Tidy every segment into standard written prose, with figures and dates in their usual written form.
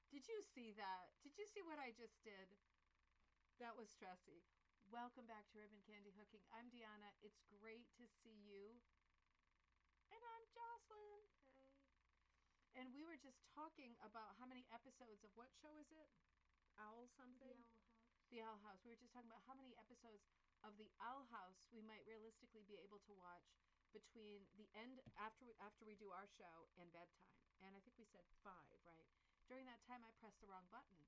Did you see that? Did you see what I just did? That was stressy. Welcome back to Ribbon Candy Hooking. I'm Deanna. It's great to see you. And I'm Jocelyn. Hi. And we were just talking about how many episodes of what show is it? Owl something? The Owl House. The Owl House. We were just talking about how many episodes of The Owl House we might realistically be able to watch between the end after we do our show and bedtime. And I think we said 5, right? During that time, I pressed the wrong button,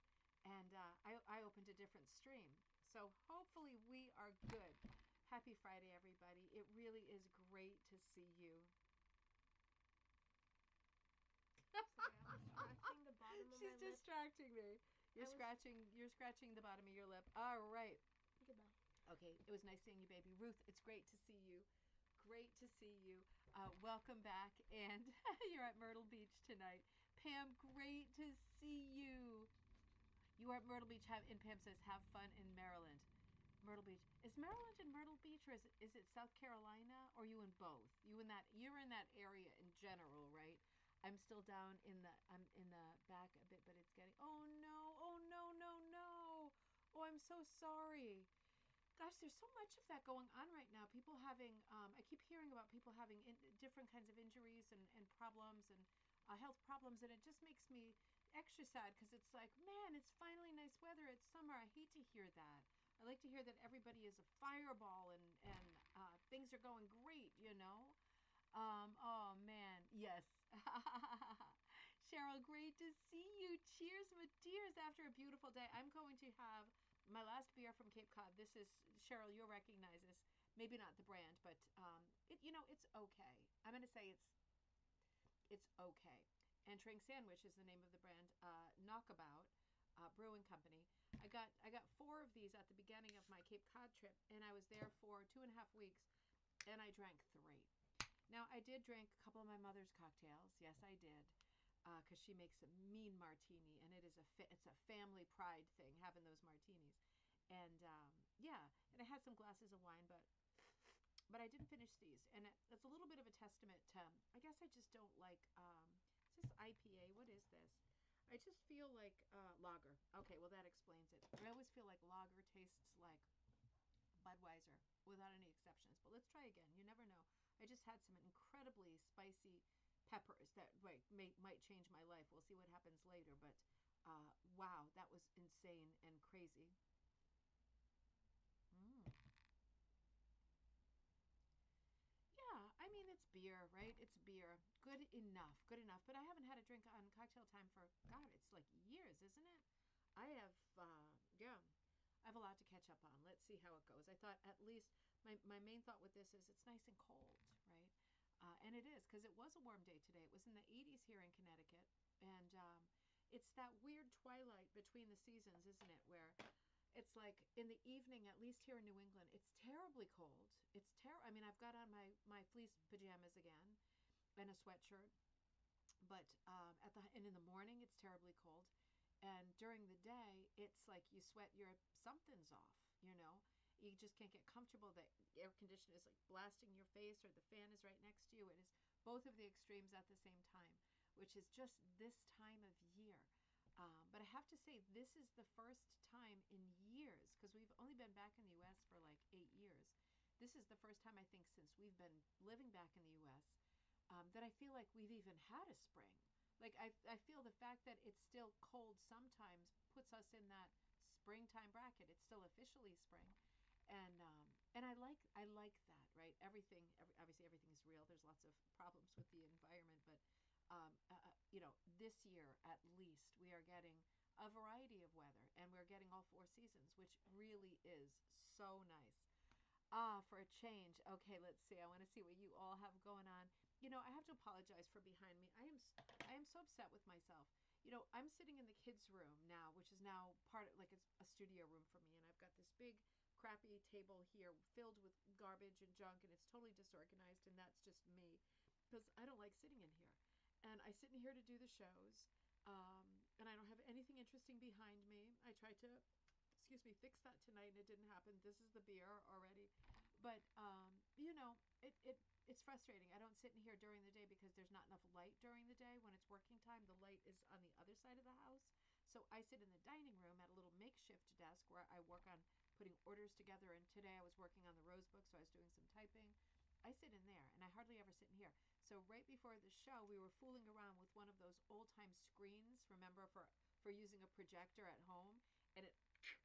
and I opened a different stream. So hopefully we are good. Happy Friday, everybody! It really is great to see you. Sorry, I was scratching the bottom of my She's lip. distracting me. You're I was- scratching the bottom of your lip. All right. Goodbye. Okay, it was nice seeing you, baby. Ruth, it's great to see you. Great to see you. Welcome back. And you're at Myrtle Beach tonight. Pam, great to see you. You are at Myrtle Beach, and Pam says, have fun in Maryland. Myrtle Beach. Is Maryland in Myrtle Beach, or is it South Carolina? Or are you in both? You're in that area in general, right? I'm in the back a bit, but it's getting, oh no, oh no, no, no. Oh, I'm so sorry. Gosh, there's so much of that going on right now. People having, I keep hearing about people having different kinds of injuries and problems and health problems, and it just makes me extra sad because it's like, man, it's finally nice weather. It's summer. I hate to hear that. I like to hear that everybody is a fireball and things are going great, you know? Oh man, yes. Cheryl, great to see you. Cheers, my dears, after a beautiful day. I'm going to have my last beer from Cape Cod. This is Cheryl. You'll recognize this. Maybe not the brand, but it's okay. I'm going to say it's okay. Entering Sandwich is the name of the brand. Knockabout Brewing Company. I got 4 of these at the beginning of my Cape Cod trip, and I was there for 2.5 weeks, and I drank 3. Now, I did drink a couple of my mother's cocktails. Yes, I did. Because she makes a mean martini, and it's a family pride thing, having those martinis. And yeah, and I had some glasses of wine, but I didn't finish these. And it's a little bit of a testament to, I guess I just don't like, is this IPA? What is this? I just feel like lager. Okay, well, that explains it. I always feel like lager tastes like Budweiser without any exceptions. But let's try again. You never know. I just had some incredibly spicy peppers that might change my life. We'll see what happens later. But wow, that was insane and crazy. Mm. Yeah, I mean, it's beer, right? It's beer. Good enough. Good enough. But I haven't had a drink on cocktail time for, God, it's like years, isn't it? I have, yeah, I have a lot to catch up on. Let's see how it goes. I thought at least my main thought with this is it's nice and cold, right? And it is because it was a warm day today. It was in the 80s here in Connecticut. And it's that weird twilight between the seasons, isn't it? Where it's like in the evening, at least here in New England, it's terribly cold. It's terrible. I mean, I've got on my fleece pajamas again and a sweatshirt, but and in the morning it's terribly cold, and during the day it's like you sweat your something's off. You just can't get comfortable. The air conditioner is like blasting your face, or the fan is right next to you. It is both of the extremes at the same time, which is just this time of year. But I have to say, this is the first time in years, because we've only been back in the U.S. for like 8 years. This is the first time, I think, since we've been living back in the U.S., that I feel like we've even had a spring. Like I feel the fact that it's still cold sometimes puts us in that springtime bracket. It's still officially spring, and I like that, right? Obviously everything is real. There's lots of problems with the environment, but this year at least we are getting a variety of weather, and we're getting all 4 seasons, which really is so nice. For a change. Okay, let's see. I want to see what you all have going on. I have to apologize for behind me. I am so upset with myself. I'm sitting in the kids' room now, which is now part of, like, it's a studio room for me, and I've got this big crappy table here filled with garbage and junk, and it's totally disorganized, and that's just me because I don't like sitting in here. And I sit in here to do the shows, and I don't have anything interesting behind me. I tried to, excuse me, fix that tonight, and it didn't happen. This is the beer already. But it's frustrating. I don't sit in here during the day because there's not enough light during the day. When it's working time, the light is on the other side of the house. So I sit in the dining room at a little makeshift desk where I work on putting orders together. And today I was working on the Rose book, so I was doing some typing. I sit in there, and I hardly ever sit in here. So right before the show, we were fooling around with one of those old time screens. Remember, for using a projector at home, and it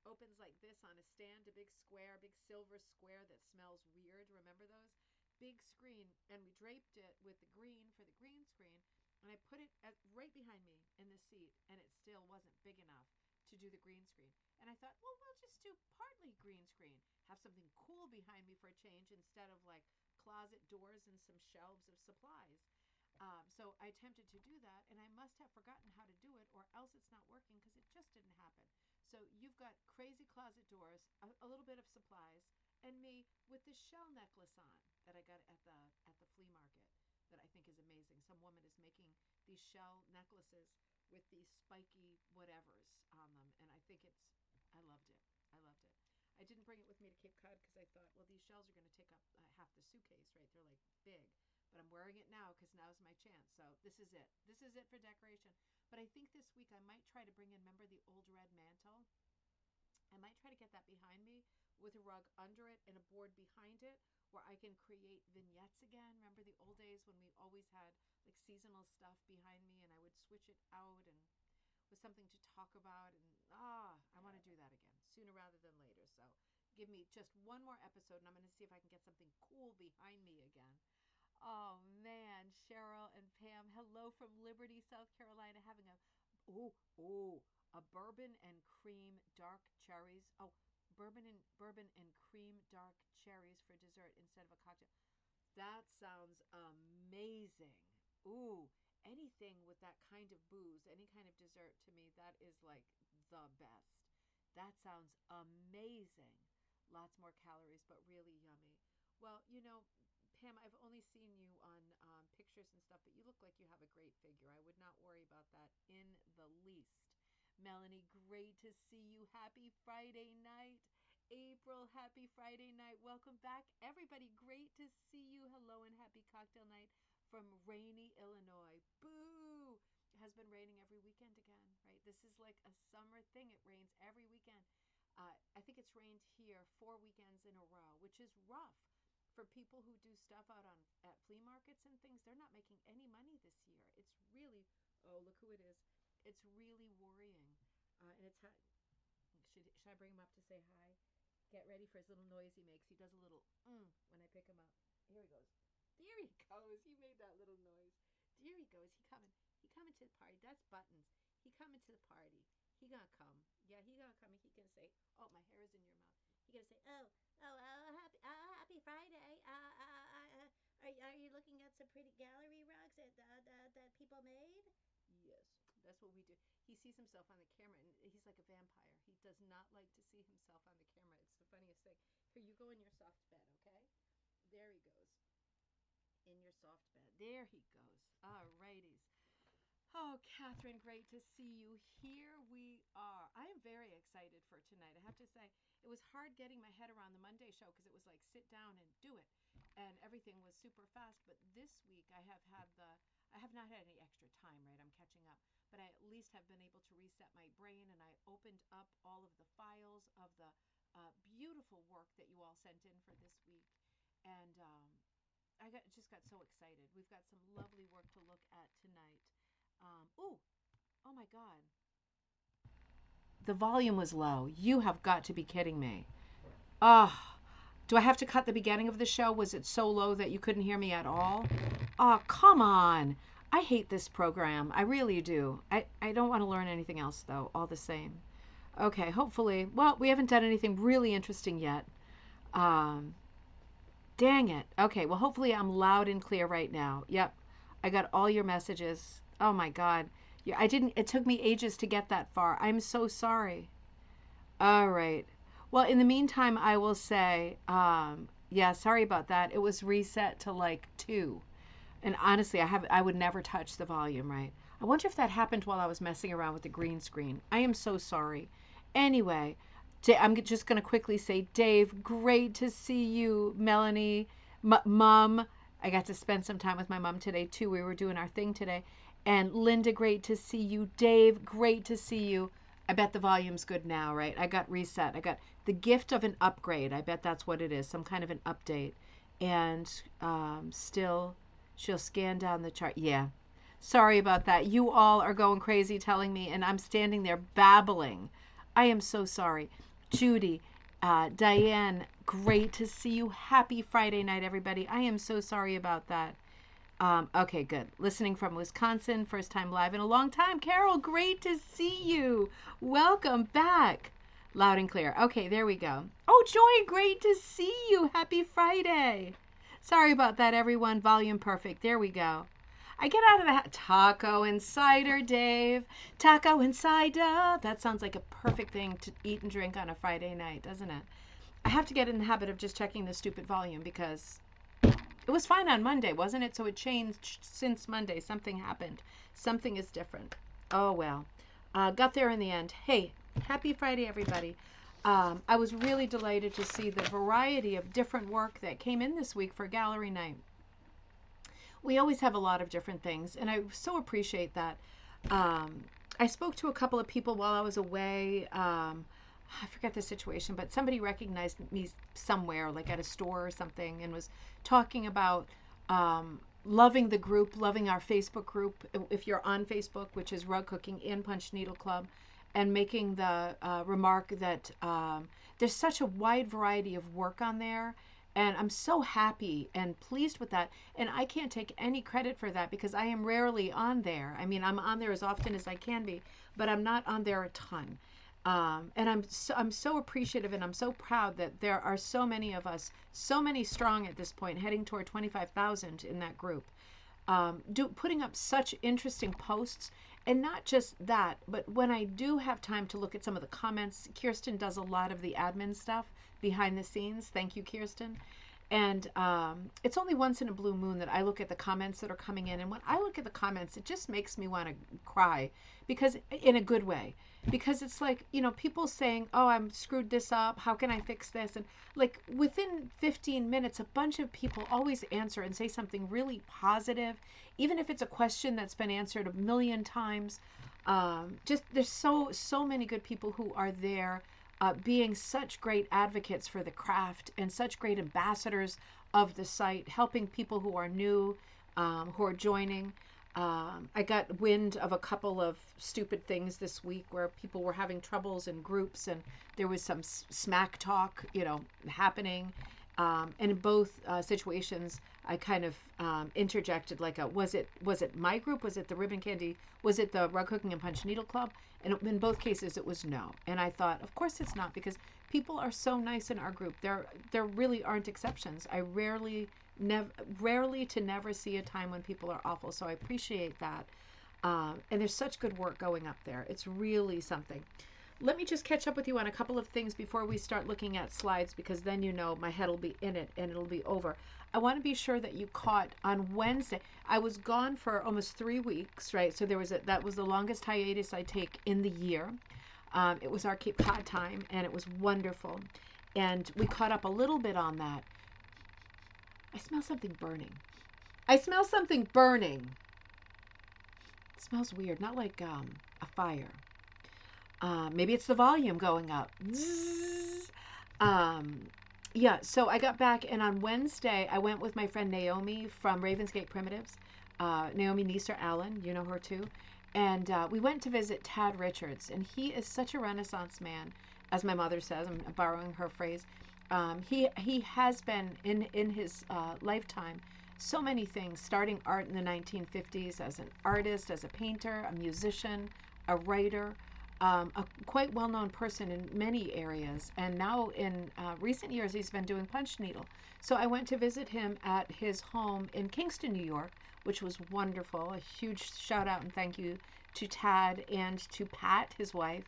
opens like this on a stand, a big square, big silver square that smells weird. Remember those? Big screen, and we draped it with the green for the green screen, and I put it right behind me in the seat, and it still wasn't big enough to do the green screen. And I thought, well, we'll just do partly green screen, have something cool behind me for a change instead of like closet doors and some shelves of supplies. So I attempted to do that, and I must have forgotten how to do it, or else it's not working because it just didn't happen. So you've got crazy closet doors, a little bit of supplies, and me with this shell necklace on that I got at the flea market that I think is amazing. Some woman is making these shell necklaces with these spiky whatevers on them, and I think I loved it. I loved it. I didn't bring it with me to Cape Cod because I thought, well, these shells are going to take up half the suitcase, right? They're like big. But I'm wearing it now because now's my chance. So this is it. This is it for decoration. But I think this week I might try to bring in, remember the old red mantle? I might try to get that behind me with a rug under it and a board behind it where I can create vignettes again. Remember the old days when we always had like seasonal stuff behind me, and I would switch it out and with something to talk about. And I want to do that again sooner rather than later. So give me just one more episode, and I'm going to see if I can get something cool behind me again. Oh man, Cheryl and Pam, hello from Liberty, South Carolina, having oh oh a bourbon and cream dark cherries. Oh, bourbon and cream dark cherries for dessert instead of a cocktail. That sounds amazing. Ooh, anything with that kind of booze, any kind of dessert to me, that is like the best. That sounds amazing. Lots more calories, but really yummy. Well, Pam, I've only seen you on pictures and stuff, but you look like you have a great figure. I would not worry about that in the least. Melanie, great to see you. Happy Friday night. April, happy Friday night. Welcome back, everybody. Great to see you. Hello and happy cocktail night from rainy Illinois. Boo! It has been raining every weekend again, right? This is like a summer thing. It rains every weekend. I think it's rained here 4 weekends in a row, which is rough for people who do stuff out on at flea markets and things. They're not making any money this year. It's really, oh, look who it is. It's really worrying. And it's should I bring him up to say hi? Get ready for his little noise he makes. He does a little when I pick him up. Here he goes. There he goes. He made that little noise. There he goes. He coming. He coming to the party. That's Buttons. He coming to the party. He gonna come. Yeah, he gonna come. He gonna say, "Oh, my hair is in your mouth." He gonna say, happy Friday. Are you looking at some pretty gallery rugs that people made? Yes, that's what we do. He sees himself on the camera, and he's like a vampire. He does not like to see himself on the camera. It's the funniest thing. Here, you go in your soft bed, okay? There he goes. In your soft bed. There he goes. All righties. Oh, Catherine, great to see you. Here we are. I am very excited for tonight. I have to say, it was hard getting my head around the Monday show because it was like sit down and do it, and everything was super fast. But this week, I have not had any extra time. Right, I'm catching up, but I at least have been able to reset my brain, and I opened up all of the files of the beautiful work that you all sent in for this week, and just got so excited. We've got some lovely work to look at tonight. Oh my God. The volume was low. You have got to be kidding me. Ah, do I have to cut the beginning of the show? Was it so low that you couldn't hear me at all? Oh, come on. I hate this program. I really do. I don't want to learn anything else, though, all the same. Okay, hopefully. Well, we haven't done anything really interesting yet. Um, Dang it. Okay, well, hopefully I'm loud and clear right now. Yep, I got all your messages. Oh my God. Yeah, it took me ages to get that far. I'm so sorry. All right. Well, in the meantime, I will say, yeah, sorry about that. It was reset to like 2. And honestly, I would never touch the volume, right? I wonder if that happened while I was messing around with the green screen. I am so sorry. Anyway, I'm just going to quickly say, Dave, great to see you. Melanie, Mom, I got to spend some time with my mom today, too. We were doing our thing today. And Linda, great to see you. Dave, great to see you. I bet the volume's good now, right? I got reset. I got the gift of an upgrade. I bet that's what it is, some kind of an update. And still, she'll scan down the chart. Yeah. Sorry about that. You all are going crazy telling me, and I'm standing there babbling. I am so sorry. Judy, Diane, great to see you. Happy Friday night, everybody. I am so sorry about that. Okay, good. Listening from Wisconsin, first time live in a long time. Carol, great to see you. Welcome back. Loud and clear. Okay, there we go. Oh, Joy, great to see you. Happy Friday. Sorry about that, everyone. Volume perfect. There we go. I get out of the taco and cider, Dave. Taco and cider. That sounds like a perfect thing to eat and drink on a Friday night, doesn't it? I have to get in the habit of just checking the stupid volume because it was fine on Monday, wasn't it? So it changed since Monday. Something happened. Something is different. Oh, well. Got there in the end. Hey, happy Friday, everybody. I was really delighted to see the variety of different work that came in this week for gallery night. We always have a lot of different things, and I so appreciate that. I spoke to a couple of people while I was away. I forget the situation, but somebody recognized me somewhere, like at a store or something, and was talking about loving the group, loving our Facebook group. If you're on Facebook, which is Rug Cooking and Punch Needle Club, and making the remark that there's such a wide variety of work on there. And I'm so happy and pleased with that. And I can't take any credit for that because I am rarely on there. I mean, I'm on there as often as I can be, but I'm not on there a ton. And I'm so appreciative and I'm so proud that there are so many of us, so many strong at this point, heading toward 25,000 in that group, putting up such interesting posts. And not just that, but when I do have time to look at some of the comments, Kirsten does a lot of the admin stuff behind the scenes. Thank you, Kirsten. And it's only once in a blue moon that I look at the comments that are coming in. And when I look at the comments, it just makes me want to cry because in a good way. Because it's like, people saying, oh, I'm screwed this up. How can I fix this? And like within 15 minutes, a bunch of people always answer and say something really positive, even if it's a question that's been answered a million times. Just there's so many good people who are there being such great advocates for the craft and such great ambassadors of the site, helping people who are new, who are joining. I got wind of a couple of stupid things this week where people were having troubles in groups and there was some smack talk, happening. And in both situations, I kind of interjected like was it my group? Was it the Ribbon Candy? Was it the Rug Cooking and Punch Needle Club? And in both cases, it was no. And I thought, of course it's not, because people are so nice in our group. There really aren't exceptions. I rarely to never see a time when people are awful. So I appreciate that. And there's such good work going up there. It's really something. Let me just catch up with you on a couple of things before we start looking at slides, because then my head will be in it and it'll be over. I want to be sure that you caught on Wednesday. I was gone for almost 3 weeks, right? So that was the longest hiatus I take in the year. It was our Cape Cod time, and it was wonderful. And we caught up a little bit on that. I smell something burning. I smell something burning. It smells weird, not like a fire. Maybe it's the volume going up. Yeah, so I got back, and on Wednesday, I went with my friend Naomi from Ravensgate Primitives, Naomi Neeser Allen, you know her too, and we went to visit Tad Richards, and he is such a Renaissance man, as my mother says. I'm borrowing her phrase. He has been in his lifetime so many things, starting art in the 1950s as an artist, as a painter, a musician, a writer. A quite well-known person in many areas, and now in recent years he's been doing punch needle. So I went to visit him at his home in Kingston, New York, which was wonderful. A huge shout out and thank you to Tad and to Pat, his wife,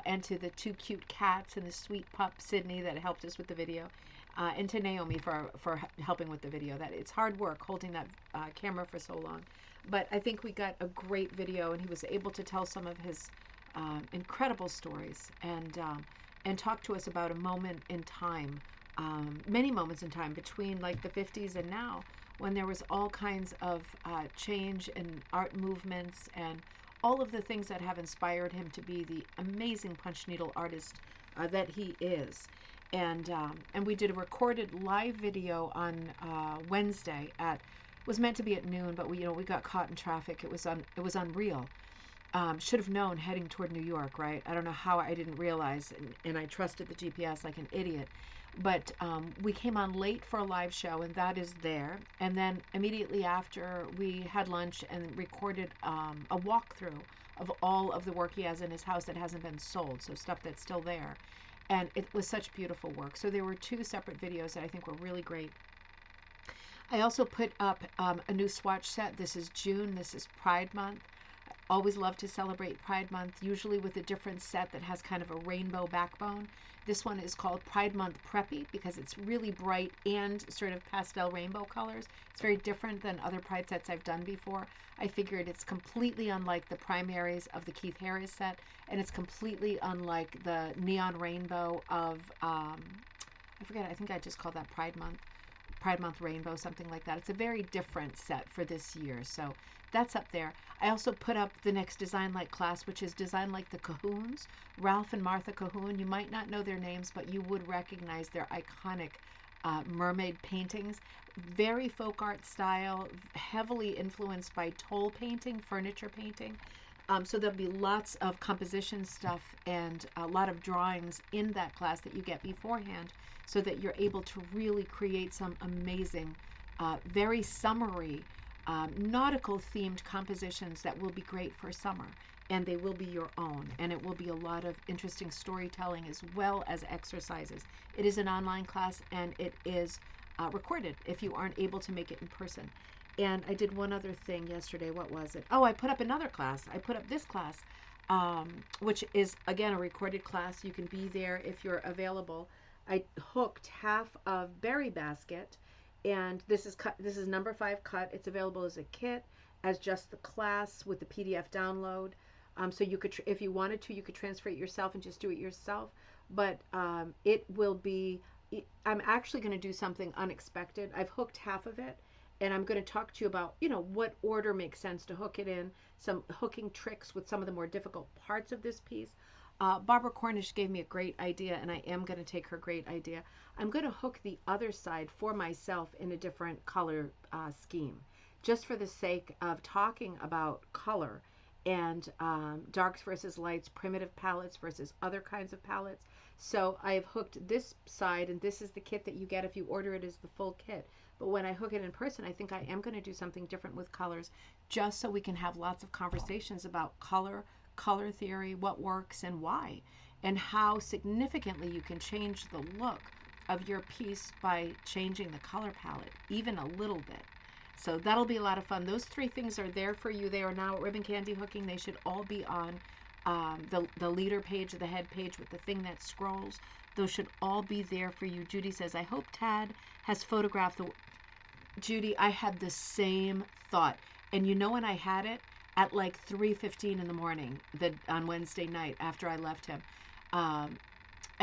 and to the 2 cute cats and the sweet pup Sydney that helped us with the video, and to Naomi for helping with the video. That it's hard work holding that camera for so long, but I think we got a great video, and he was able to tell some of his incredible stories and talk to us about a moment in time, many moments in time between like the 50s and now, when there was all kinds of change in art movements and all of the things that have inspired him to be the amazing punch needle artist that he is. And we did a recorded live video on Wednesday at, was meant to be at noon, but we got caught in traffic. It was unreal. Should have known heading toward New York, right? I don't know how I didn't realize, and I trusted the GPS like an idiot. But we came on late for a live show, and that is there. And then immediately after, we had lunch and recorded a walkthrough of all of the work he has in his house that hasn't been sold, so stuff that's still there. And it was such beautiful work. So there were two separate videos that I think were really great. I also put up a new swatch set. This is June. This is Pride Month. Always love to celebrate Pride Month, usually with a different set that has kind of a rainbow backbone. This one is called Pride Month Preppy because it's really bright and sort of pastel rainbow colors. It's very different than other Pride sets I've done before. I figured it's completely unlike the primaries of the Keith Harris set, and it's completely unlike the neon rainbow of, I forget, I think I just called that Pride Month Rainbow, something like that. It's a very different set for this year, so that's up there. I also put up the next Design Like class, which is Design Like the Cahoons. Ralph and Martha Cahoon. You might not know their names, but you would recognize their iconic mermaid paintings. Very folk art style, heavily influenced by toll painting, furniture painting. So there'll be lots of composition stuff and a lot of drawings in that class that you get beforehand so that you're able to really create some amazing, very summery, nautical themed compositions that will be great for summer. And they will be your own. And it will be a lot of interesting storytelling as well as exercises. It is an online class and it is recorded if you aren't able to make it in person. And I did one other thing yesterday. What was it? Oh, I put up another class. I put up this class, which is, again, a recorded class. You can be there if you're available. I hooked half of Berry Basket, and this is cut. This is number 5 cut. It's available as a kit, as just the class with the PDF download. So you could, if you wanted to, you could transfer it yourself and just do it yourself. But it will be. I'm actually going to do something unexpected. I've hooked half of it. And I'm going to talk to you about, what order makes sense to hook it in, some hooking tricks with some of the more difficult parts of this piece. Barbara Cornish gave me a great idea, and I am going to take her great idea. I'm going to hook the other side for myself in a different color scheme, just for the sake of talking about color and darks versus lights, primitive palettes versus other kinds of palettes. So I have hooked this side, and this is the kit that you get if you order it as the full kit. But when I hook it in person, I think I am going to do something different with colors, just so we can have lots of conversations about color, color theory, what works and why, and how significantly you can change the look of your piece by changing the color palette, even a little bit. So that'll be a lot of fun. Those 3 things are there for you. They are now at Ribbon Candy Hooking. They should all be on the leader page, the head page with the thing that scrolls. Those should all be there for you. Judy says, I hope Tad has photographed the... Judy, I had the same thought. And when I had it? At like 3:15 in the morning on Wednesday night after I left him. I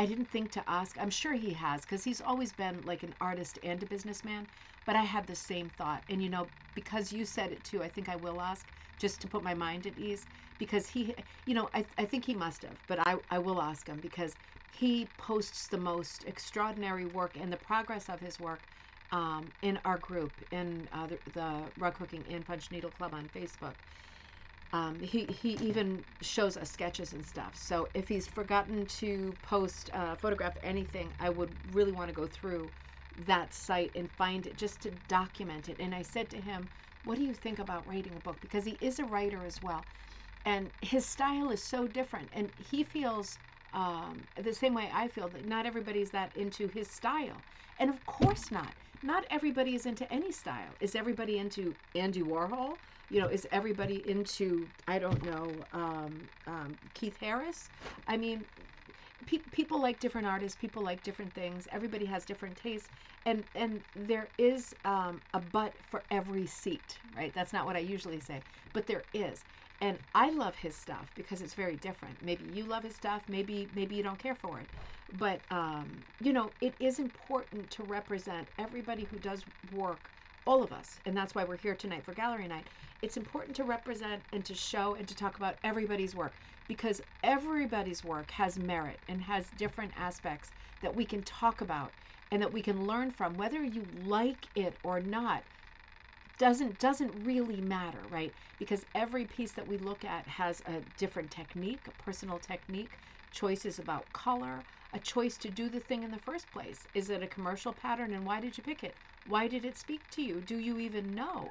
didn't think to ask. I'm sure he has, because he's always been like an artist and a businessman. But I had the same thought. And because you said it too, I think I will ask, just to put my mind at ease. Because he, I think he must have, but I will ask him, because he posts the most extraordinary work and the progress of his work in our group, in the Rug Hooking and Punch Needle Club on Facebook. He even shows us sketches and stuff. So if he's forgotten to post, photograph anything, I would really want to go through that site and find it, just to document it. And I said to him, what do you think about writing a book? Because he is a writer as well. And his style is so different. And he feels the same way I feel, that not everybody's that into his style. And of course not. Not everybody is into any style. Is everybody into Andy Warhol? Is everybody into, I don't know, Keith Harris? I mean, people like different artists. People like different things. Everybody has different tastes. And there is a but for every seat, right? That's not what I usually say. But there is. And I love his stuff because it's very different. Maybe you love his stuff. Maybe you don't care for it. But, it is important to represent everybody who does work all of us, and that's why we're here tonight for gallery night. It's important to represent and to show and to talk about everybody's work, because everybody's work has merit and has different aspects that we can talk about and that we can learn from. Whether you like it or not doesn't really matter, right? Because every piece that we look at has a different technique, a personal technique, choices about color, a choice to do the thing in the first place. Is it a commercial pattern, and why did you pick it? Why did it speak to you? Do you even know?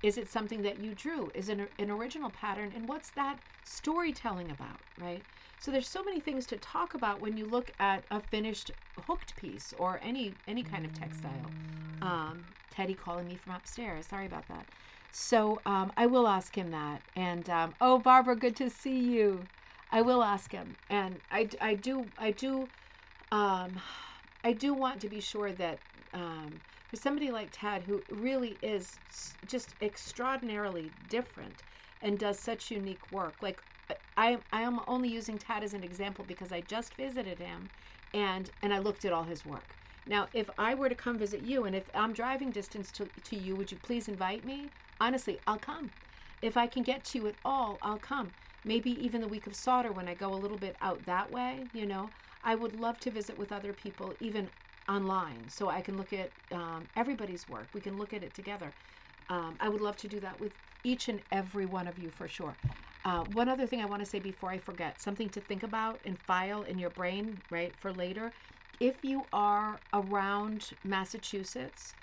Is it something that you drew? Is it an original pattern, and what's that storytelling about, right? So there's so many things to talk about when you look at a finished hooked piece or any kind of textile. Teddy calling me from upstairs. Sorry about that. So I will ask him that. And oh, Barbara, good to see you. I will ask him, and I do want to be sure that for somebody like Tad, who really is just extraordinarily different and does such unique work, like I am only using Tad as an example because I just visited him, and I looked at all his work. Now, if I were to come visit you, and if I'm driving distance to you, would you please invite me? Honestly, I'll come. If I can get to you at all, I'll come. Maybe even the week of solder when I go a little bit out that way, you know. I would love to visit with other people, even online, so I can look at everybody's work. We can look at it together. I would love to do that with each and every one of you for sure. One other thing I want to say before I forget, something to think about and file in your brain, right, for later. If you are around Massachusetts,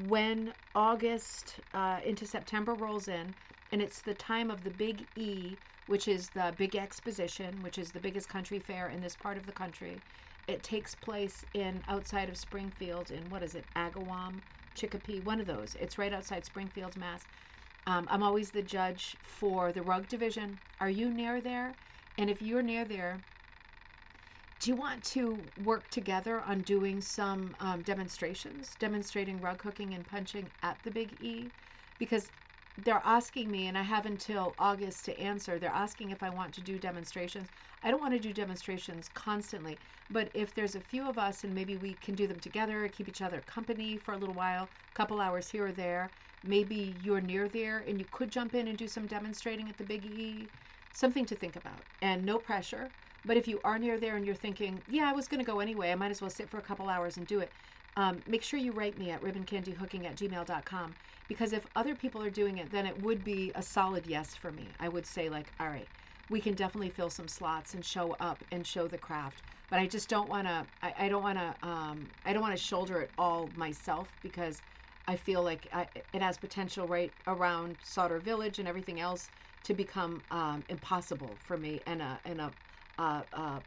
when August into September rolls in, and it's the time of the Big E, which is the big exposition, which is the biggest country fair in this part of the country. It takes place in outside of Springfield in, what is it, Agawam, Chicopee, one of those. It's right outside Springfield, Mass. I'm always the judge for the rug division. Are you near there? And if you're near there, do you want to work together on doing some demonstrations, demonstrating rug hooking and punching at the Big E? Because they're asking me, and I have until August to answer. They're asking if I want to do demonstrations. I don't want to do demonstrations constantly, but if there's a few of us and maybe we can do them together, keep each other company for a little while, a couple hours here or there, maybe you're near there and you could jump in and do some demonstrating at the Big E, something to think about. And no pressure. But if you are near there and you're thinking, yeah, I was going to go anyway, I might as well sit for a couple hours and do it, make sure you write me at ribboncandyhooking@gmail.com, because if other people are doing it, then it would be a solid yes for me. I would say, like, all right, we can definitely fill some slots and show up and show the craft. But I just don't want to. I don't want to. I don't want to shoulder it all myself, because I feel like it has potential right around Solder Village and everything else to become impossible for me, and a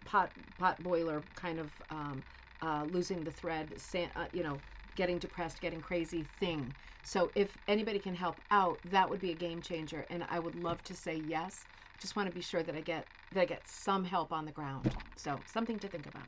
pot boiler kind of losing the thread, getting depressed, getting crazy thing. So if anybody can help out, that would be a game changer, and I would love to say yes. Just want to be sure that I get some help on the ground. So something to think about.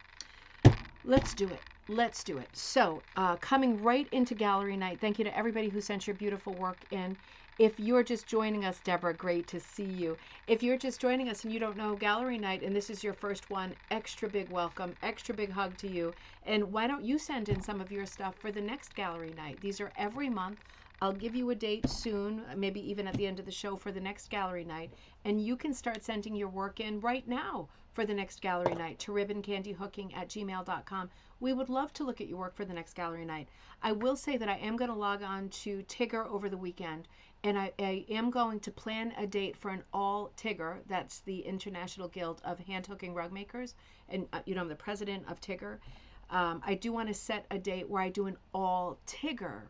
Let's do it. Let's do it. So coming right into gallery night, thank you to everybody who sent your beautiful work in. If you're just joining us, Deborah, great to see you. If you're just joining us and you don't know gallery night and this is your first one, extra big welcome, extra big hug to you. And why don't you send in some of your stuff for the next gallery night? These are every month. I'll give you a date soon, maybe even at the end of the show for the next gallery night. And you can start sending your work in right now for the next gallery night to ribboncandyhooking@gmail.com. We would love to look at your work for the next gallery night. I will say that I am going to log on to Tigger over the weekend, and I am going to plan a date for an all Tigger. That's the International Guild of Hand Hooking Rug Makers, and I'm the president of Tigger. I do want to set a date where I do an all Tigger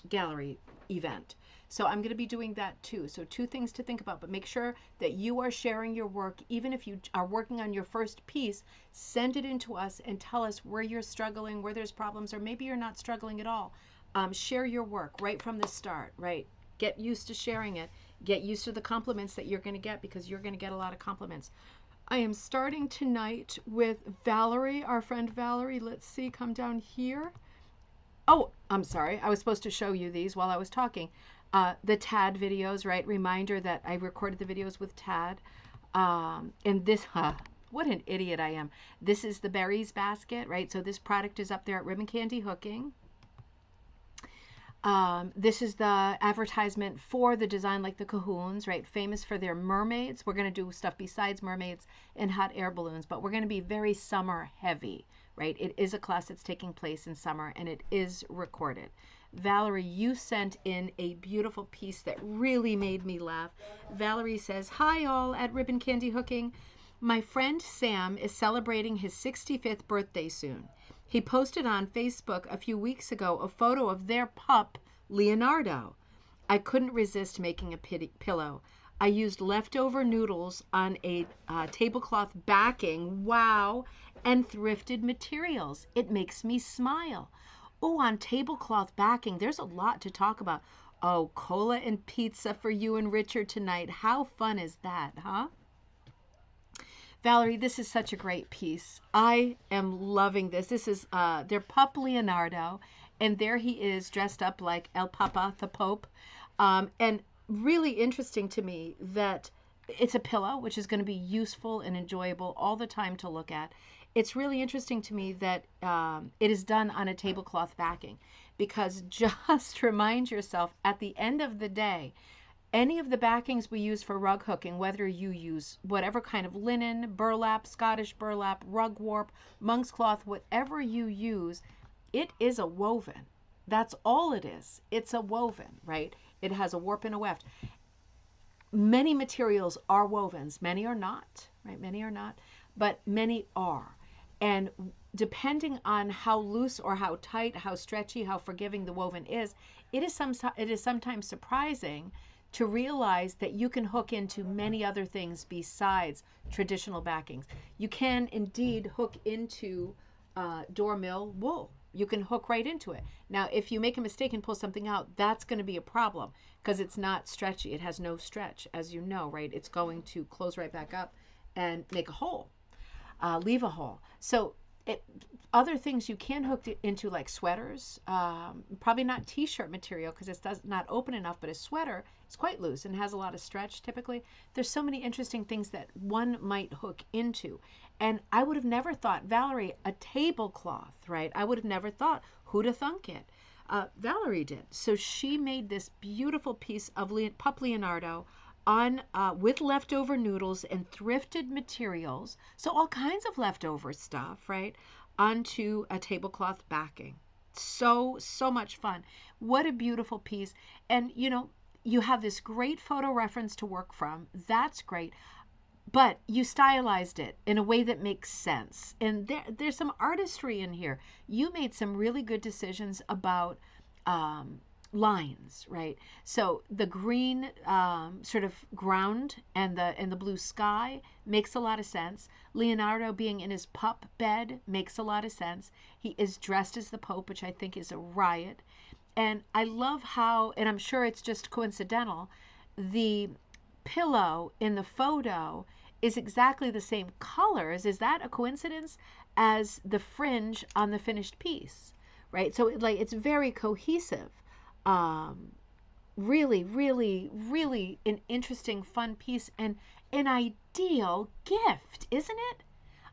gallery event. So I'm going to be doing that too. So two things to think about, but make sure that you are sharing your work. Even if you are working on your first piece, send it in to us and tell us where you're struggling, where there's problems, or maybe you're not struggling at all. Share your work right from the start, right? Get used to sharing it. Get used to the compliments that you're going to get, because you're going to get a lot of compliments. I am starting tonight with Valerie, our friend Valerie. Let's see, come down here. Oh, I'm sorry. I was supposed to show you these while I was talking. The Tad videos, right? Reminder that I recorded the videos with Tad. And this, what an idiot I am. This is the berries basket, right? So this product is up there at Ribbon Candy Hooking. This is the advertisement for the design like the Cahoons, right? Famous for their mermaids. We're going to do stuff besides mermaids and hot air balloons, but we're going to be very summer heavy, right? It is a class that's taking place in summer and it is recorded. Valerie, you sent in a beautiful piece that really made me laugh. Valerie says, "Hi, all at Ribbon Candy Hooking. My friend Sam is celebrating his 65th birthday soon. He posted on Facebook a few weeks ago a photo of their pup, Leonardo. I couldn't resist making a pillow. I used leftover noodles on a tablecloth backing, wow, and thrifted materials. It makes me smile. Oh, on tablecloth backing, there's a lot to talk about. Oh, cola and pizza for you and Richard tonight. How fun is that, huh?" Valerie, this is such a great piece. I am loving this. This is their pup Leonardo, and there he is dressed up like El Papa, the Pope. And really interesting to me that it's a pillow, which is going to be useful and enjoyable all the time to look at. It's really interesting to me that it is done on a tablecloth backing because just remind yourself at the end of the day, any of the backings we use for rug hooking, whether you use whatever kind of linen, burlap, Scottish burlap, rug warp, monk's cloth, whatever you use, it is a woven. That's all it is. It's a woven, right? It has a warp and a weft. Many materials are wovens, many are not, right? Many are not, but many are. And depending on how loose or how tight, how stretchy, how forgiving the woven is, it is sometimes surprising to realize that you can hook into many other things besides traditional backings. You can indeed hook into door mill wool. You can hook right into it. Now, if you make a mistake and pull something out, that's going to be a problem because it's not stretchy. It has no stretch, as you know, right? It's going to close right back up and make a hole, leave a hole. So it, other things you can hook it into like sweaters, probably not t-shirt material because it's not open enough, but a sweater is quite loose and has a lot of stretch typically. There's so many interesting things that one might hook into. And I would have never thought, Valerie, a tablecloth, right? I would have never thought, who'd have thunk it? Valerie did. So she made this beautiful piece of Pup Leonardo on with leftover noodles and thrifted materials, so all kinds of leftover stuff, right, onto a tablecloth backing. So much fun. What a beautiful piece. And you have this great photo reference to work from. That's great. But you stylized it in a way that makes sense. And there's some artistry in here. You made some really good decisions about lines, right? So the green sort of ground and the blue sky makes a lot of sense. Leonardo being in his pup bed makes a lot of sense. He is dressed as the Pope, which I think is a riot. And I love how, and I'm sure it's just coincidental, the pillow in the photo is exactly the same colors. Is that a coincidence as the fringe on the finished piece? Right? So it's very cohesive. Um, Really, really, really an interesting, fun piece and an ideal gift, isn't it?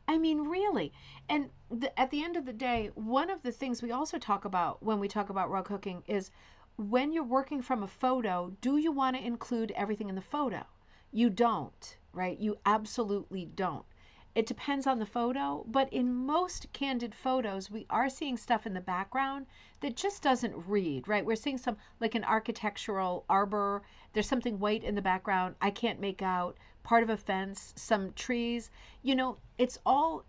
I mean, really. And at the end of the day, one of the things we also talk about when we talk about rug hooking is when you're working from a photo, do you want to include everything in the photo? You don't, right? You absolutely don't. It depends on the photo, but in most candid photos, we are seeing stuff in the background that just doesn't read, right? We're seeing some, like an architectural arbor. There's something white in the background. I can't make out. Part of a fence, some trees. It's all,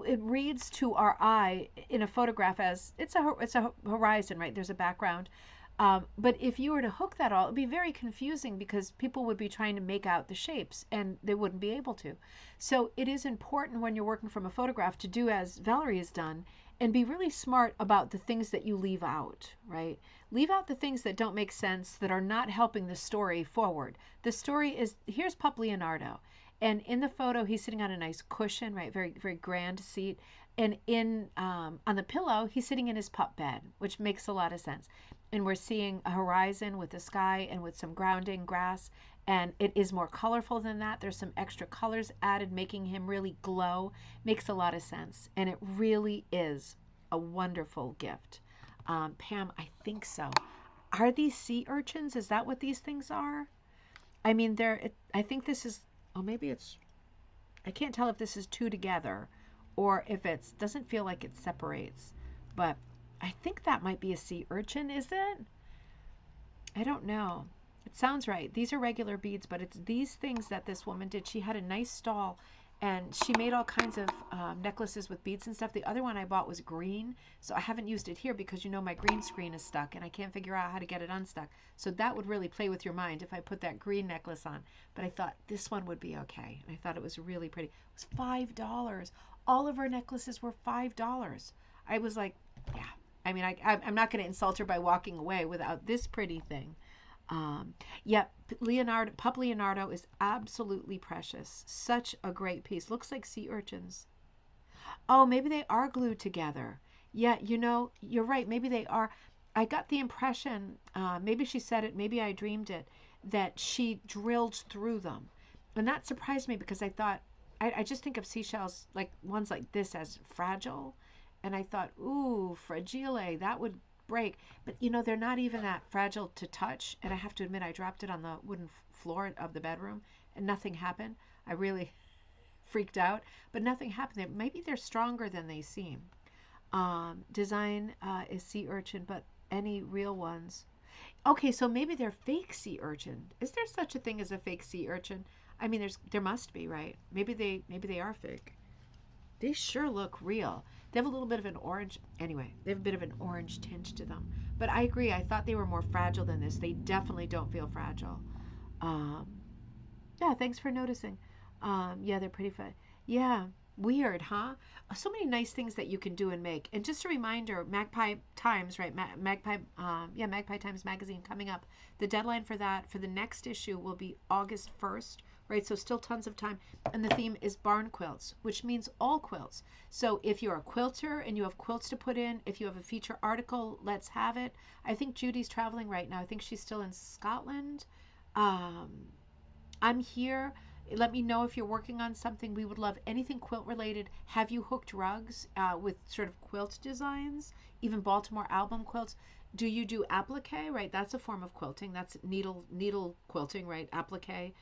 it reads to our eye in a photograph as it's a horizon, right? There's a background. But if you were to hook that all, it'd be very confusing because people would be trying to make out the shapes and they wouldn't be able to. So it is important when you're working from a photograph to do as Valerie has done and be really smart about the things that you leave out, right? Leave out the things that don't make sense, that are not helping the story forward. The story is, here's Pup Leonardo. And in the photo, he's sitting on a nice cushion, right? Very, very grand seat. And on the pillow, he's sitting in his pup bed, which makes a lot of sense. And we're seeing a horizon with the sky and with some grounding grass. And it is more colorful than that. There's some extra colors added, making him really glow. Makes a lot of sense. And it really is a wonderful gift. Pam, I think so. Are these sea urchins? Is that what these things are? I mean, I think this is, oh, maybe it's, I can't tell if this is two together or if it's, doesn't feel like it separates. But I think that might be a sea urchin, is it? I don't know. It sounds right. These are regular beads, but it's these things that this woman did. She had a nice stall and she made all kinds of necklaces with beads and stuff. The other one I bought was green, so I haven't used it here because you know my green screen is stuck and I can't figure out how to get it unstuck. So that would really play with your mind if I put that green necklace on. But I thought this one would be okay. And I thought it was really pretty. It was $5. All of her necklaces were $5. I was like, yeah. I mean, I'm not going to insult her by walking away without this pretty thing. Um, yeah, Pup Leonardo is absolutely precious. Such a great piece. Looks like sea urchins. Oh, maybe they are glued together. Yeah, you know, you're right. Maybe they are. I got the impression, maybe she said it, maybe I dreamed it, that she drilled through them. And that surprised me because I thought, I just think of seashells, like ones like this, as fragile. And I thought, ooh, fragile, that would break. But you know, they're not even that fragile to touch. And I have to admit, I dropped it on the wooden floor of the bedroom and nothing happened. I really freaked out, but nothing happened. Maybe they're stronger than they seem. Design is sea urchin, but any real ones. Okay, so maybe they're fake sea urchin. Is there such a thing as a fake sea urchin? I mean, there must be, right? Maybe they are fake. They sure look real. They have a little bit of an orange. Anyway, they have a bit of an orange tinge to them. But I agree. I thought they were more fragile than this. They definitely don't feel fragile. Um, yeah, thanks for noticing. Yeah, they're pretty fun. Yeah, weird, huh? So many nice things that you can do and make. And just a reminder, Magpie Times, right? Magpie Times magazine coming up. The deadline for that for the next issue will be August 1st, right? So still tons of time. And the theme is barn quilts, which means all quilts. So if you're a quilter and you have quilts to put in, if you have a feature article, let's have it. I think Judy's traveling right now. I think she's still in Scotland. Um, I'm here. Let me know if you're working on something. We would love anything quilt related. Have you hooked rugs with sort of quilt designs? Even Baltimore album quilts. Do you do applique? Right, that's a form of quilting. That's needle quilting, right? Applique,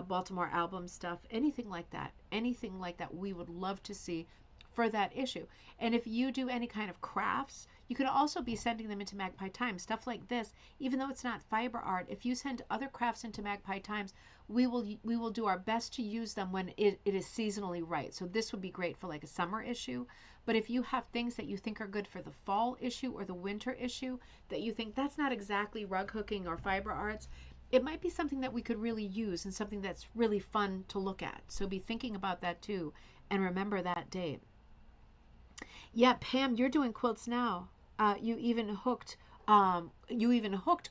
Baltimore album stuff. Anything like that. Anything like that. We would love to see for that issue. And if you do any kind of crafts, you could also be sending them into Magpie Times. Stuff like this, even though it's not fiber art, if you send other crafts into Magpie Times, we will do our best to use them when it is seasonally right. So this would be great for like a summer issue. But if you have things that you think are good for the fall issue or the winter issue that you think that's not exactly rug hooking or fiber arts, it might be something that we could really use and something that's really fun to look at. So be thinking about that too and remember that date. Yeah, Pam, you're doing quilts now. You even hooked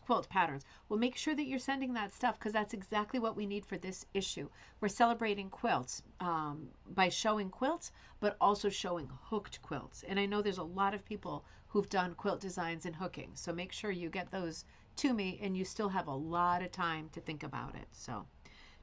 quilt patterns. Well, make sure that you're sending that stuff because that's exactly what we need for this issue. We're celebrating quilts by showing quilts, but also showing hooked quilts. And I know there's a lot of people who've done quilt designs and hooking. So make sure you get those to me, and you still have a lot of time to think about it. So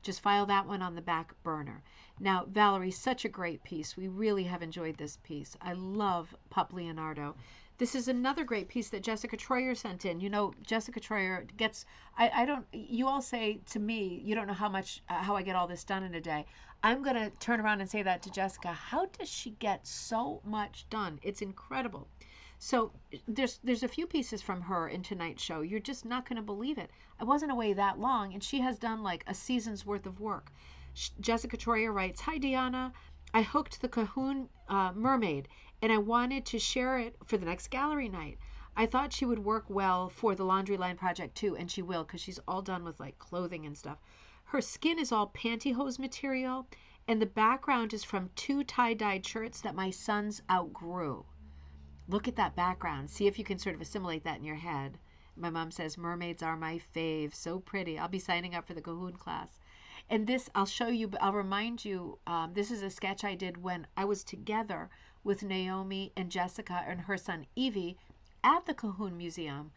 just file that one on the back burner. Now, Valerie, such a great piece. We really have enjoyed this piece. I love Pup Leonardo. This is another great piece that Jessica Troyer sent in. You know, Jessica Troyer gets, I don't, you all say to me, you don't know how I get all this done in a day. I'm going to turn around and say that to Jessica. How does she get so much done? It's incredible. So there's a few pieces from her in tonight's show. You're just not going to believe it. I wasn't away that long, and she has done like a season's worth of work. Jessica Troyer writes, "Hi Deanna, I hooked the Cahoon mermaid, and I wanted to share it for the next gallery night. I thought she would work well for the laundry line project too, and she will because she's all done with like clothing and stuff. Her skin is all pantyhose material, and the background is from two tie-dyed shirts that my sons outgrew. Look at that background. See if you can sort of assimilate that in your head. My mom says, mermaids are my fave. So pretty. I'll be signing up for the Cahoon class. And this, I'll show you, I'll remind you, this is a sketch I did when I was together with Naomi and Jessica and her son Evie at the Cahoon Museum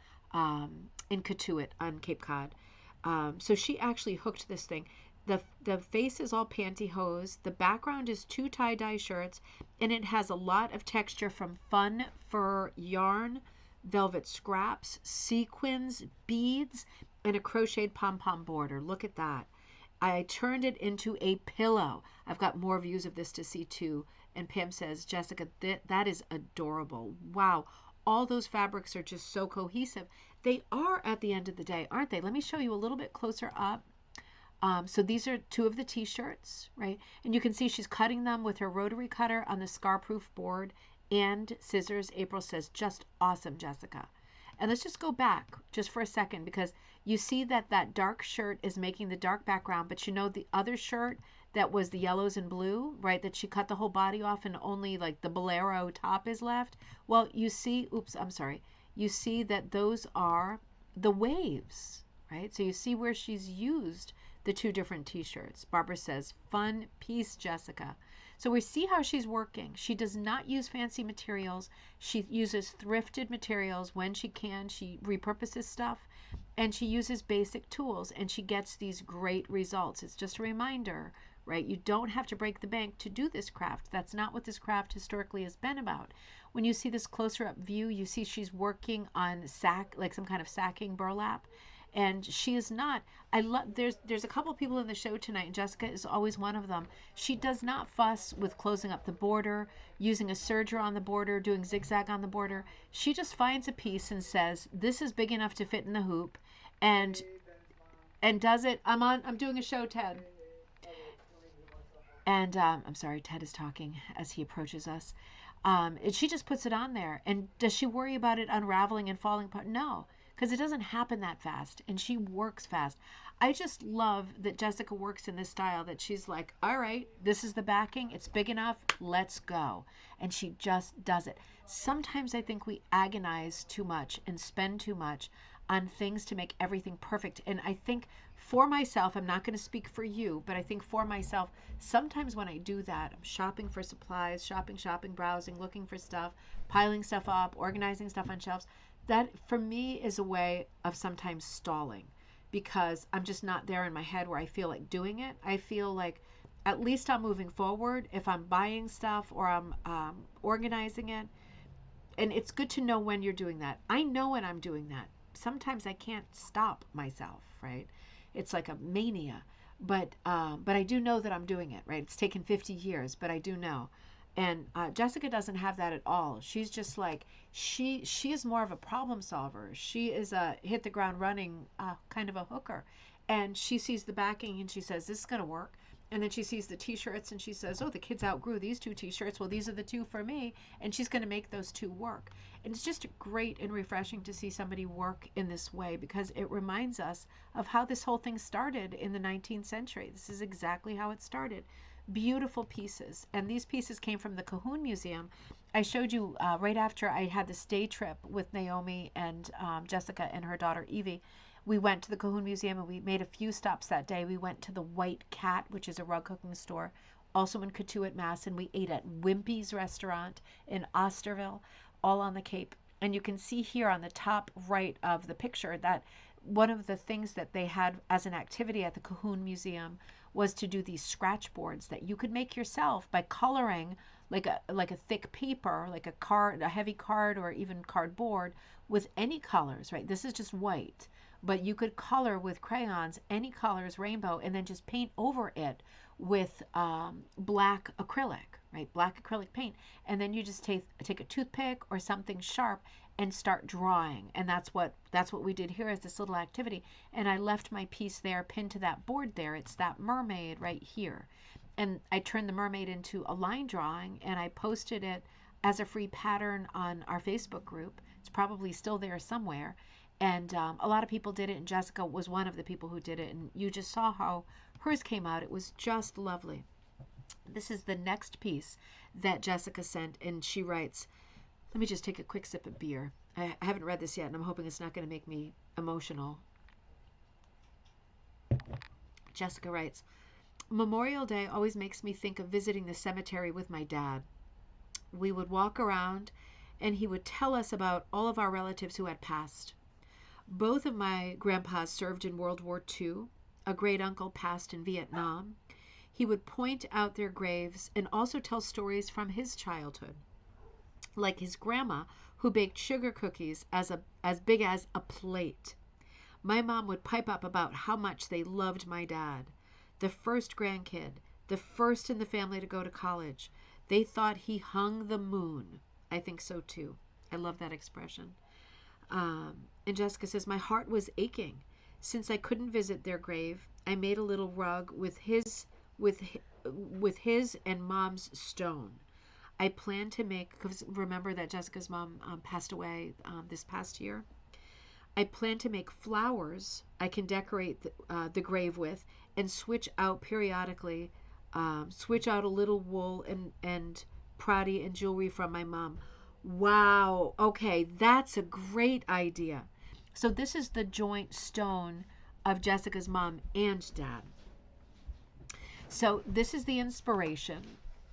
in Katuitt on Cape Cod. So she actually hooked this thing. The face is all pantyhose. The background is two tie-dye shirts, and it has a lot of texture from fun fur yarn velvet scraps, sequins, beads, and a crocheted pom-pom border. Look at that. I turned it into a pillow. I've got more views of this to see too. And Pam says, Jessica, that is adorable. Wow. All those fabrics are just so cohesive. They are at the end of the day, aren't they? Let me show you a little bit closer up. So these are two of the t-shirts, right? And you can see she's cutting them with her rotary cutter on the scar-proof board and scissors. April says, just awesome, Jessica. And let's just go back just for a second, because you see that that dark shirt is making the dark background, but you know the other shirt that was the yellows and blue, right, that she cut the whole body off and only like the bolero top is left? Well, you see, oops, I'm sorry. You see that those are the waves, right? So you see where she's used the two different t-shirts. Barbara says, fun piece, Jessica. So we see how she's working. She does not use fancy materials. She uses thrifted materials when she can. She repurposes stuff and she uses basic tools and she gets these great results. It's just a reminder, right? You don't have to break the bank to do this craft. That's not what this craft historically has been about. When you see this closer up view, you see she's working on sack, like some kind of sacking burlap. And she is not. I love. There's a couple people in the show tonight, and Jessica is always one of them. She does not fuss with closing up the border, using a serger on the border, doing zigzag on the border. She just finds a piece and says, "This is big enough to fit in the hoop," and does it. I'm doing a show, Ted. And I'm sorry, Ted is talking as he approaches us. And she just puts it on there. And does she worry about it unraveling and falling apart? No, because it doesn't happen that fast. And she works fast. I just love that Jessica works in this style that she's like, all right, this is the backing. It's big enough. Let's go. And she just does it. Sometimes I think we agonize too much and spend too much on things to make everything perfect. And I think for myself, I'm not going to speak for you, but I think for myself, sometimes when I do that, I'm shopping for supplies, shopping, browsing, looking for stuff, piling stuff up, organizing stuff on shelves. That for me is a way of sometimes stalling because I'm just not there in my head where I feel like doing it. I feel like at least I'm moving forward if I'm buying stuff or I'm organizing it. And it's good to know when you're doing that. I know when I'm doing that. Sometimes I can't stop myself, right? It's like a mania, but I do know that I'm doing it, right? It's taken 50 years, but I do know. And Jessica doesn't have that at all. She's just like she is more of a problem solver. She is a hit the ground running kind of a hooker, and she sees the backing and she says this is gonna work. And then she sees the t-shirts and she says, oh, the kids outgrew these two t-shirts. Well, these are the two for me. And she's going to make those two work. And it's just great and refreshing to see somebody work in this way because it reminds us of how this whole thing started in the 19th century. This is exactly how it started. Beautiful pieces. And these pieces came from the Cahoon Museum. I showed you right after I had this day trip with Naomi and Jessica and her daughter Evie. We went to the Cahoon Museum and we made a few stops that day. We went to the White Cat, which is a rug cooking store, also in Cotuit, Mass. And we ate at Wimpy's restaurant in Osterville, all on the Cape. And you can see here on the top right of the picture that one of the things that they had as an activity at the Cahoon Museum was to do these scratch boards that you could make yourself by coloring like a thick paper, like a card, a heavy card, or even cardboard with any colors, right? This is just white, but you could color with crayons any colors, rainbow, and then just paint over it with black acrylic, right? Black acrylic paint, and then you just take a toothpick or something sharp and start drawing. And that's what we did here as this little activity. And I left my piece there pinned to that board there. It's that mermaid right here. And I turned the mermaid into a line drawing and I posted it as a free pattern on our Facebook group. It's probably still there somewhere. And a lot of people did it, and Jessica was one of the people who did it. And you just saw how hers came out. It was just lovely. This is the next piece that Jessica sent, and she writes, let me just take a quick sip of beer. I haven't read this yet, and I'm hoping it's not going to make me emotional. Jessica writes, Memorial Day always makes me think of visiting the cemetery with my dad. We would walk around, and he would tell us about all of our relatives who had passed. Both of my grandpas served in World War II. A great uncle passed in Vietnam. He would point out their graves and also tell stories from his childhood. Like his grandma, who baked sugar cookies as big as a plate. My mom would pipe up about how much they loved my dad. The first grandkid, the first in the family to go to college. They thought he hung the moon. I think so too. I love that expression. And Jessica says, my heart was aching. Since I couldn't visit their grave, I made a little rug with his and Mom's stone. I plan to make, because remember that Jessica's mom passed away this past year. I plan to make flowers I can decorate the grave with and switch out periodically, switch out a little wool and Prati and jewelry from my mom. Wow. Okay, that's a great idea. So this is the joint stone of Jessica's mom and dad. So this is the inspiration.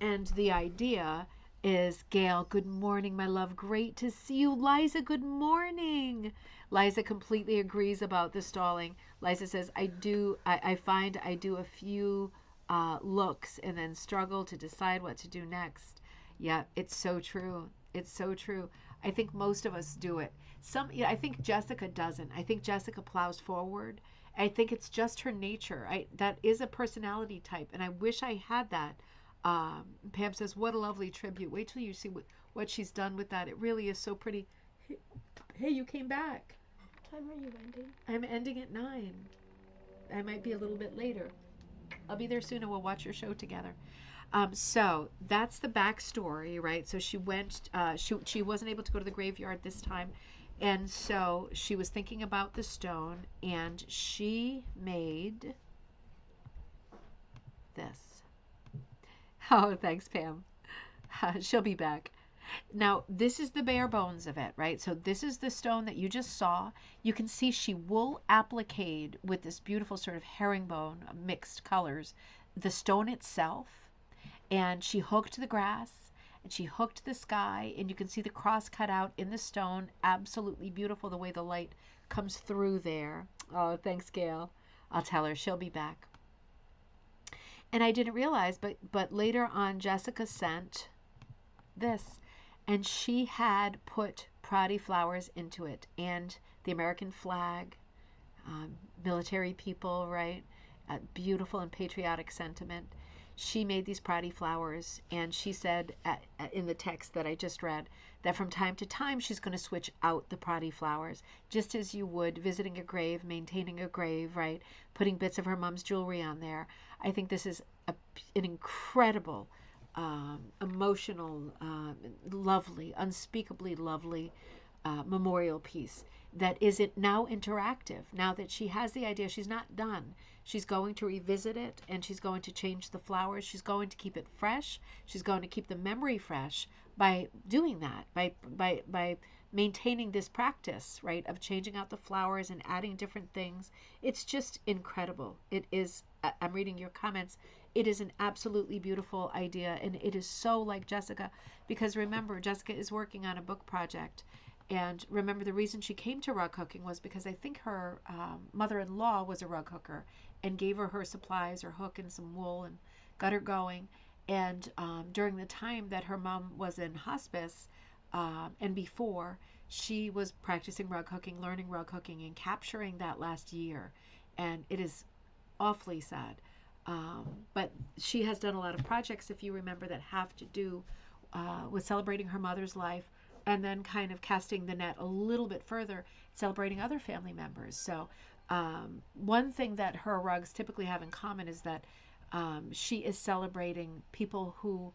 And the idea is Gail, good morning, my love. Great to see you. Liza, good morning. Liza completely agrees about the stalling. Liza says, I find I do a few looks and then struggle to decide what to do next. Yeah, it's so true. It's so true. I think most of us do it. I think Jessica doesn't. I think Jessica plows forward. I think it's just her nature. That is a personality type, and I wish I had that. Pam says, "What a lovely tribute. Wait till you see what she's done with that. It really is so pretty." Hey, you came back. What time are you ending? I'm ending at 9. I might be a little bit later. I'll be there soon, and we'll watch your show together. So that's the backstory, right? So she went. She wasn't able to go to the graveyard this time, and so she was thinking about the stone, and she made this. Oh, thanks, Pam. She'll be back. Now, this is the bare bones of it, right? So this is the stone that you just saw. You can see she wool appliqued with this beautiful sort of herringbone mixed colors. The stone itself, and she hooked the grass, and she hooked the sky, and you can see the cross cut out in the stone. Absolutely beautiful the way the light comes through there. Oh, thanks, Gail. I'll tell her. She'll be back. And I didn't realize, but later on, Jessica sent this, and she had put Prati flowers into it and the American flag, military people, right? Beautiful and patriotic sentiment. She made these Prati flowers, and she said in the text that I just read that from time to time she's going to switch out the Prati flowers, just as you would visiting a grave, maintaining a grave, right? Putting bits of her mom's jewelry on there. I think this is an incredible, emotional, lovely, unspeakably lovely memorial piece that is it now interactive. Now that she has the idea, she's not done. She's going to revisit it, and she's going to change the flowers. She's going to keep it fresh. She's going to keep the memory fresh by doing that, by maintaining this practice, right, of changing out the flowers and adding different things. It's just incredible. It is, I'm reading your comments, it is an absolutely beautiful idea, and it is so like Jessica, because remember, Jessica is working on a book project. And remember, the reason she came to rug hooking was because I think her mother-in-law was a rug hooker and gave her supplies, her hook and some wool, and got her going. And during the time that her mom was in hospice and before, she was practicing rug hooking, learning rug hooking, and capturing that last year. And it is awfully sad. But she has done a lot of projects, if you remember, that have to do with celebrating her mother's life, and then kind of casting the net a little bit further, celebrating other family members. So one thing that her rugs typically have in common is that she is celebrating people who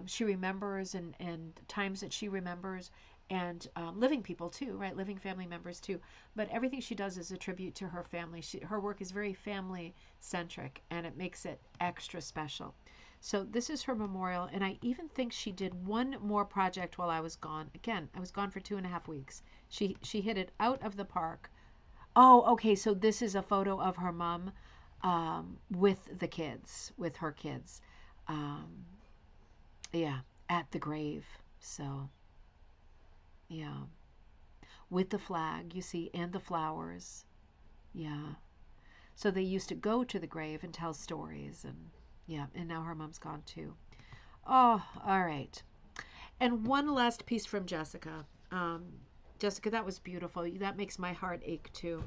she remembers, and times that she remembers, and living people too, right? Living family members too. But everything she does is a tribute to her family. Her work is very family centric, and it makes it extra special. So this is her memorial, and I even think she did one more project while I was gone. Again, I was gone for 2.5 weeks. She hit it out of the park. Oh, okay, so this is a photo of her mom with the kids, with her kids. Um, yeah, at the grave. So, yeah, with the flag, you see, and the flowers. Yeah. So they used to go to the grave and tell stories, and yeah, and now her mom's gone too. Oh, all right. And one last piece from Jessica. Um, Jessica, that was beautiful. That makes my heart ache too.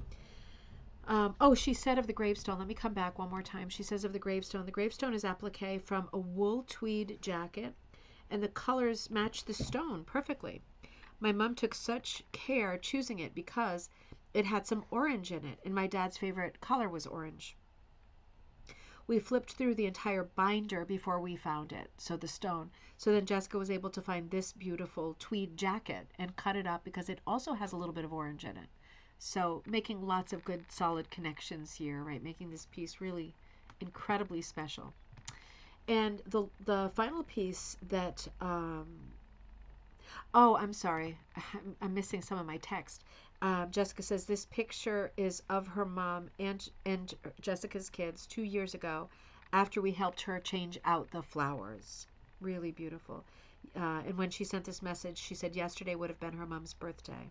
Oh, she said of the gravestone, let me come back one more time. She says of the gravestone is applique from a wool tweed jacket, and the colors match the stone perfectly. My mom took such care choosing it because it had some orange in it, and my dad's favorite color was orange. We flipped through the entire binder before we found it, so the stone. So then Jessica was able to find this beautiful tweed jacket and cut it up because it also has a little bit of orange in it. So making lots of good solid connections here, right? Making this piece really incredibly special. And the final piece that oh, I'm sorry. I'm missing some of my text. Jessica says this picture is of her mom and Jessica's kids 2 years ago after we helped her change out the flowers. Really beautiful. And when she sent this message, she said yesterday would have been her mom's birthday.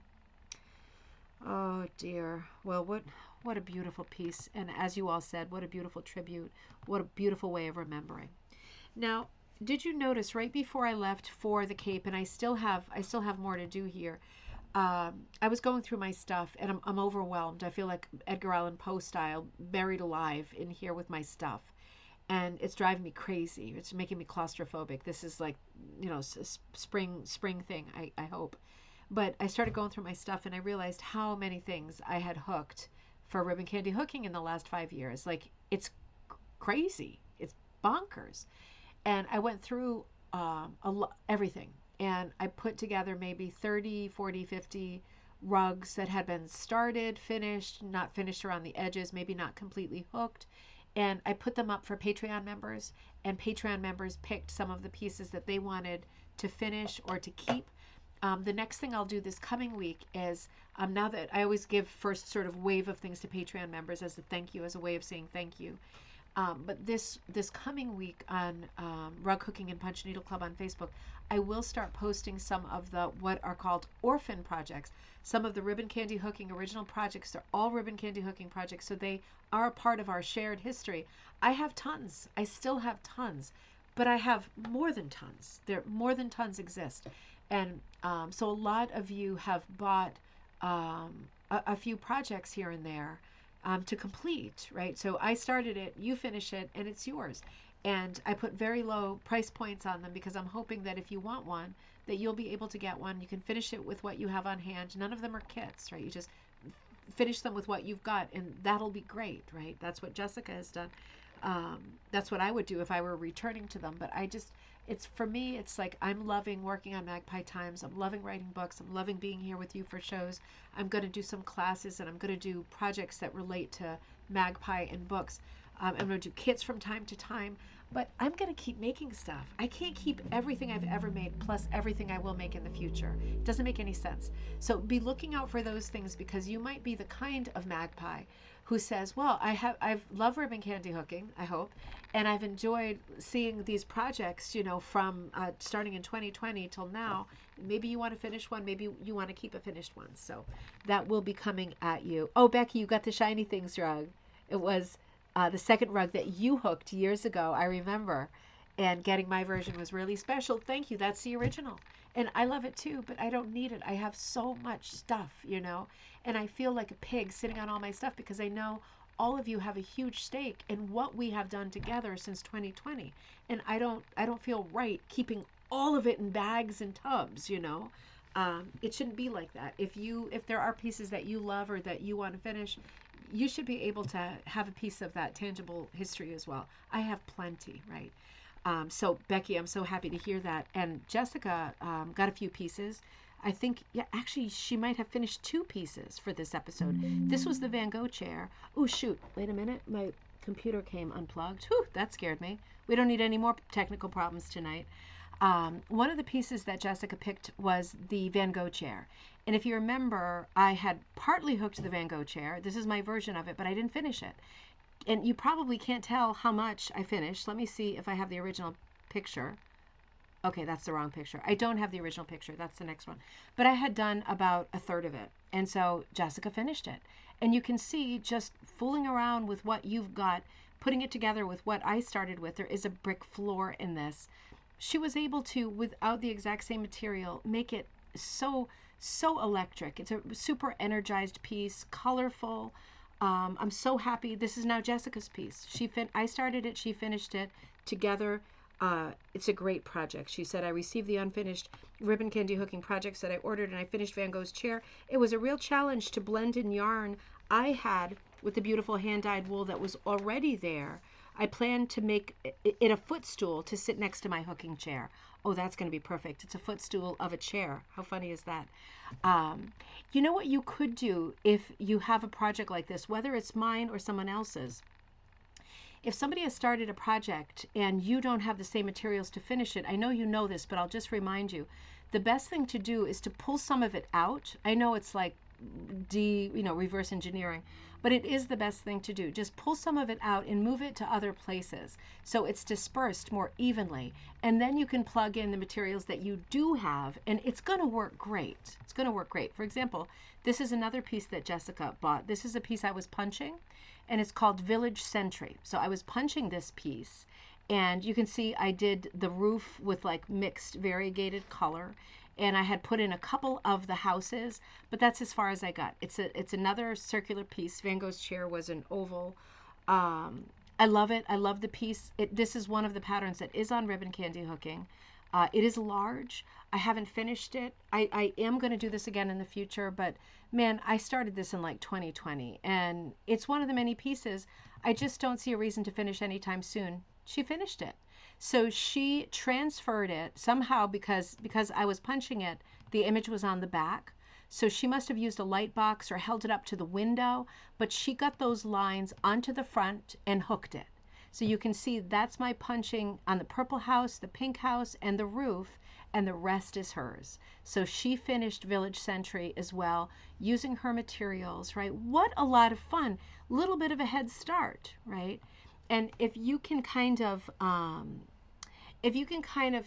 Oh dear. Well, what a beautiful piece. And as you all said, what a beautiful tribute. What a beautiful way of remembering. Now, did you notice right before I left for the Cape, and I still have more to do here. I was going through my stuff, and I'm overwhelmed. I feel like Edgar Allan Poe style, buried alive in here with my stuff, and it's driving me crazy. It's making me claustrophobic. This is like, spring thing. I hope, but I started going through my stuff, and I realized how many things I had hooked for ribbon candy hooking in the last 5 years. Like it's crazy. It's bonkers. And I went through everything, and I put together maybe 30, 40, 50 rugs that had been started, finished, not finished around the edges, maybe not completely hooked. And I put them up for Patreon members, and Patreon members picked some of the pieces that they wanted to finish or to keep. The next thing I'll do this coming week is, now that I always give first sort of wave of things to Patreon members as a thank you, as a way of saying thank you. But this coming week on Rug Hooking and Punch Needle Club on Facebook, I will start posting some of the what are called orphan projects. Some of the ribbon candy hooking original projects are all ribbon candy hooking projects, so they are a part of our shared history. I have tons. I still have tons, but I have more than tons. There more than tons exist, and so a lot of you have bought a few projects here and there to complete, right? So I started it, you finish it, and it's yours. And I put very low price points on them because I'm hoping that if you want one, that you'll be able to get one. You can finish it with what you have on hand. None of them are kits, right? You just finish them with what you've got, and that'll be great, right? That's what Jessica has done. That's what I would do if I were returning to them. But it's for me, it's like I'm loving working on Magpie Times. I'm loving writing books. I'm loving being here with you for shows. I'm going to do some classes, and I'm going to do projects that relate to Magpie and books. I'm going to do kits from time to time, but I'm going to keep making stuff. I can't keep everything I've ever made plus everything I will make in the future. It doesn't make any sense. So be looking out for those things because you might be the kind of magpie who says, "Well, I've loved ribbon candy hooking, I hope, and I've enjoyed seeing these projects, from starting in 2020 till now. Maybe you want to finish one, maybe you want to keep a finished one." So that will be coming at you. Oh, Becky, you got the Shiny Things rug. It was the second rug that you hooked years ago, I remember. And getting my version was really special. Thank you. That's the original. And I love it too, but I don't need it. I have so much stuff. And I feel like a pig sitting on all my stuff because I know all of you have a huge stake in what we have done together since 2020. And I don't feel right keeping all of it in bags and tubs. It shouldn't be like that. If there are pieces that you love or that you want to finish, you should be able to have a piece of that tangible history as well. I have plenty, right? So Becky, I'm so happy to hear that. And Jessica got a few pieces. I think, yeah, actually, she might have finished 2 pieces for this episode. This was the Van Gogh chair. Oh, shoot. Wait a minute. My computer came unplugged. Whew, that scared me. We don't need any more technical problems tonight. One of the pieces that Jessica picked was the Van Gogh chair. And if you remember, I had partly hooked the Van Gogh chair. This is my version of it, but I didn't finish it. And you probably can't tell how much I finished. Let me see if I have the original picture. Okay, that's the wrong picture. I don't have the original picture. That's the next one. But I had done about a third of it. And so Jessica finished it. And you can see just fooling around with what you've got, putting it together with what I started with. There is a brick floor in this. She was able to, without the exact same material, make it so so electric. It's a super energized piece, colorful. I'm so happy. This is now Jessica's piece. I started it. She finished it together. It's a great project. She said, I received the unfinished ribbon candy hooking projects that I ordered, and I finished Van Gogh's chair. It was a real challenge to blend in yarn I had with the beautiful hand-dyed wool that was already there. I planned to make it a footstool to sit next to my hooking chair. Oh, that's going to be perfect. It's a footstool of a chair. How funny is that? You know what you could do if you have a project like this, whether it's mine or someone else's? If somebody has started a project and you don't have the same materials to finish it, I know you know this, but I'll just remind you, the best thing to do is to pull some of it out. I know it's like reverse engineering, but it is the best thing to do. Just pull some of it out and move it to other places so it's dispersed more evenly, and then you can plug in the materials that you do have, and it's going to work great. It's going to work great. For example, this is another piece that Jessica bought. This is a piece I was punching, and it's called Village Sentry. So I was punching this piece, and you can see I did the roof with like mixed variegated color, and I had put in a couple of the houses, but that's as far as I got. It's another circular piece. Van Gogh's chair was an oval. I love it. I love the piece. This is one of the patterns that is on ribbon candy hooking. It is large. I haven't finished it. I am going to do this again in the future, but man, I started this in like 2020, and it's one of the many pieces. I just don't see a reason to finish anytime soon. She finished it. So she transferred it somehow because I was punching it, the image was on the back. So she must have used a light box or held it up to the window, but she got those lines onto the front and hooked it. So you can see that's my punching on the purple house, the pink house, and the roof, and the rest is hers. So she finished Village Sentry as well, using her materials, right? What a lot of fun. Little bit of a head start, right? And if you can kind of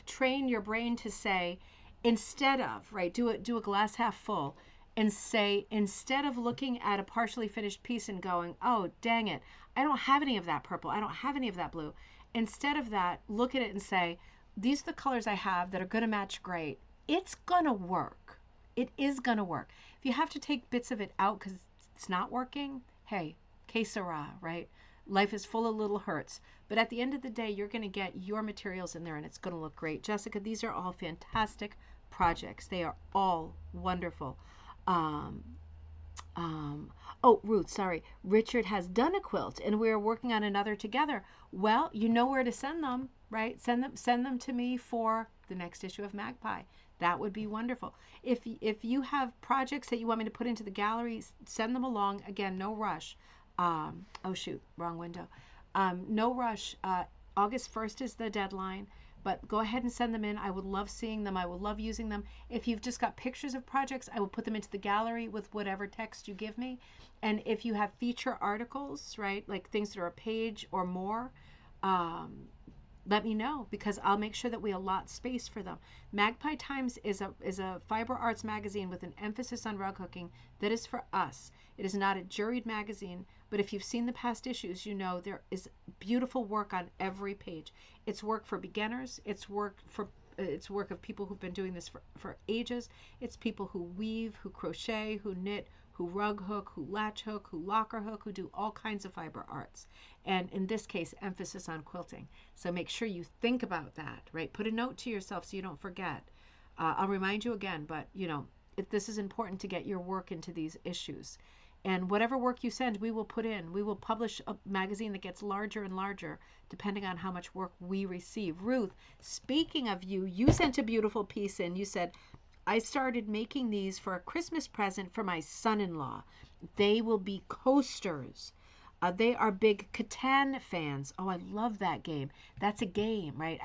train your brain to say, instead of, right, do a glass half full, and say, instead of looking at a partially finished piece and going, oh, dang it, I don't have any of that purple, I don't have any of that blue. Instead of that, look at it and say, these are the colors I have that are going to match great. It's going to work. It is going to work. If you have to take bits of it out because it's not working, hey, que sera, right? Life is full of little hurts. But at the end of the day, you're going to get your materials in there and it's going to look great. Jessica, these are all fantastic projects. They are all wonderful. Um, Ruth, sorry. Richard has done a quilt and we're working on another together. Well, you know where to send them, right? Send them to me for the next issue of Magpie. That would be wonderful. If you have projects that you want me to put into the gallery, send them along. Again, no rush. Oh shoot, wrong window. No rush. August 1st is the deadline, but go ahead and send them in. I would love seeing them. I would love using them. If you've just got pictures of projects, I will put them into the gallery with whatever text you give me. And if you have feature articles, right, like things that are a page or more, let me know because I'll make sure that we allot space for them. Magpie Times is a fiber arts magazine with an emphasis on rug hooking that is for us. It is not a juried magazine, but if you've seen the past issues, you know there is beautiful work on every page. It's work for beginners. It's work of people who've been doing this for ages. It's people who weave, who crochet, who knit, who rug hook, who latch hook, who locker hook, who do all kinds of fiber arts. And in this case, emphasis on quilting. So make sure you think about that, right? Put a note to yourself so you don't forget. I'll remind you again, but this is important to get your work into these issues. And whatever work you send, we will put in. We will publish a magazine that gets larger and larger depending on how much work we receive. Ruth, speaking of you, you sent a beautiful piece in. You said, I started making these for a Christmas present for my son-in-law. They will be coasters. They are big Catan fans. Oh, I love that game. That's a game, right?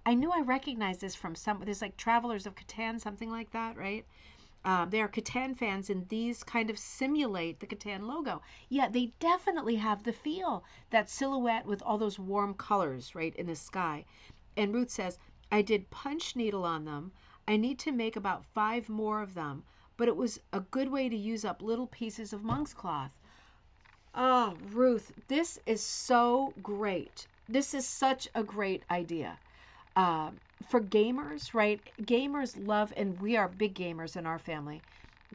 I knew I recognized this from there's like Travelers of Catan, something like that, right? They are Catan fans, and these kind of simulate the Catan logo. Yeah, they definitely have the feel, that silhouette with all those warm colors, right, in the sky. And Ruth says, I did punch needle on them. I need to make about 5 more of them, but it was a good way to use up little pieces of monk's cloth. Oh, Ruth, this is so great. This is such a great idea. for gamers, right? Gamers love, and we are big gamers in our family.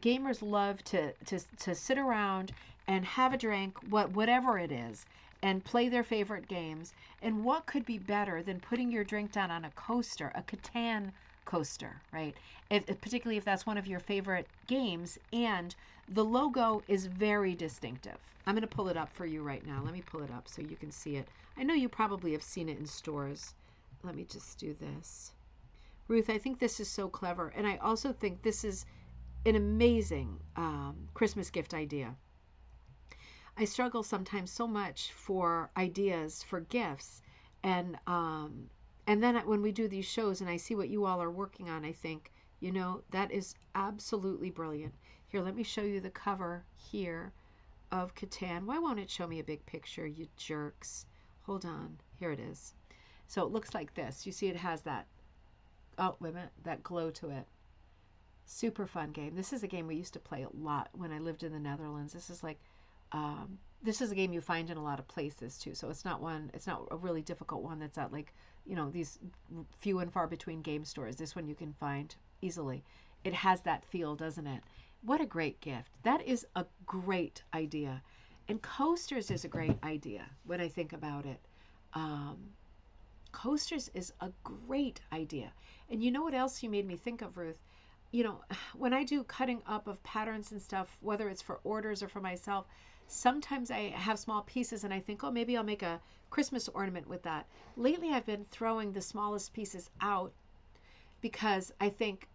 Gamers love to sit around and have a drink, whatever it is, and play their favorite games. And what could be better than putting your drink down on a coaster, a Catan coaster, right? Particularly if that's one of your favorite games, and the logo is very distinctive. I'm going to pull it up for you right now. Let me pull it up so you can see it. I know you probably have seen it in stores. Let me just do this. Ruth, I think this is so clever. And I also think this is an amazing Christmas gift idea. I struggle sometimes so much for ideas for gifts, and then when we do these shows and I see what you all are working on, I think, that is absolutely brilliant. Here, let me show you the cover here of Catan. Why won't it show me a big picture, you jerks? Hold on. Here it is. So it looks like this. You see it has that, oh, wait a minute, that glow to it. Super fun game. This is a game we used to play a lot when I lived in the Netherlands. This is a game you find in a lot of places too. So it's not a really difficult one that's at like, these few and far between game stores. This one you can find easily. It has that feel, doesn't it? What a great gift. That is a great idea. And coasters is a great idea when I think about it. Coasters is a great idea. And you know what else you made me think of, Ruth? When I do cutting up of patterns and stuff, whether it's for orders or for myself, sometimes I have small pieces and I think, oh, maybe I'll make a Christmas ornament with that. Lately, I've been throwing the smallest pieces out because I think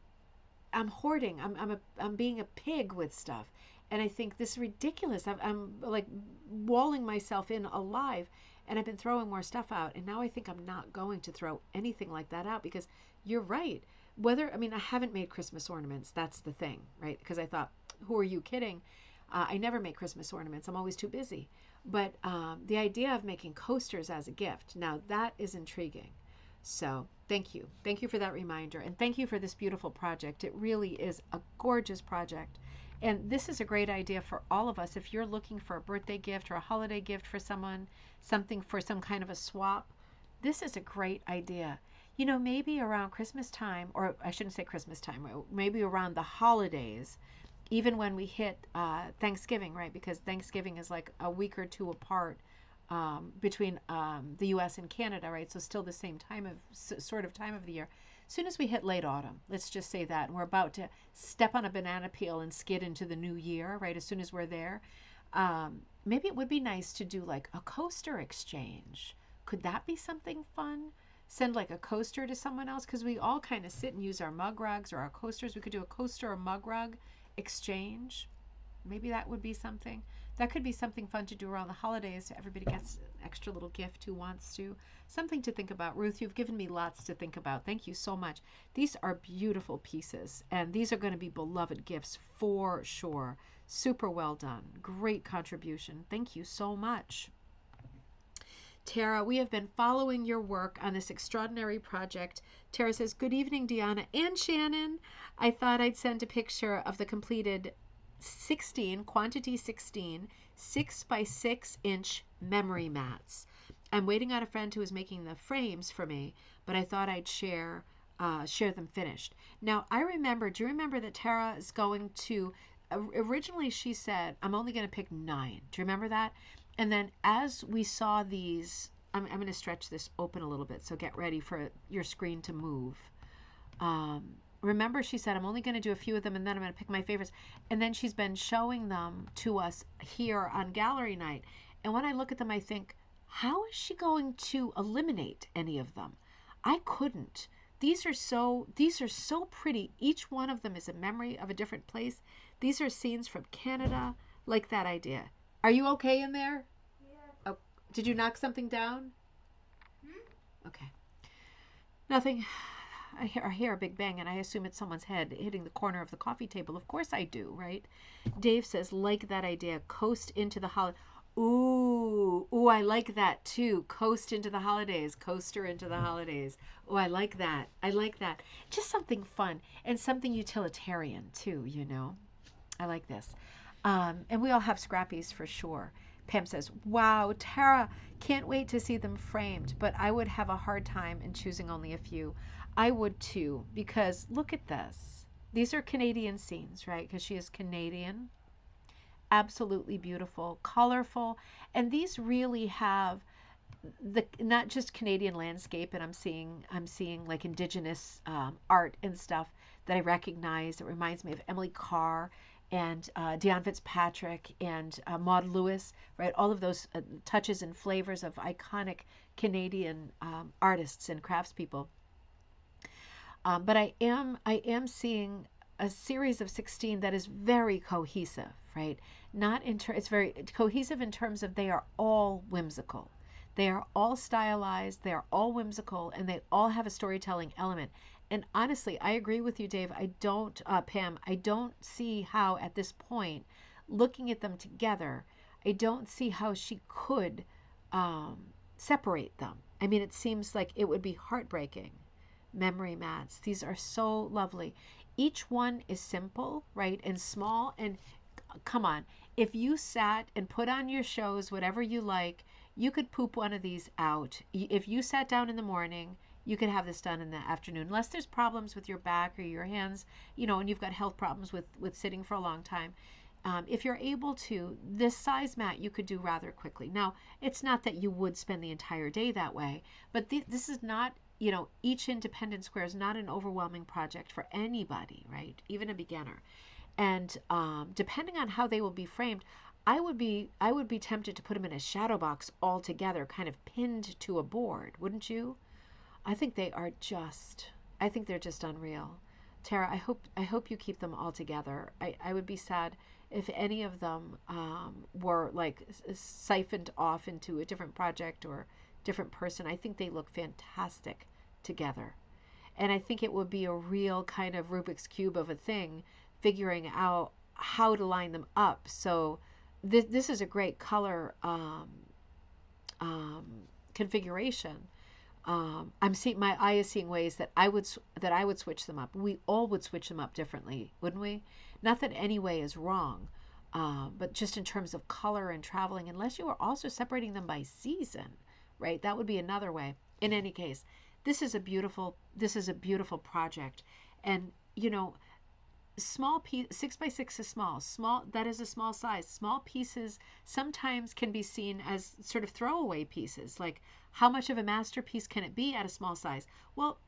I'm hoarding. I'm being a pig with stuff. And I think this is ridiculous. I'm like walling myself in alive, and I've been throwing more stuff out. And now I think I'm not going to throw anything like that out because you're right. I haven't made Christmas ornaments. That's the thing, right? Because I thought, who are you kidding? I never make Christmas ornaments. I'm always too busy. But the idea of making coasters as a gift, now that is intriguing. So thank you. Thank you for that reminder. And thank you for this beautiful project. It really is a gorgeous project. And this is a great idea for all of us. If you're looking for a birthday gift or a holiday gift for someone, something for some kind of a swap, this is a great idea. Maybe around Christmas time, or I shouldn't say Christmas time, maybe around the holidays, even when we hit Thanksgiving, right? Because Thanksgiving is like a week or two apart between the U.S. and Canada, right? So still the same sort of time of the year. As soon as we hit late autumn, let's just say that, and we're about to step on a banana peel and skid into the new year, right? As soon as we're there, maybe it would be nice to do like a coaster exchange. Could that be something fun? Send like a coaster to someone else, because we all kind of sit and use our mug rugs or our coasters. We could do a coaster or mug rug exchange. Maybe that would be something. That could be something fun to do around the holidays. Everybody gets an extra little gift who wants to. Something to think about. Ruth, you've given me lots to think about. Thank you so much. These are beautiful pieces, and these are going to be beloved gifts for sure. Super well done. Great contribution. Thank you so much. Tara, we have been following your work on this extraordinary project. Tara says, good evening, Deanna and Shannon. I thought I'd send a picture of the completed 16, quantity 16, 6 by 6 inch memory mats. I'm waiting on a friend who is making the frames for me, but I thought I'd share them finished. Now, do you remember that Tara is going to, originally she said, I'm only going to pick 9. Do you remember that? And then as we saw these, I'm going to stretch this open a little bit, so get ready for your screen to move. Remember, she said, I'm only going to do a few of them, and then I'm going to pick my favorites. And then she's been showing them to us here on gallery night. And when I look at them, I think, how is she going to eliminate any of them? I couldn't. These are so pretty. Each one of them is a memory of a different place. These are scenes from Canada, like that idea. Are you okay in there? Yeah. Oh, did you knock something down? Okay. Nothing. I hear a big bang, and I assume it's someone's head hitting the corner of the coffee table. Of course I do, right? Dave says, like that idea. Coast into the holiday. Ooh, I like that too. Coast into the holidays. Coaster into the holidays. Oh, I like that. I like that. Just something fun and something utilitarian too, I like this. And we all have scrappies for sure. Pam says, wow, Tara, can't wait to see them framed, but I would have a hard time in choosing only a few. I would too, because look at this. These are Canadian scenes, right? Because she is Canadian. Absolutely beautiful, colorful, and these really have the not just Canadian landscape, and I'm seeing like indigenous art and stuff that I recognize. It reminds me of Emily Carr and Dion Fitzpatrick and Maud Lewis, right? All of those touches and flavors of iconic Canadian artists and craftspeople. But I am seeing a series of 16 that is very cohesive, right? Not in it's very cohesive in terms of they are all whimsical. They are all stylized, they are all whimsical, and they all have a storytelling element. And honestly, I agree with you, Dave. I don't, Pam, I don't see how at this point, looking at them together, I don't see how she could um, separate them. I mean, it seems like it would be heartbreaking. Memory mats. These are so lovely. Each one is simple, right, and small. And come on, if you sat and put on your shows, whatever you like, you could poop one of these out. If you sat down in the morning, you could have this done in the afternoon, unless there's problems with your back or your hands, and you've got health problems with sitting for a long time. If you're able to, this size mat you could do rather quickly. Now, it's not that you would spend the entire day that way, but this is not, each independent square is not an overwhelming project for anybody, right? Even a beginner. And depending on how they will be framed, I would be tempted to put them in a shadow box all together, kind of pinned to a board, wouldn't you? I think they're just unreal. Tara, I hope you keep them all together. I would be sad if any of them were like siphoned off into a different project or different person. I think they look fantastic together. And I think it would be a real kind of Rubik's Cube of a thing, figuring out how to line them up. So this is a great color um, configuration. I'm seeing my eye is seeing ways that I would switch them up. We all would switch them up differently, wouldn't we? Not that any way is wrong, but just in terms of color and traveling, unless you are also separating them by season, right? That would be another way. In any case, this is a beautiful project, and small piece 6 by 6 is small, that is a small size. Small pieces sometimes can be seen as sort of throwaway pieces, like how much of a masterpiece can it be at a small size? Well,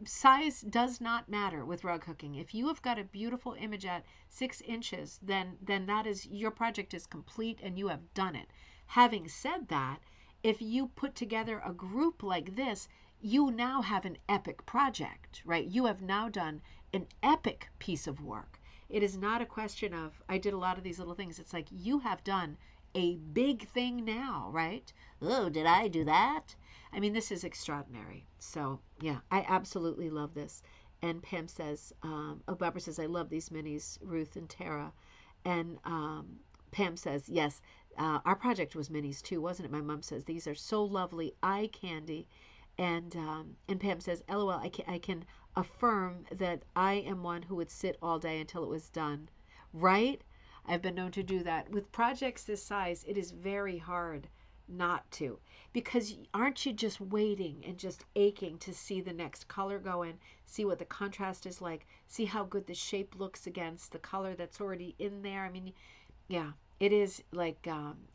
size does not matter with rug hooking. If you have got a beautiful image at 6 inches, then that is your project is complete and you have done it. Having said that, if you put together a group like this, you now have an epic project, right? You have now done an epic piece of work. It is not a question of, I did a lot of these little things. It's like you have done a big thing now, right? Oh, did I do that? I mean, this is extraordinary. So, yeah, I absolutely love this. And Pam says, Barbara says, I love these minis, Ruth and Tara. And Pam says, yes, our project was minis too, wasn't it? My mom says, these are so lovely, eye candy. And Pam says, LOL, I can affirm that I am one who would sit all day until it was done. Right? I've been known to do that. With projects this size, it is very hard not to. Because aren't you just waiting and just aching to see the next color go in, see what the contrast is like, see how good the shape looks against the color that's already in there? I mean, yeah, it is like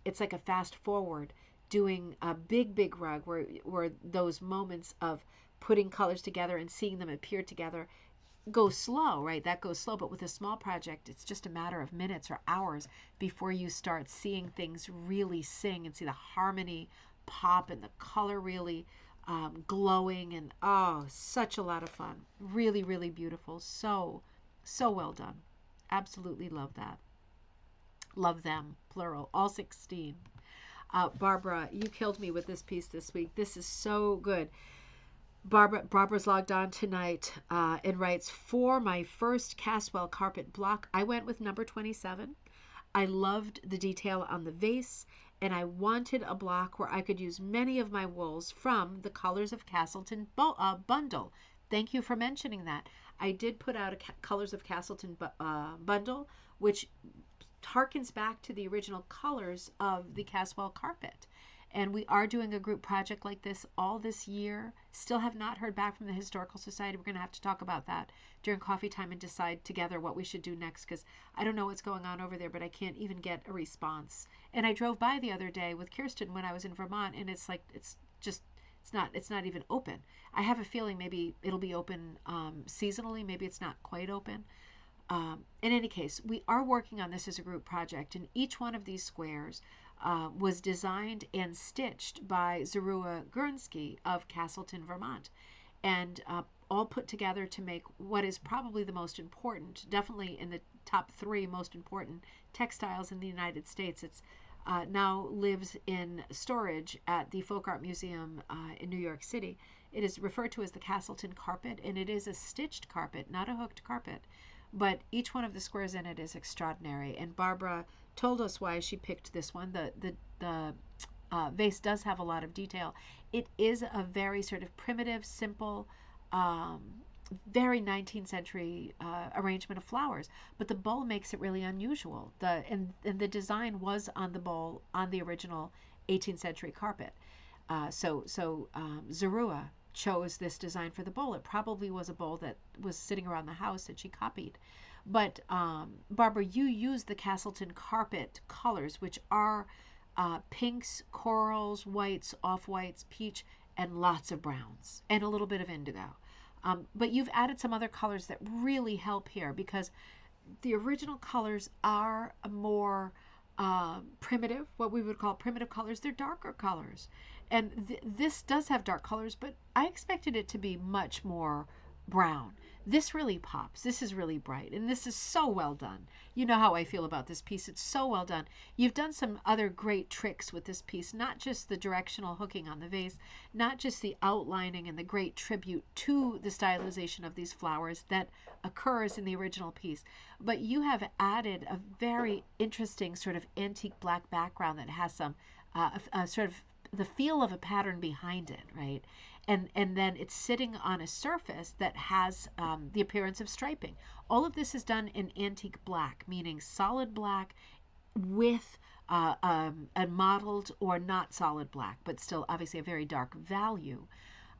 it's like a fast forward doing a big rug where those moments of putting colors together and seeing them appear together go slow, right? That goes slow. But with a small project, it's just a matter of minutes or hours before you start seeing things really sing and see the harmony pop and the color really glowing. And oh, such a lot of fun. Really, really beautiful. So well done. Absolutely love that. Love them, plural, all 16. Barbara, you killed me with this piece this week. This is so good. Barbara's logged on tonight and writes, for my first Caswell carpet block, I went with number 27. I loved the detail on the vase, and I wanted a block where I could use many of my wools from the Colors of Castleton bundle. Thank you for mentioning that. I did put out a Colors of Castleton bundle, which harkens back to the original colors of the Caswell carpet. And we are doing a group project like this all this year. Still have not heard back from the Historical Society. We're going to have to talk about that during coffee time and decide together what we should do next, because I don't know what's going on over there, but I can't even get a response. And I drove by the other day with Kirsten when I was in Vermont, and it's like it's just it's not even open. I have a feeling maybe it'll be open seasonally. Maybe it's not quite open. In any case, we are working on this as a group project, and each one of these squares was designed and stitched by Zorua Guernsky of Castleton, Vermont, and all put together to make what is probably the most important, definitely in the top 3 most important textiles in the United States. It's now lives in storage at the Folk Art Museum in New York City. It is referred to as the Castleton carpet, and it is a stitched carpet, not a hooked carpet. But each one of the squares in it is extraordinary. And Barbara told us why she picked this one. The vase does have a lot of detail. It is a very sort of primitive, simple, um, very 19th century arrangement of flowers. But the bowl makes it really unusual. And the design was on the bowl on the original 18th century carpet. Zorua chose this design for the bowl. It probably was a bowl that was sitting around the house that she copied. But Barbara, you used the Castleton carpet colors, which are pinks, corals, whites, off-whites, peach, and lots of browns, and a little bit of indigo. But you've added some other colors that really help here, because the original colors are more primitive, what we would call primitive colors. They're darker colors. And this does have dark colors, but I expected it to be much more brown. This really pops. This is really bright, and this is so well done. You know how I feel about this piece. It's so well done. You've done some other great tricks with this piece, not just the directional hooking on the vase, not just the outlining and the great tribute to the stylization of these flowers that occurs in the original piece, but you have added a very interesting sort of antique black background that has some sort of the feel of a pattern behind it, right? And then it's sitting on a surface that has the appearance of striping. All of this is done in antique black, meaning solid black with a mottled or not solid black, but still obviously a very dark value.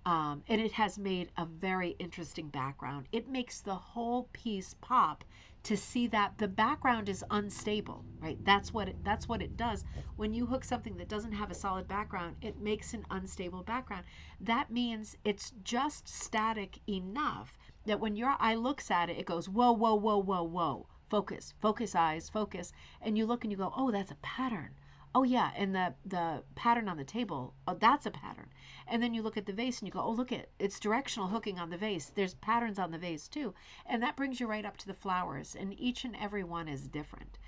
And it has made a very interesting background. It makes the whole piece pop to see that the background is unstable, right? That's what it does. When you hook something that doesn't have a solid background, it makes an unstable background. That means it's just static enough that when your eye looks at it, it goes, whoa, whoa, whoa, whoa, whoa. Focus, focus eyes, focus. And you look and you go, oh, that's a pattern. Oh yeah, and the pattern on the table, oh, that's a pattern. And then you look at the vase and you go, oh, look at it's directional hooking on the vase. There's patterns on the vase too. And that brings you right up to the flowers, and each and every one is different.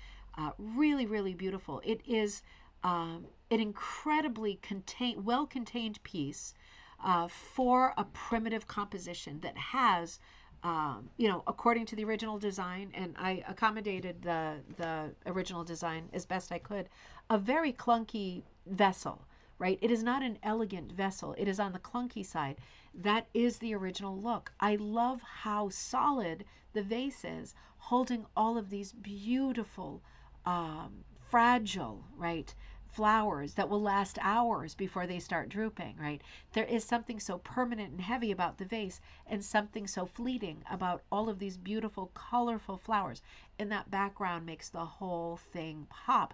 Really, really beautiful. It is an incredibly well-contained piece for a primitive composition that has according to the original design, and I accommodated the original design as best I could, a very clunky vessel, right? It is not an elegant vessel. It is on the clunky side. That is the original look. I love how solid the vase is, holding all of these beautiful, fragile, right, flowers that will last hours before they start drooping, right? There is something so permanent and heavy about the vase, and something so fleeting about all of these beautiful, colorful flowers. And that background makes the whole thing pop.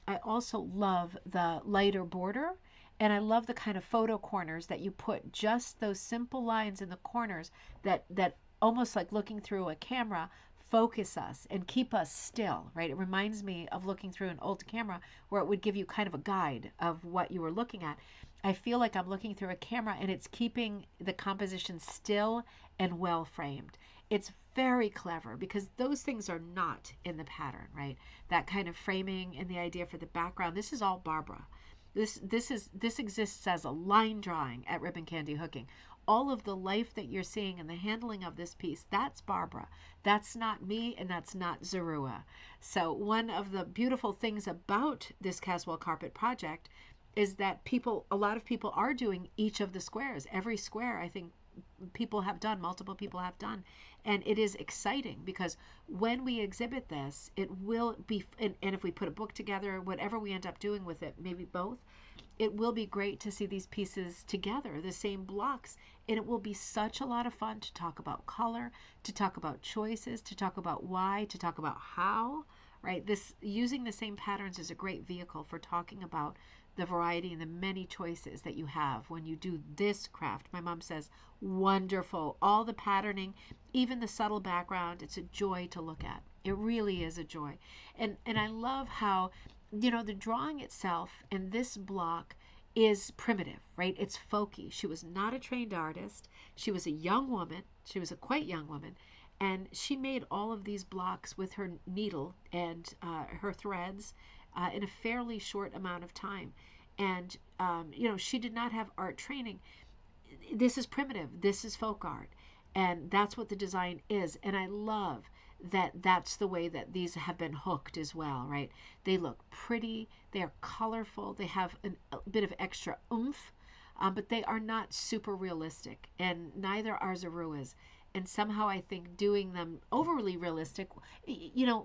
I also love the lighter border, and I love the kind of photo corners that you put, just those simple lines in the corners that almost like looking through a camera, focus us and keep us still, right? It reminds me of looking through an old camera where it would give you kind of a guide of what you were looking at. I feel like I'm looking through a camera, and it's keeping the composition still and well framed. It's very clever because those things are not in the pattern, right? That kind of framing and the idea for the background. This is all Barbara. This exists as a line drawing at Ribbon Candy Hooking. All of the life that you're seeing and the handling of this piece, that's Barbara. That's not me, and that's not Zorua. So one of the beautiful things about this Caswell Carpet project is that a lot of people are doing each of the squares. Every square, I think, people have done, multiple people have done. And it is exciting because when we exhibit this, it will be, and if we put a book together, whatever we end up doing with it, maybe both, it will be great to see these pieces together, the same blocks, and it will be such a lot of fun to talk about color, to talk about choices, to talk about why, to talk about how, right? This using the same patterns is a great vehicle for talking about the variety and the many choices that you have when you do this craft. My mom says, wonderful. All the patterning, even the subtle background, it's a joy to look at. It really is a joy. And I love how, the drawing itself in this block is primitive, right? It's folky. She was not a trained artist. She was a young woman. She was a quite young woman. And she made all of these blocks with her needle and her threads in a fairly short amount of time. And, she did not have art training. This is primitive. This is folk art. And that's what the design is. And I love that that's the way that these have been hooked as well, right? They look pretty. They're colorful. They have a bit of extra oomph, but they are not super realistic. And neither are Zerua's. And somehow I think doing them overly realistic,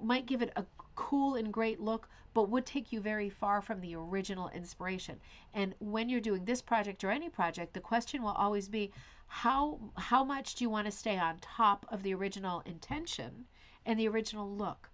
might give it a cool and great look, but would take you very far from the original inspiration. And when you're doing this project or any project, the question will always be, how much do you want to stay on top of the original intention and the original look?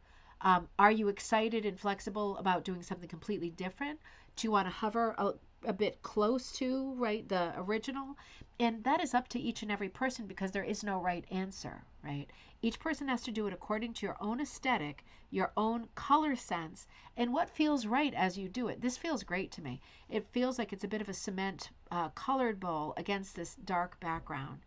Are you excited and flexible about doing something completely different? Do you want to hover a bit close to, right, the original? And that is up to each and every person because there is no right answer, right? Each person has to do it according to your own aesthetic, your own color sense, and what feels right as you do it. This feels great to me. It feels like it's a bit of a cement colored bowl against this dark background.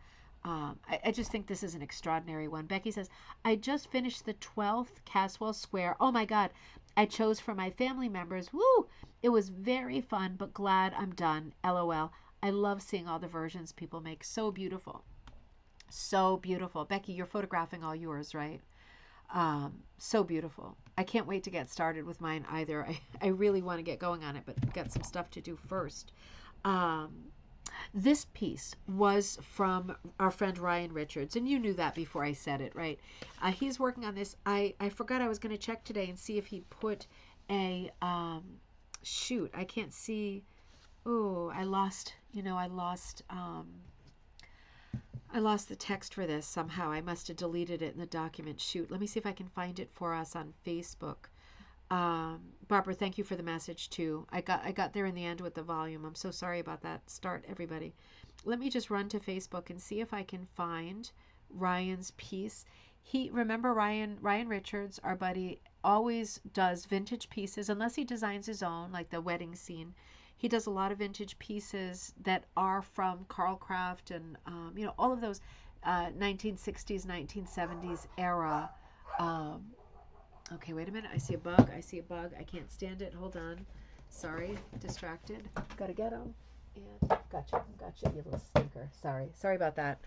I just think this is an extraordinary one. Becky says, I just finished the 12th Caswell Square. Oh my God. I chose for my family members. Woo! It was very fun, but glad I'm done. LOL. I love seeing all the versions people make. So beautiful. So beautiful. Becky, you're photographing all yours, right? So beautiful. I can't wait to get started with mine either. I really want to get going on it, but got some stuff to do first. This piece was from our friend Ryan Richards, and you knew that before I said it, right? He's working on this. I forgot I was going to check today and see if he put a shoot. I can't see. Oh, I lost the text for this somehow. I must have deleted it in the document. Shoot. Let me see if I can find it for us on Facebook. Barbara, thank you for the message too. I got there in the end with the volume. I'm so sorry about that start, everybody. Let me just run to Facebook and see if I can find Ryan's piece. Remember Ryan Richards, our buddy, always does vintage pieces unless he designs his own, like the wedding scene. He does a lot of vintage pieces that are from Carl Craft and all of those 1960s, 1970s era. Okay, wait a minute. I see a bug. I can't stand it. Hold on. Sorry, distracted. Gotta get him. And gotcha, you little stinker. Sorry about that.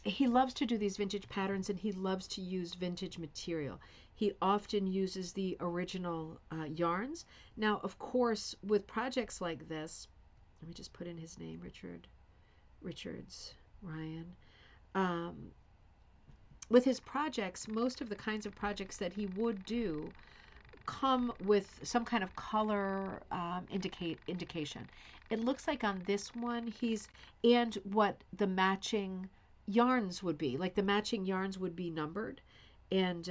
He loves to do these vintage patterns and he loves to use vintage material. He often uses the original yarns. Now, of course, with projects like this, let me just put in his name, Richards, Ryan. With his projects, most of the kinds of projects that he would do come with some kind of color indication. It looks like on this one and what the matching yarns would be. Like the matching yarns would be numbered. And,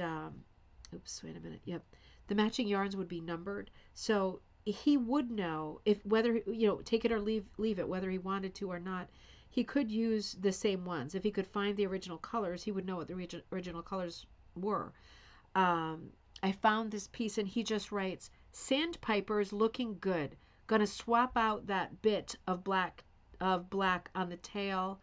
oops, wait a minute. Yep. The matching yarns would be numbered. So he would know if whether, take it or leave it, whether he wanted to or not. He could use the same ones. If he could find the original colors, he would know what the original colors were. I found this piece and he just writes, sandpipers looking good. Gonna swap out that bit of black on the tail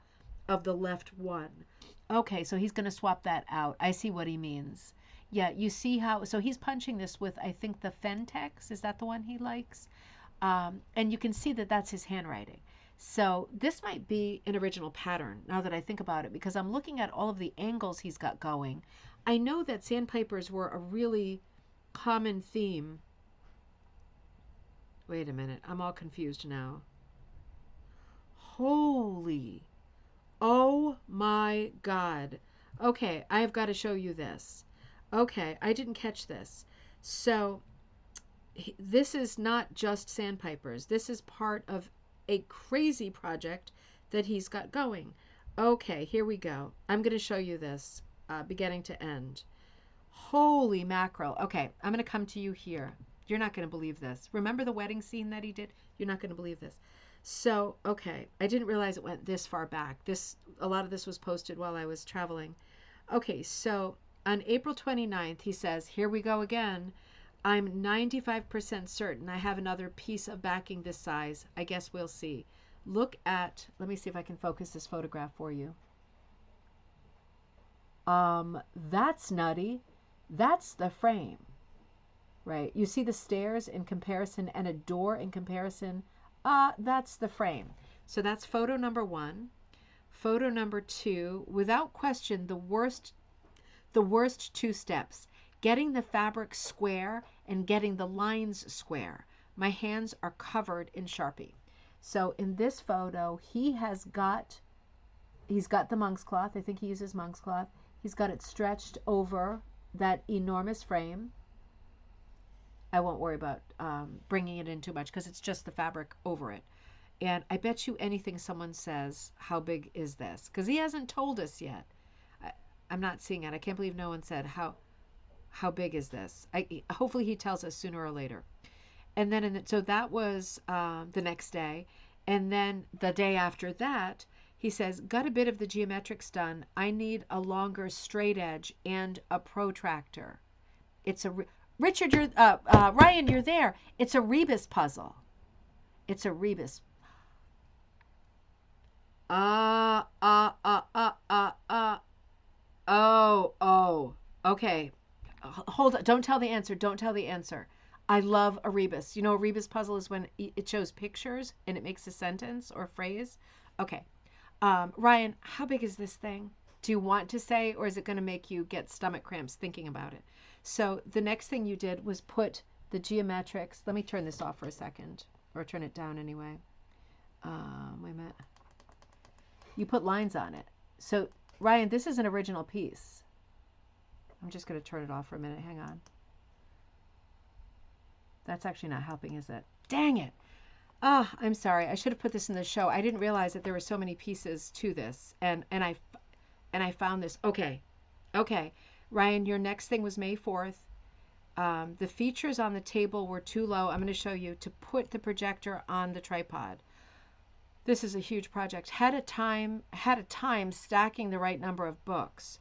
of the left one. Okay, so he's gonna swap that out. I see what he means. Yeah, you see how, so he's punching this with, I think, the Fentex. Is that the one he likes? And you can see that that's his handwriting. So this might be an original pattern now that I think about it, because I'm looking at all of the angles he's got going. I know that sandpipers were a really common theme. Wait a minute, I'm all confused now. Holy, Oh my God. Okay, I have got to show you this. Okay, I didn't catch this. So this is not just sandpipers. This is part of a crazy project that he's got going. Okay, here we go. I'm going to show you this beginning to end. Holy mackerel. Okay, I'm going to come to you here. You're not going to believe this. Remember the wedding scene that he did? You're not going to believe this. So, okay, I didn't realize it went this far back. A lot of this was posted while I was traveling. Okay, so on April 29th, he says, "Here we go again. I'm 95% certain I have another piece of backing this size. I guess we'll see. Look at, let me see if I can focus this photograph for you. That's nutty. That's the frame, right? You see the stairs in comparison and a door in comparison. That's the frame. So that's photo number 1. Photo number 2, without question, the worst 2 steps. Getting the fabric square and getting the lines square. My hands are covered in Sharpie. So in this photo, he's got the monk's cloth. I think he uses monk's cloth. He's got it stretched over that enormous frame. I won't worry about bringing it in too much because it's just the fabric over it. And I bet you anything someone says, how big is this? Because he hasn't told us yet. I'm not seeing it. I can't believe no one said, how big is this? Hopefully he tells us sooner or later. And then, so that was the next day. And then the day after that, he says, got a bit of the geometrics done. I need a longer straight edge and a protractor. It's Richard, Ryan, you're there. It's a rebus puzzle. It's a rebus. Oh. Okay. Hold on. Don't tell the answer. Don't tell the answer. I love a rebus. You know, a rebus puzzle is when it shows pictures and it makes a sentence or phrase. Okay. Ryan, how big is this thing? Do you want to say, or is it going to make you get stomach cramps thinking about it? So the next thing you did was put the geometrics. Let me turn this off for a second, or turn it down anyway. Wait a minute. You put lines on it. So, Ryan, this is an original piece. I'm just going to turn it off for a minute. Hang on. That's actually not helping, is it? Dang it. I'm sorry. I should have put this in the show. I didn't realize that there were so many pieces to this. And I found this. Okay. Ryan, your next thing was May 4th. The features on the table were too low. I'm going to show you to put the projector on the tripod. This is a huge project. Had a time stacking the right number of books.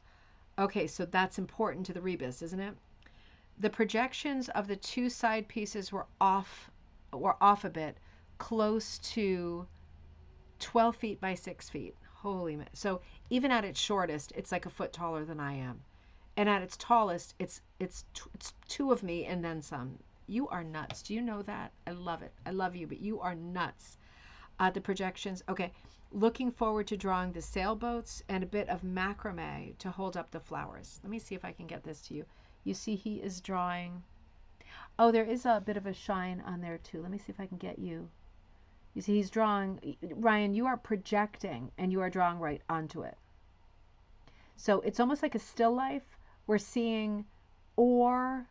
Okay, so that's important to the rebus, isn't it? The projections of the 2 side pieces were off a bit, close to 12 feet by 6 feet. Holy man. So even at its shortest, it's like a foot taller than I am. And at its tallest, it's 2 of me and then some. You are nuts. Do you know that? I love it. I love you, but you are nuts. The projections. Okay. Looking forward to drawing the sailboats and a bit of macrame to hold up the flowers. Let me see if I can get this to you. You see he is drawing. Oh, there is a bit of a shine on there too. Let me see if I can get you. You see he's drawing. Ryan, you are projecting and you are drawing right onto it. So it's almost like a still life. We're seeing or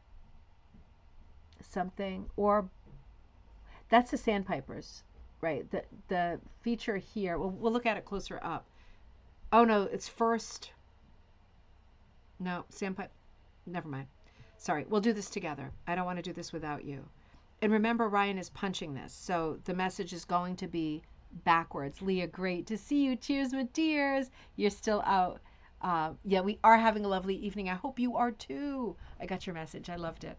something, or that's the sandpipers. Right, the feature here, we'll look at it closer up. Oh no, it's first. No, sandpiper. Never mind. Sorry, we'll do this together. I don't want to do this without you. And remember, Ryan is punching this, so the message is going to be backwards. Leah, great to see you. Cheers, my dears. You're still out. Yeah, we are having a lovely evening. I hope you are too. I got your message. I loved it.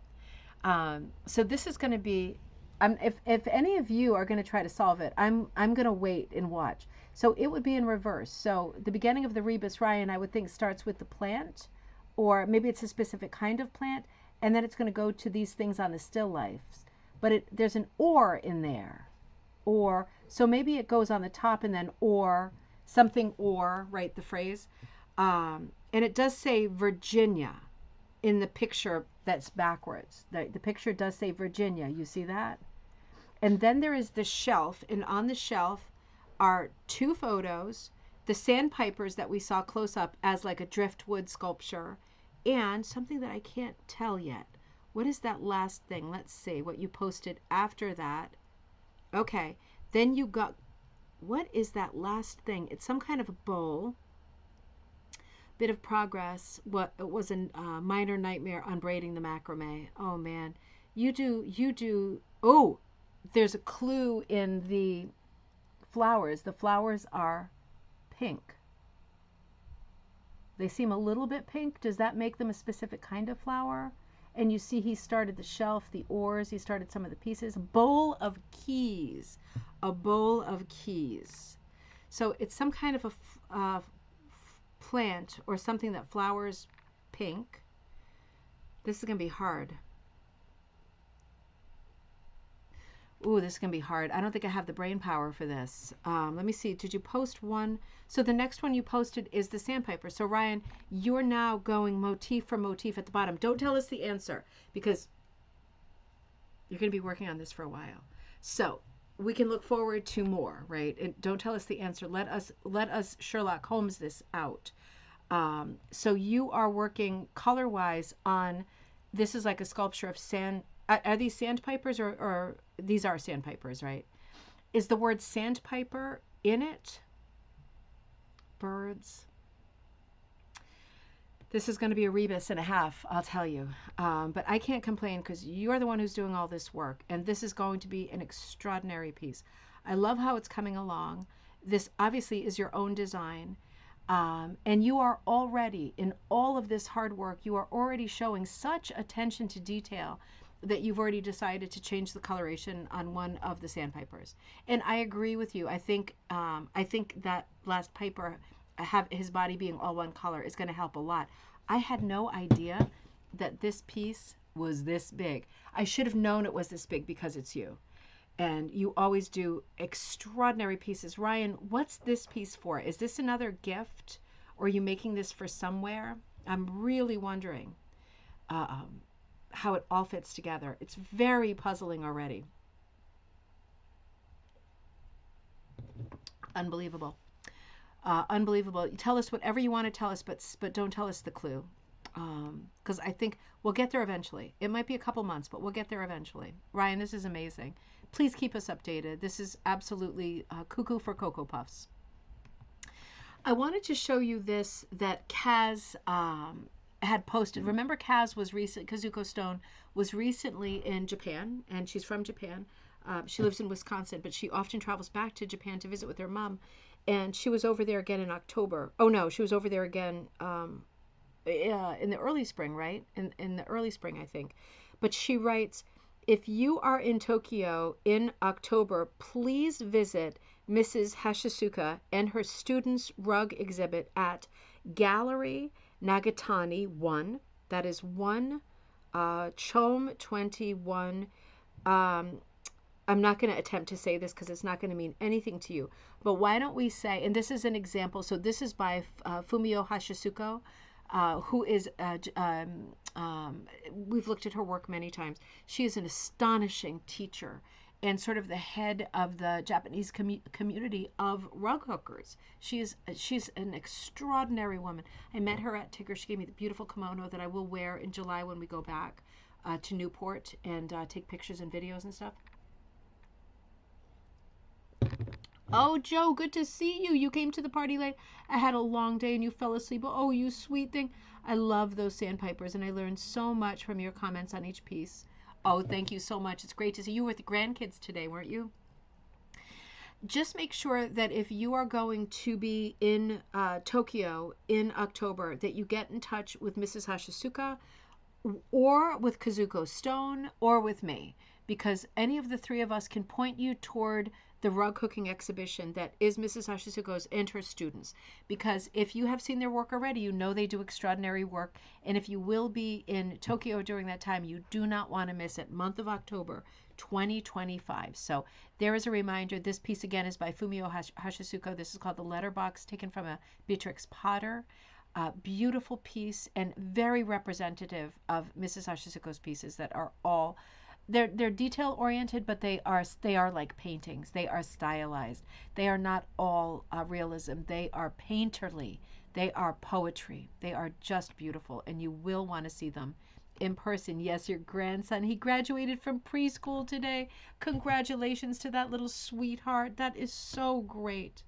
So this is going to be. If any of you are going to try to solve it, I'm going to wait and watch. So it would be in reverse. So the beginning of the rebus, Ryan, I would think starts with the plant, or maybe it's a specific kind of plant, and then it's going to go to these things on the still lifes. But there's an or in there, or so maybe it goes on the top and then or something or, right? The phrase, and it does say Virginia in the picture that's backwards. The picture does say Virginia. You see that? And then there is the shelf, and on the shelf are 2 photos the sandpipers that we saw close up as like a driftwood sculpture, and something that I can't tell yet. What is that last thing? Let's see what you posted after that. Okay, then you got, what is that last thing? It's some kind of a bowl. Bit of progress. What it was a minor nightmare on braiding the macrame. Oh man, you do. Oh, there's a clue in the flowers. The flowers are pink. They seem a little bit pink. Does that make them a specific kind of flower? And you see he started the shelf, the oars, he started some of the pieces. Bowl of keys. A bowl of keys. So it's some kind of a plant or something that flowers pink. This is going to be hard. Ooh, this is going to be hard. I don't think I have the brain power for this. Let me see. Did you post one? So the next one you posted is the sandpiper. So Ryan, you're now going motif for motif at the bottom. Don't tell us the answer because you're going to be working on this for a while. So we can look forward to more, right? And don't tell us the answer. Let us Sherlock Holmes this out. So you are working color-wise on, this is like a sculpture of sand. Are these sandpipers or these are sandpipers, right? Is the word sandpiper in it? Birds. This is going to be a rebus and a half, I'll tell you. But I can't complain because you're the one who's doing all this work. And this is going to be an extraordinary piece. I love how it's coming along. This obviously is your own design. And you are already, in all of this hard work, you are already showing such attention to detail that you've already decided to change the coloration on one of the sandpipers. And I agree with you. I think that last piper, have his body being all one color, is going to help a lot. I had no idea that this piece was this big. I should have known it was this big because it's you. And you always do extraordinary pieces. Ryan, what's this piece for? Is this another gift? Or are you making this for somewhere? I'm really wondering how it all fits together. It's very puzzling already. Unbelievable. Unbelievable. Tell us whatever you want to tell us, but don't tell us the clue. Because I think we'll get there eventually. It might be a couple months, but we'll get there eventually. Ryan, this is amazing. Please keep us updated. This is absolutely cuckoo for Cocoa Puffs. I wanted to show you this that Kaz had posted. Remember, Kaz was Kazuko Stone was recently in Japan, and she's from Japan. She lives in Wisconsin, but she often travels back to Japan to visit with her mom. And she was over there again in October. Oh no, she was over there again in the early spring, right? In the early spring, I think. But she writes, if you are in Tokyo in October, please visit Mrs. Hashisuka and her students' rug exhibit at Gallery Nagatani 1. That is 1 Chom 21. I'm not going to attempt to say this because it's not going to mean anything to you. But why don't we say, and this is an example, so this is by Fumio Hashisuko, who is, we've looked at her work many times. She is an astonishing teacher and sort of the head of the Japanese community of rug hookers. She's an extraordinary woman. I met her at Tigger. She gave me the beautiful kimono that I will wear in July when we go back to Newport and take pictures and videos and stuff. Oh, Joe, good to see you. You came to the party late. I had a long day and you fell asleep. Oh, you sweet thing. I love those sandpipers, and I learned so much from your comments on each piece. Oh, thank you so much. It's great to see you. You were with the grandkids today, weren't you? Just make sure that if you are going to be in Tokyo in October, that you get in touch with Mrs. Hashisuka or with Kazuko Stone or with me, because any of the three of us can point you toward the rug hooking exhibition that is Mrs. Hashisuko's and her students. Because if you have seen their work already, you know they do extraordinary work. And if you will be in Tokyo during that time, you do not want to miss it. Month of October 2025. So there is a reminder. This piece again is by Fumio Hashisuko. This is called The Letterbox, taken from a Beatrix Potter. Beautiful piece and very representative of Mrs. Hashisuko's pieces that are all they're detail oriented, but they are like paintings. They are stylized. They are not all realism. They are painterly. They are poetry. They are just beautiful, and you will want to see them in person. Yes, your grandson, he graduated from preschool today. Congratulations to that little sweetheart. That is so great.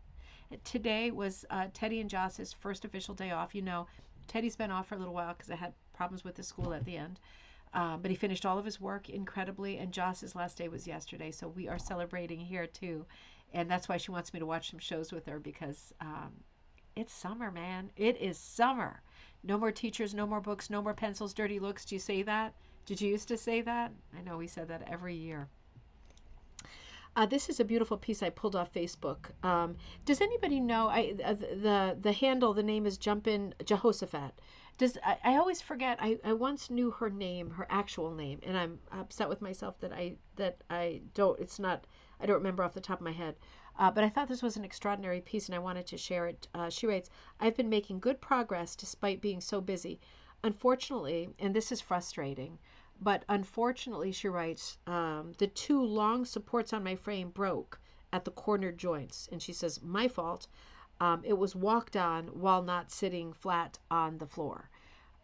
Today was Teddy and Joss's first official day off. Teddy's been off for a little while because I had problems with the school at the end. But he finished all of his work incredibly, and Joss's last day was yesterday. So we are celebrating here too. And that's why she wants me to watch some shows with her because it's summer, man. It is summer. No more teachers, no more books, no more pencils, dirty looks. Do you say that? Did you used to say that? I know we said that every year. This is a beautiful piece I pulled off Facebook. Does anybody know? The handle, the name is Jumpin' Jehoshaphat. I always forget. I once knew her name, her actual name, and I'm upset with myself that I don't. It's not. I don't remember off the top of my head. But I thought this was an extraordinary piece, and I wanted to share it. She writes, "I've been making good progress despite being so busy. Unfortunately, and this is frustrating." But unfortunately, she writes, the two long supports on my frame broke at the corner joints. And she says, my fault. It was walked on while not sitting flat on the floor.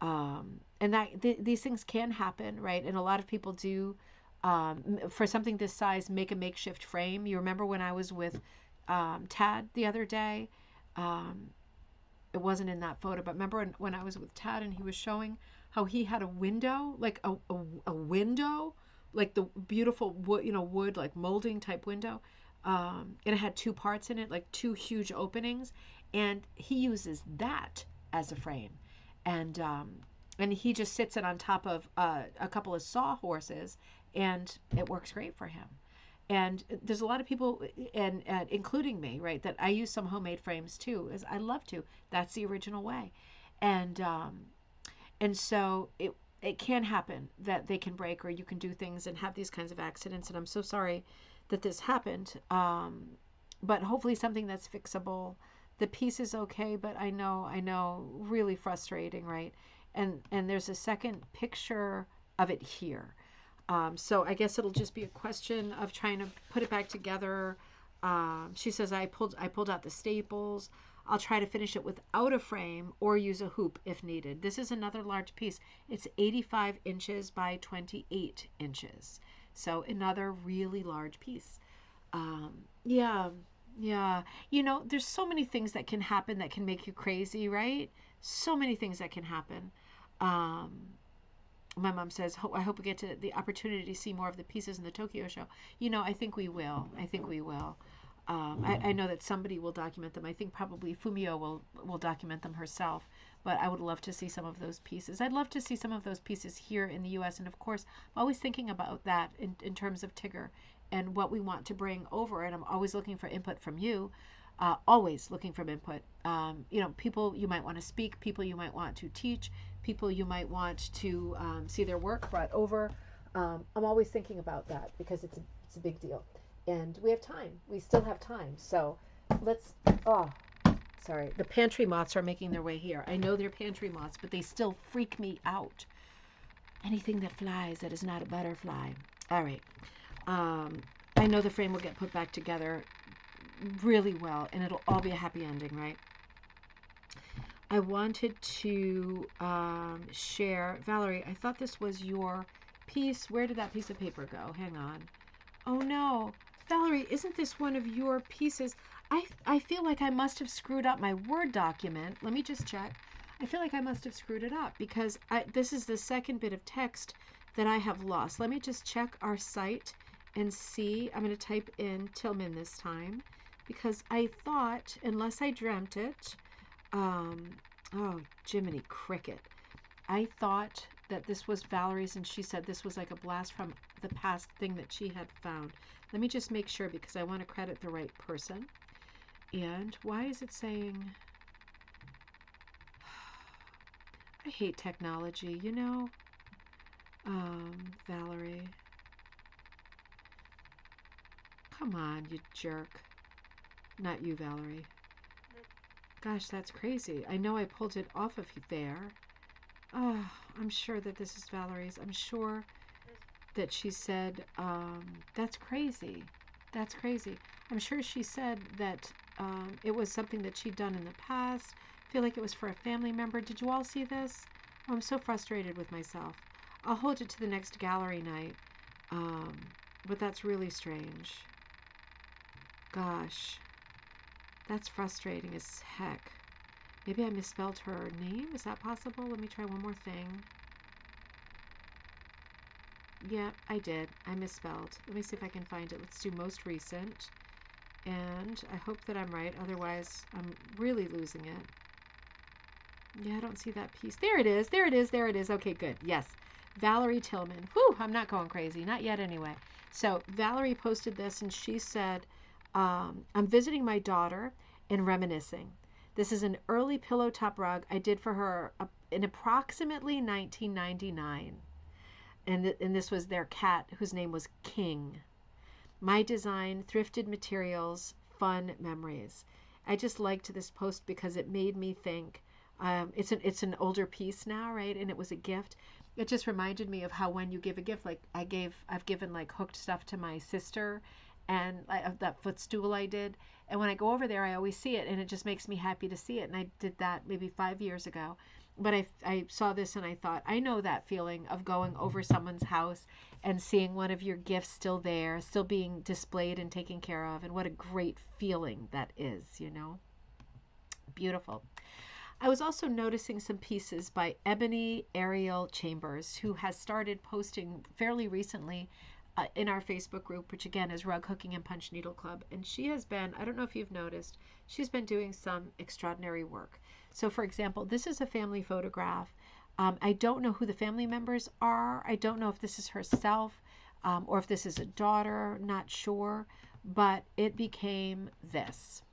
And these things can happen, right? And a lot of people do, for something this size, make a makeshift frame. You remember when I was with Tad the other day? It wasn't in that photo, but remember when I was with Tad and he was showing how he had a window, like a window, like the beautiful wood, like molding type window. It had two parts in it, like two huge openings, and he uses that as a frame, and he just sits it on top of a couple of sawhorses, and it works great for him. And there's a lot of people, and including me, right, that I use some homemade frames too, as I love to. That's the original way, and so it can happen that they can break or you can do things and have these kinds of accidents. And I'm so sorry that this happened, but hopefully something that's fixable. The piece is okay, but I know, really frustrating, right? And there's a second picture of it here. So I guess it'll just be a question of trying to put it back together. She says I pulled out the staples. I'll try to finish it without a frame or use a hoop if needed. This is another large piece. It's 85 inches by 28 inches. So another really large piece. Yeah, yeah. There's so many things that can happen that can make you crazy, right? So many things that can happen. Um, my mom says, I hope we get to the opportunity to see more of the pieces in the Tokyo show. I think we will. I think we will. I know that somebody will document them. I think probably Fumio will document them herself. But I would love to see some of those pieces. I'd love to see some of those pieces here in the U.S. And of course, I'm always thinking about that in terms of Tigger and what we want to bring over. And I'm always looking for input from you. Always looking for input. People you might want to speak, people you might want to teach, people you might want to see their work brought over. I'm always thinking about that because it's a big deal. And we have time. We still have time. So let's. Oh, sorry. The pantry moths are making their way here. I know they're pantry moths, but they still freak me out. Anything that flies that is not a butterfly. All right. I know the frame will get put back together really well, and it'll all be a happy ending, right? I wanted to share, Valerie, I thought this was your piece. Where did that piece of paper go? Hang on. Oh no, Valerie, isn't this one of your pieces? I feel like I must have screwed up my Word document. Let me just check. I feel like I must have screwed it up because this is the second bit of text that I have lost. Let me just check our site and see. I'm going to type in Tillman this time because I thought, unless I dreamt it, oh, Jiminy Cricket. I thought that this was Valerie's and she said this was like a blast from the past thing that she had found. Let me just make sure because I want to credit the right person. And why is it saying... I hate technology, Valerie. Come on, you jerk. Not you, Valerie. Gosh, that's crazy. I know I pulled it off of there. Oh, I'm sure that this is Valerie's. I'm sure. that she said, that's crazy. That's crazy. I'm sure she said that it was something that she'd done in the past. I feel like it was for a family member. Did you all see this? Oh, I'm so frustrated with myself. I'll hold it to the next gallery night. Um, but that's really strange. Gosh, that's frustrating as heck. Maybe I misspelled her name. Is that possible? Let me try one more thing. Yeah, I did. I misspelled. Let me see if I can find it. Let's do most recent. And I hope that I'm right. Otherwise, I'm really losing it. Yeah, I don't see that piece. There it is. There it is. There it is. Okay, good. Yes. Valerie Tillman. Whew, I'm not going crazy. Not yet, anyway. So Valerie posted this and she said, I'm visiting my daughter and reminiscing. This is an early pillow top rug I did for her in approximately 1999. And this was their cat, whose name was King. My design, thrifted materials, fun memories. I just liked this post because it made me think. It's an older piece now, right? And it was a gift. It just reminded me of how when you give a gift, like I've given like hooked stuff to my sister, and that footstool I did. And when I go over there, I always see it, and it just makes me happy to see it. And I did that maybe 5 years ago. But I saw this and I thought, I know that feeling of going over someone's house and seeing one of your gifts still there, still being displayed and taken care of. And what a great feeling that is, you know? Beautiful. I was also noticing some pieces by Ebony Ariel Chambers, who has started posting fairly recently in our Facebook group, which again is Rug Hooking and Punch Needle Club. And she has been, I don't know if you've noticed, she's been doing some extraordinary work. So, for example, this is a family photograph. I don't know who the family members are. I don't know if this is herself or if this is a daughter, not sure. But it became this.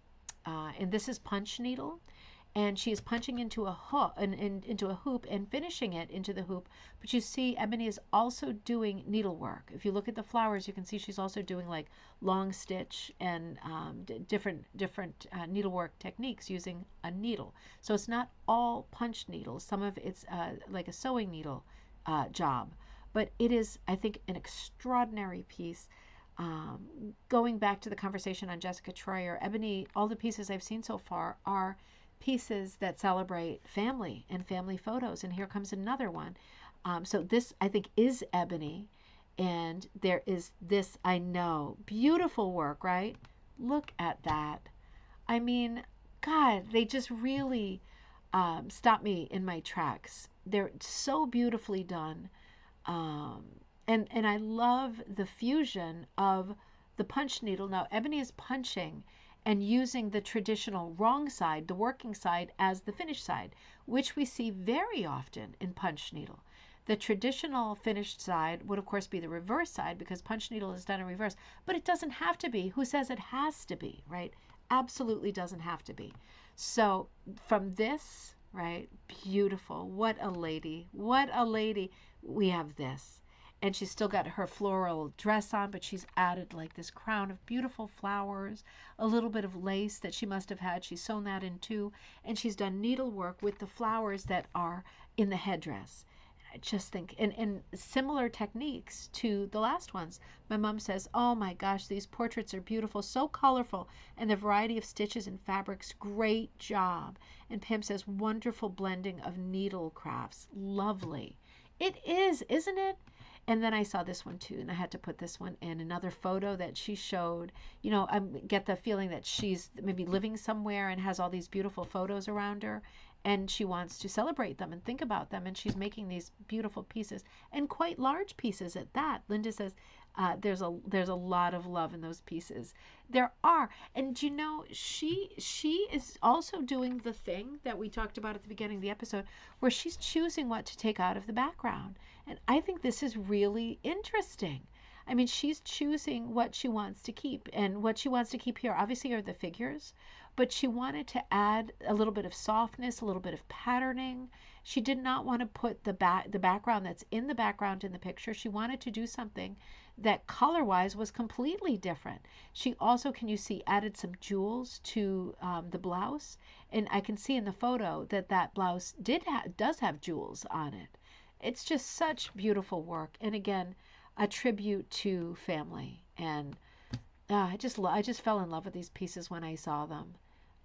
And this is punch needle, and she is punching into a hook and into a hoop and finishing it into the hoop. But you see, Ebony is also doing needlework. If you look at the flowers, you can see she's also doing like long stitch and different needlework techniques using a needle. So it's not all punch needles. Some of it's like a sewing needle job, but it is, I think, an extraordinary piece. Going back to the conversation on Jessica Troyer, Ebony, all the pieces I've seen so far are pieces that celebrate family and family photos. And here comes another one. So this, I think, is Ebony. And there is this, I know, beautiful work, right? Look at that. I mean, God, they just really stop me in my tracks. They're so beautifully done. Um, and I love the fusion of the punch needle. Now, Ebony is punching and using the traditional wrong side, the working side, as the finished side, which we see very often in punch needle. The traditional finished side would, of course, be the reverse side because punch needle is done in reverse, but it doesn't have to be. Who says it has to be, right? Absolutely doesn't have to be. So, from this, right, beautiful. What a lady. What a lady. We have this. And she's still got her floral dress on, but she's added like this crown of beautiful flowers, a little bit of lace that she must have had. She's sewn that in too. And she's done needlework with the flowers that are in the headdress. I just think, and similar techniques to the last ones. My mom says, oh my gosh, these portraits are beautiful, so colorful, and the variety of stitches and fabrics, great job. And Pam says, wonderful blending of needle crafts, lovely. It is, isn't it? And then I saw this one too, and I had to put this one in. Another photo that she showed. You know, I get the feeling that she's maybe living somewhere and has all these beautiful photos around her, and she wants to celebrate them and think about them, and she's making these beautiful pieces and quite large pieces at that. Linda says there's a lot of love in those pieces. There are, and you know, she is also doing the thing that we talked about at the beginning of the episode, where she's choosing what to take out of the background, and I think this is really interesting. I mean, she's choosing what she wants to keep, and what she wants to keep here obviously are the figures, but she wanted to add a little bit of softness, a little bit of patterning. She did not want to put the background that's in the background in the picture. She wanted to do something that color-wise was completely different. She also, can you see, added some jewels to the blouse, and I can see in the photo that that blouse does have jewels on it. It's just such beautiful work. And again, a tribute to family. And I just fell in love with these pieces when I saw them.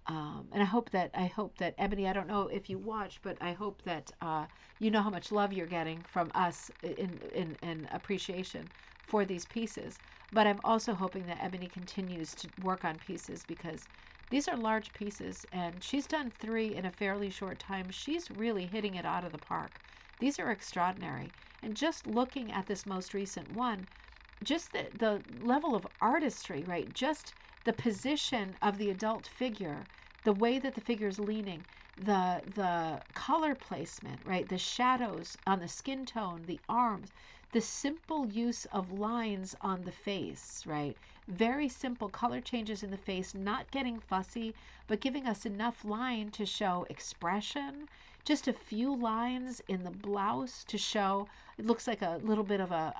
And I hope that Ebony, I don't know if you watch, but I hope that you know how much love you're getting from us in appreciation for these pieces. But I'm also hoping that Ebony continues to work on pieces because these are large pieces, and she's done 3 in a fairly short time. She's really hitting it out of the park. These are extraordinary. And just looking at this most recent one, just the level of artistry, right? Just the position of the adult figure, the way that the figure is leaning, the color placement, right? The shadows on the skin tone, the arms, the simple use of lines on the face, right? Very simple color changes in the face, not getting fussy, but giving us enough line to show expression. Just a few lines in the blouse to show it looks like a little bit of a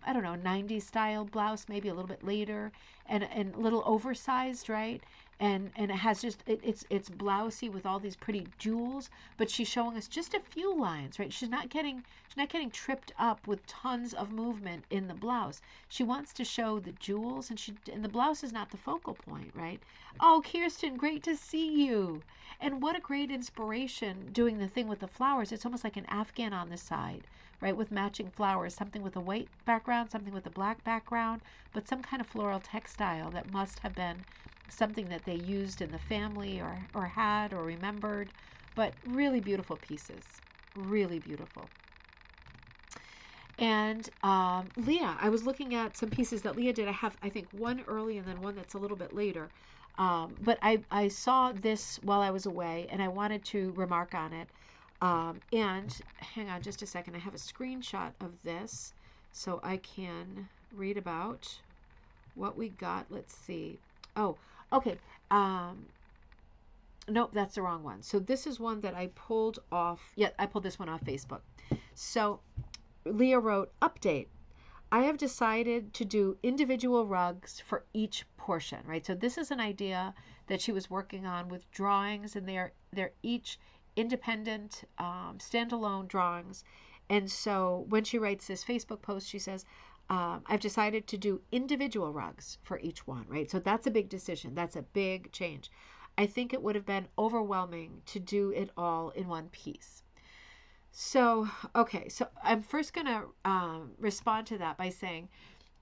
I don't know, 90s style blouse, maybe a little bit later, and a little oversized, right? And it has just it's blousy with all these pretty jewels, but she's showing us just a few lines, right? She's not getting tripped up with tons of movement in the blouse. She wants to show the jewels, and the blouse is not the focal point, right? Oh, Kirsten, great to see you. And what a great inspiration doing the thing with the flowers. It's almost like an Afghan on the side, right, with matching flowers, something with a white background, something with a black background, but some kind of floral textile that must have been something that they used in the family or had or remembered. But really beautiful pieces, really beautiful. And Leah, I was looking at some pieces that Leah did. I have, I think, one early and then one that's a little bit later. But I saw this while I was away, and I wanted to remark on it. And hang on just a second. I have a screenshot of this so I can read about what we got. Let's see. Oh, okay. Nope, that's the wrong one. So this is one that I pulled off. Yeah, I pulled this one off Facebook. So Leah wrote, update. I have decided to do individual rugs for each portion, right? So this is an idea that she was working on with drawings, and they're each independent, standalone drawings. And so when she writes this Facebook post, she says, I've decided to do individual rugs for each one, right? So that's a big decision. That's a big change. I think it would have been overwhelming to do it all in one piece. So, okay, so I'm first going to respond to that by saying,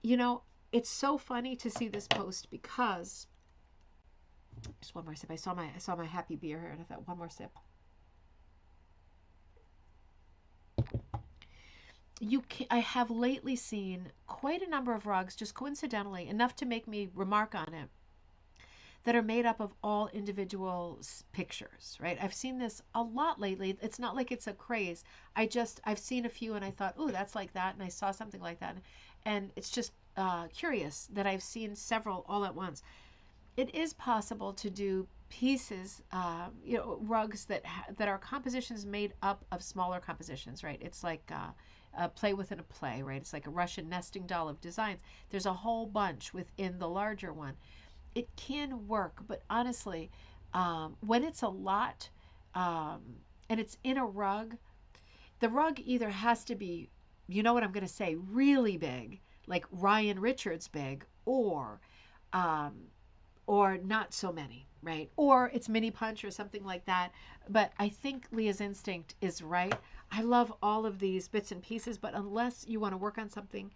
you know, it's so funny to see this post because just one more sip. I saw my happy beer here, and I thought one more sip. I have lately seen quite a number of rugs, just coincidentally enough to make me remark on it, that are made up of all individual pictures, right? I've seen this a lot lately. It's not like it's a craze. I've seen a few and I thought, oh, that's like that. And I saw something like that. And it's just curious that I've seen several all at once. It is possible to do pieces, rugs that are compositions made up of smaller compositions, right? It's like a play within a play, right? It's like a Russian nesting doll of designs. There's a whole bunch within the larger one. It can work, but honestly, when it's a lot and it's in a rug, the rug either has to be, you know what I'm going to say, really big, like Ryan Richards big, um, or not so many, right? Or it's mini punch or something like that. But I think Leah's instinct is right. I love all of these bits and pieces, but unless you want to work on something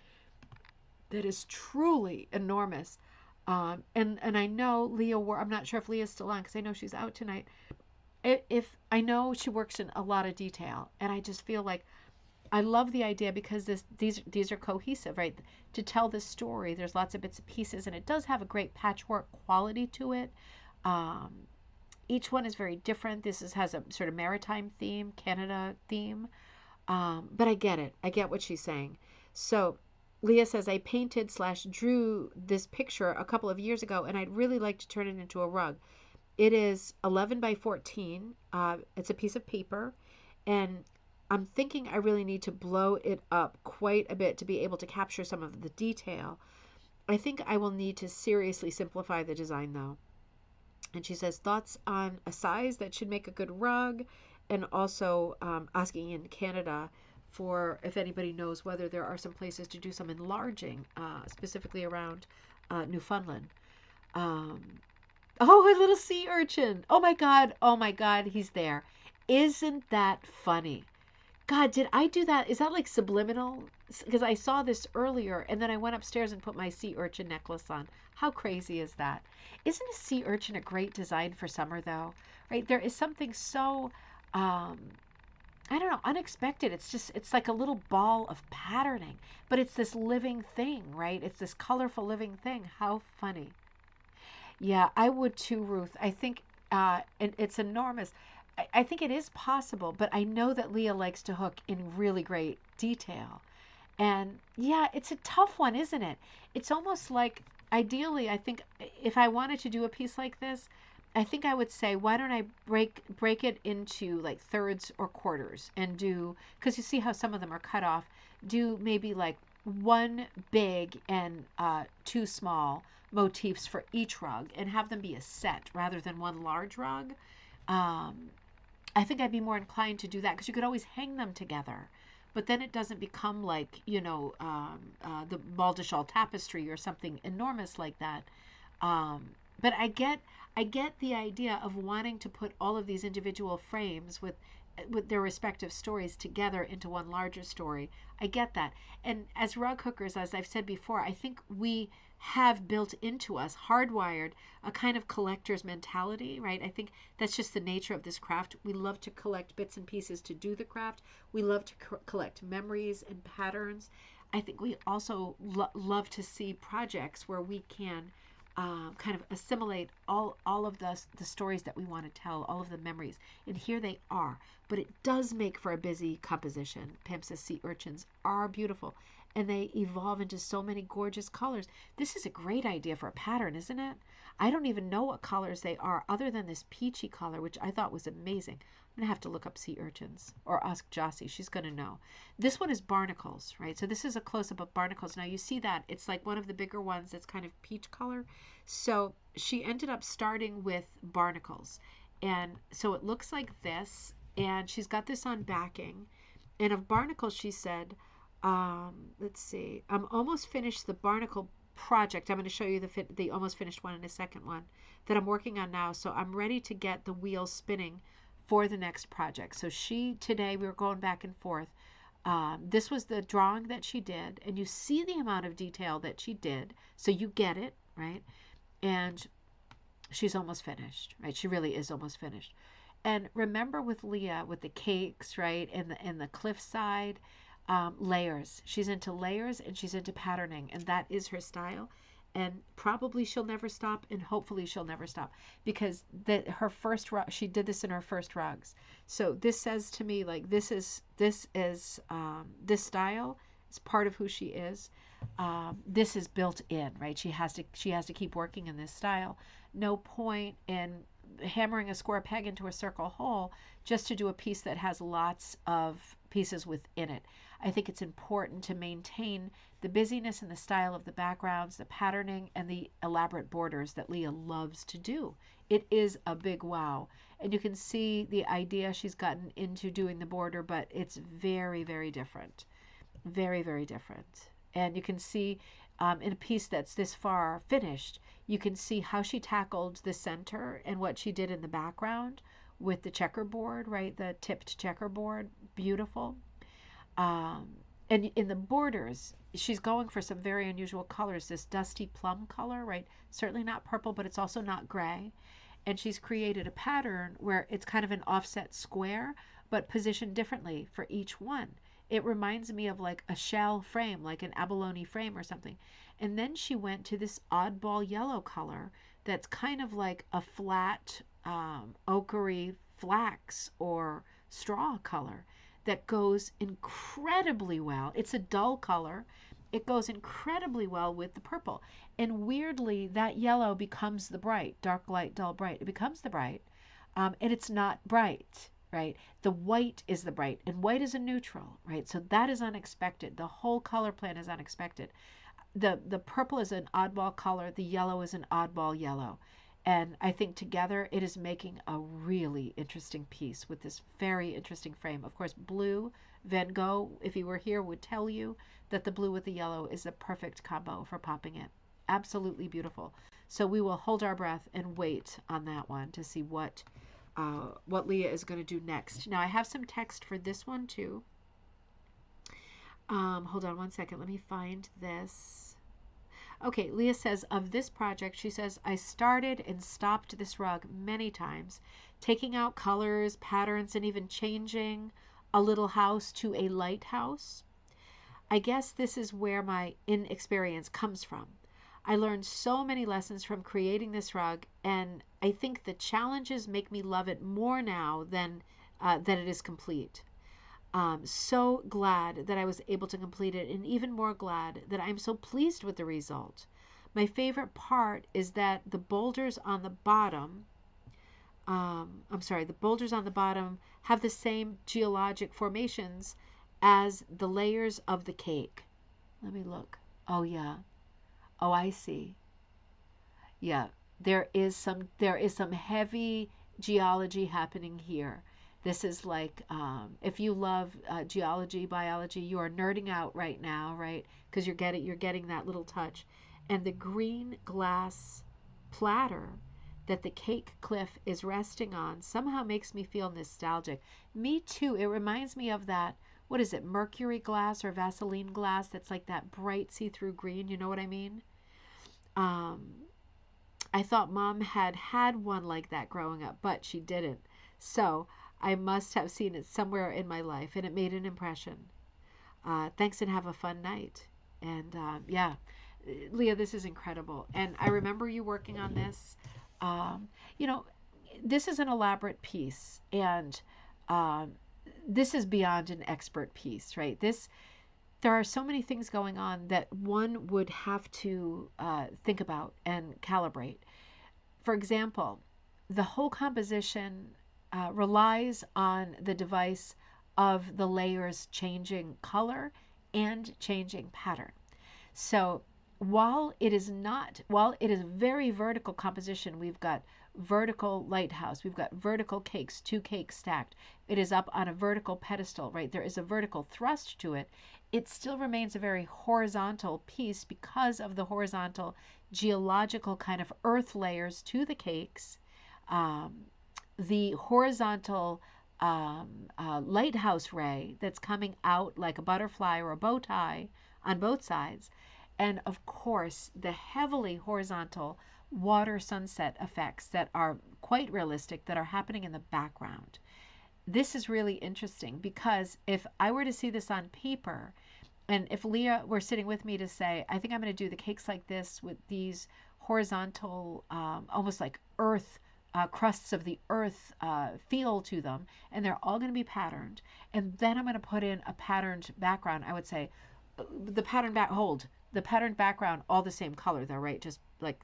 that is truly enormous, and I know Leah, I'm not sure if Leah's still on because I know she's out tonight. If I know she works in a lot of detail, and I just feel like I love the idea because these are cohesive, right? To tell this story, there's lots of bits and pieces, and it does have a great patchwork quality to it. Um, each one is very different. Has a sort of maritime theme, Canada theme, but I get it. I get what she's saying. So Leah says, I painted / drew this picture a couple of years ago, and I'd really like to turn it into a rug. It is 11 by 14. It's a piece of paper, and I'm thinking I really need to blow it up quite a bit to be able to capture some of the detail. I think I will need to seriously simplify the design, though. And she says, thoughts on a size that should make a good rug, and also asking in Canada for if anybody knows whether there are some places to do some enlarging, specifically around Newfoundland. Um, oh, a little sea urchin. Oh my God. Oh my God. He's there. Isn't that funny? God, did I do that? Is that like subliminal? Because I saw this earlier and then I went upstairs and put my sea urchin necklace on. How crazy is that? Isn't a sea urchin a great design for summer, though? Right? There is something so, um, I don't know, unexpected. It's just, it's like a little ball of patterning, but it's this living thing, right? It's this colorful living thing. How funny. Yeah, I would too, Ruth. I think it's enormous. I think it is possible, but I know that Leah likes to hook in really great detail. And yeah, it's a tough one, isn't it? It's almost like, ideally, I think if I wanted to do a piece like this, I think I would say, why don't I break it into like thirds or quarters and do, because you see how some of them are cut off, do maybe like one big and two small motifs for each rug and have them be a set rather than one large rug. Um, I think I'd be more inclined to do that because you could always hang them together. But then it doesn't become like, the Baldechal tapestry or something enormous like that. But I get the idea of wanting to put all of these individual frames with their respective stories together into one larger story. I get that. And as rug hookers, as I've said before, I think we have built into us, hardwired, a kind of collector's mentality, right? I think that's just the nature of this craft. We love to collect bits and pieces to do the craft. We love to collect memories and patterns. I think we also love to see projects where we can kind of assimilate all of the stories that we want to tell, all of the memories. And here they are. But it does make for a busy composition. Pam's sea urchins are beautiful. And they evolve into so many gorgeous colors. This is a great idea for a pattern, isn't it? I don't even know what colors they are other than this peachy color, which I thought was amazing. I'm going to have to look up sea urchins or ask Jossie. She's going to know. This one is barnacles, right? So this is a close-up of barnacles. Now you see that. It's like one of the bigger ones that's kind of peach color. So she ended up starting with barnacles. And so it looks like this. And she's got this on backing. And of barnacles, she said, let's see, I'm almost finished the barnacle project. I'm going to show you the almost finished one and a second one that I'm working on now. So I'm ready to get the wheels spinning for the next project. So today we were going back and forth. This was the drawing that she did, and you see the amount of detail that she did. So you get it, right? And she's almost finished, right? She really is almost finished. And remember with Leah, with the cakes, right, and the cliffside layers. She's into layers and she's into patterning, and that is her style. And probably she'll never stop, and hopefully she'll never stop because her first rug, she did this in her first rugs. So this says to me like this style is part of who she is. This is built in, right? She has to keep working in this style. No point in hammering a square peg into a circle hole just to do a piece that has lots of pieces within it. I think it's important to maintain the busyness and the style of the backgrounds, the patterning, and the elaborate borders that Leah loves to do. It is a big wow. And you can see the idea she's gotten into doing the border, but it's very, very different. Very, very different. And you can see in a piece that's this far finished, you can see how she tackled the center and what she did in the background with the checkerboard, right? The tipped checkerboard. Beautiful. Um, and in the borders, she's going for some very unusual colors. This dusty plum color, right? Certainly not purple, but it's also not gray. And she's created a pattern where it's kind of an offset square, but positioned differently for each one. It reminds me of like a shell frame, like an abalone frame or something. And then she went to this oddball yellow color that's kind of like a flat, ochre flax or straw color that goes incredibly well. It's a dull color. It goes incredibly well with the purple. And weirdly, that yellow becomes the bright, dark light, dull bright. It becomes the bright. And it's not bright, right? The white is the bright, and white is a neutral, right? So that is unexpected. The whole color plan is unexpected. The purple is an oddball color. The yellow is an oddball yellow. And I think together it is making a really interesting piece with this very interesting frame. Of course, blue, Van Gogh, if he were here, would tell you that the blue with the yellow is a perfect combo for popping it. Absolutely beautiful. So we will hold our breath and wait on that one to see what Leah is going to do next. Now I have some text for this one too. Hold on one second. Let me find this. Okay, Leah says of this project, she says, I started and stopped this rug many times, taking out colors, patterns, and even changing a little house to a lighthouse. I guess this is where my inexperience comes from. I learned so many lessons from creating this rug, and I think the challenges make me love it more now than that it is complete. So glad that I was able to complete it, and even more glad that I'm so pleased with the result. My favorite part is that the boulders on the bottom, the boulders on the bottom have the same geologic formations as the layers of the cake. Let me look. Oh, yeah. Oh, I see. Yeah, there is some heavy geology happening here. This is like if you love geology, biology, you are nerding out right now, right? Because you're getting that little touch, and the green glass platter that the cake cliff is resting on somehow makes me feel nostalgic. Me too. It reminds me of that. What is it? Mercury glass or Vaseline glass that's like that bright see-through green. You know what I mean? Um, I thought mom had had one like that growing up, but she didn't. So I must have seen it somewhere in my life, and it made an impression. Thanks and have a fun night. And yeah, Leah, this is incredible. And I remember you working on this. Um, you know, this is an elaborate piece, and um, this is beyond an expert piece, right? There are so many things going on that one would have to think about and calibrate. For example, the whole composition relies on the device of the layers changing color and changing pattern. So while it is very vertical composition, we've got vertical lighthouse, we've got vertical cakes, two cakes stacked. It is up on a vertical pedestal, right? There is a vertical thrust to it. It still remains a very horizontal piece because of the horizontal geological kind of earth layers to the cakes. Um, the horizontal lighthouse ray that's coming out like a butterfly or a bow tie on both sides, and of course the heavily horizontal water sunset effects that are quite realistic that are happening in the background. This is really interesting because if I were to see this on paper, and if Leah were sitting with me to say, I think I'm going to do the cakes like this with these horizontal, almost like earth, crusts of the earth feel to them, and they're all going to be patterned. And then I'm going to put in a patterned background. I would say, the patterned background, all the same color though, right? Just like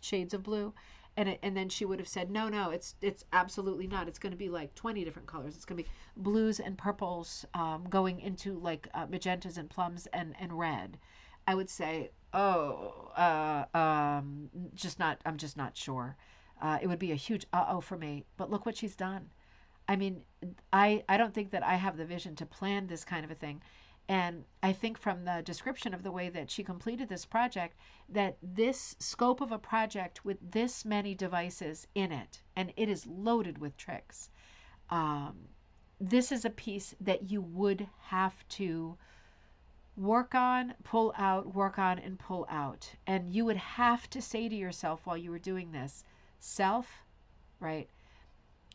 shades of blue. And then she would have said, no, it's absolutely not. It's going to be like 20 different colors. It's going to be blues and purples going into like magentas and plums and red. I would say, oh, just not. I'm just not sure. It would be a huge uh-oh for me. But look what she's done. I mean, I don't think that I have the vision to plan this kind of a thing. And I think from the description of the way that she completed this project, that this scope of a project with this many devices in it, and it is loaded with tricks, um, this is a piece that you would have to work on, pull out, work on, and pull out. And you would have to say to yourself while you were doing this, self, right?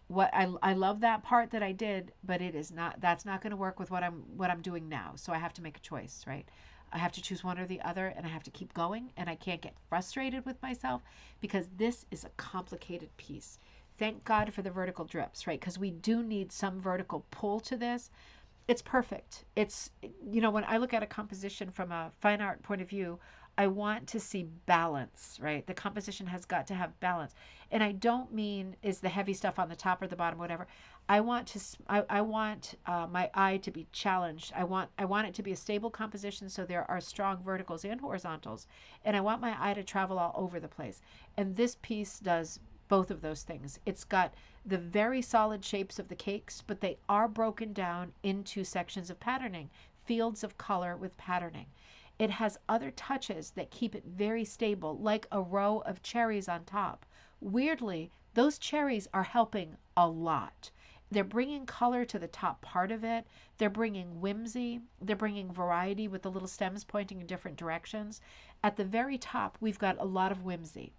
I love that part that I did, but it is not that's not going to work with what I'm doing now. So I have to make a choice, right? I have to choose one or the other, and I have to keep going, and I can't get frustrated with myself because this is a complicated piece. Thank God for the vertical drips, right? Because we do need some vertical pull to this. It's perfect. It's, when I look at a composition from a fine art point of view, want to see balance, right? The composition has got to have balance. And I don't mean is the heavy stuff on the top or the bottom, whatever. I want my eye to be challenged. I want it to be a stable composition, so there are strong verticals and horizontals, and I want my eye to travel all over the place. And this piece does both of those things. It's got the very solid shapes of the cakes, but they are broken down into sections of patterning, fields of color with patterning. It has other touches that keep it very stable, like a row of cherries on top. Weirdly, those cherries are helping a lot. They're bringing color to the top part of it. They're bringing whimsy. They're bringing variety with the little stems pointing in different directions. At the very top, we've got a lot of whimsy.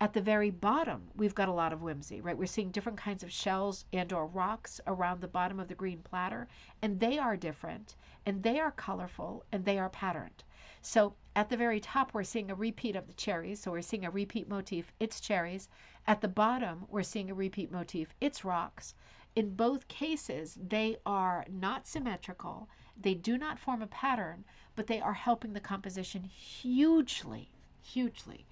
At the very bottom, we've got a lot of whimsy, right? We're seeing different kinds of shells and or rocks around the bottom of the green platter, and they are different, and they are colorful, and they are patterned. So at the very top, we're seeing a repeat of the cherries. So we're seeing a repeat motif, it's cherries. At the bottom, we're seeing a repeat motif, it's rocks. In both cases, they are not symmetrical. They do not form a pattern, but they are helping the composition hugely, hugely.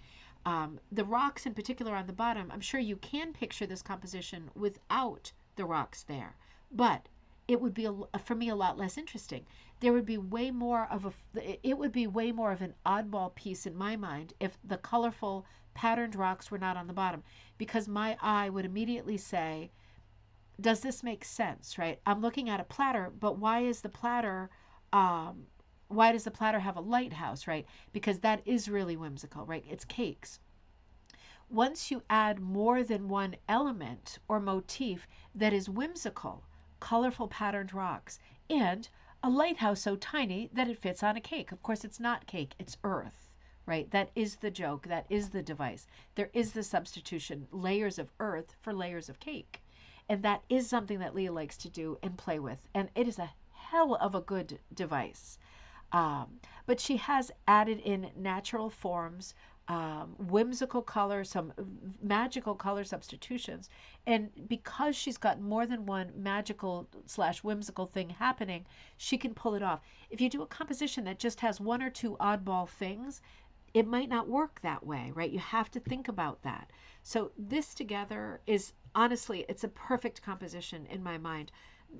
The rocks in particular on the bottom, I'm sure you can picture this composition without the rocks there, but it would be for me a lot less interesting. There would be way more of it would be way more of an oddball piece in my mind if the colorful patterned rocks were not on the bottom, because my eye would immediately say, does this make sense, right? I'm looking at a platter, but um, why does the platter have a lighthouse, right? Because that is really whimsical, right? It's cakes. Once you add more than one element or motif that is whimsical, colorful patterned rocks, and a lighthouse so tiny that it fits on a cake. Of course, it's not cake, it's earth, right? That is the joke, that is the device. There is the substitution, layers of earth for layers of cake. And that is something that Leah likes to do and play with. And it is a hell of a good device. But she has added in natural forms, whimsical color, some magical color substitutions. And because she's got more than one magical slash whimsical thing happening, she can pull it off. If you do a composition that just has one or two oddball things, it might not work that way, right? You have to think about that. So this together is honestly, it's a perfect composition in my mind.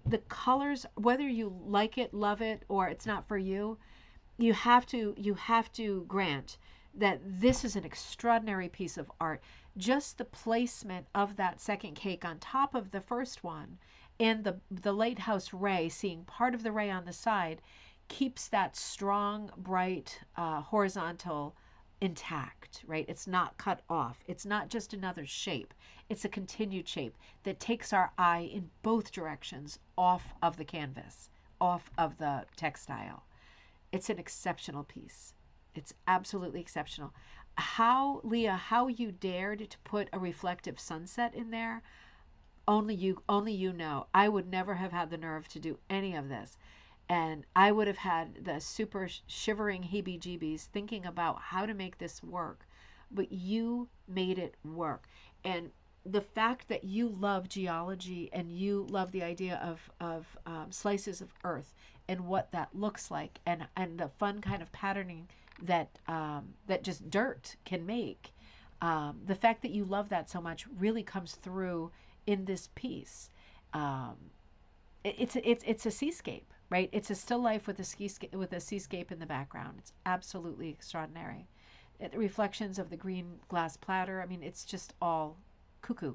The colors, whether you like it, love it, or it's not for you, you have to grant that this is an extraordinary piece of art. Just the placement of that second cake on top of the first one, and the lighthouse ray, seeing part of the ray on the side, keeps that strong, bright, horizontal intact, right? It's not cut off. It's not just another shape. It's a continued shape that takes our eye in both directions off of the canvas, off of the textile. It's an exceptional piece. It's absolutely exceptional. Leah, how you dared to put a reflective sunset in there, only you know. I would never have had the nerve to do any of this. And I would have had the super shivering heebie jeebies thinking about how to make this work. But you made it work. And the fact that you love geology and you love the idea of slices of earth and what that looks like, and the fun kind of patterning that just dirt can make. The fact that you love that so much really comes through in this piece. Um, it's a seascape, right? It's a still life with a seascape in the background. It's absolutely extraordinary. The reflections of the green glass platter. I mean, it's just all cuckoo.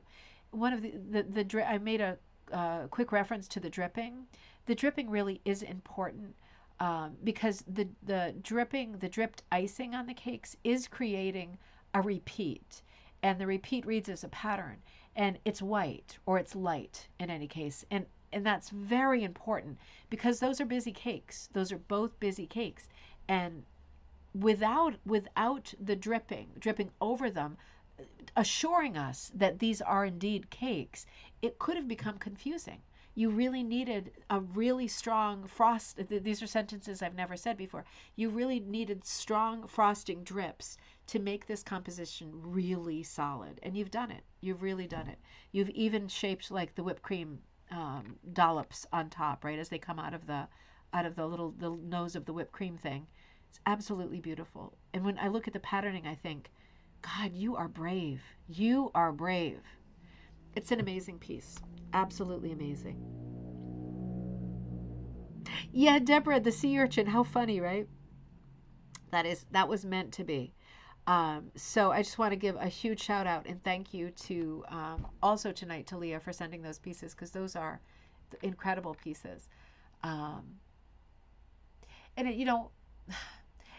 One of I made a quick reference to the dripping. The dripping really is important, because the dripped icing on the cakes is creating a repeat, and the repeat reads as a pattern, and it's white or it's light in any case, and that's very important because those are busy cakes. Those are both busy cakes, and without the dripping over them, assuring us that these are indeed cakes, it could have become confusing. You really needed a really strong frost. These are sentences I've never said before. You really needed strong frosting drips to make this composition really solid. And you've done it. You've really done it. You've even shaped like the whipped cream dollops on top, right, as they come out of the little the nose of the whipped cream thing. It's absolutely beautiful. And when I look at the patterning, I think, God, you are brave. You are brave. It's an amazing piece. Absolutely amazing. Yeah, Deborah, the sea urchin. How funny, right? That was meant to be. So I just want to give a huge shout out and thank you to also tonight to Leah for sending those pieces because those are incredible pieces. Um, and it,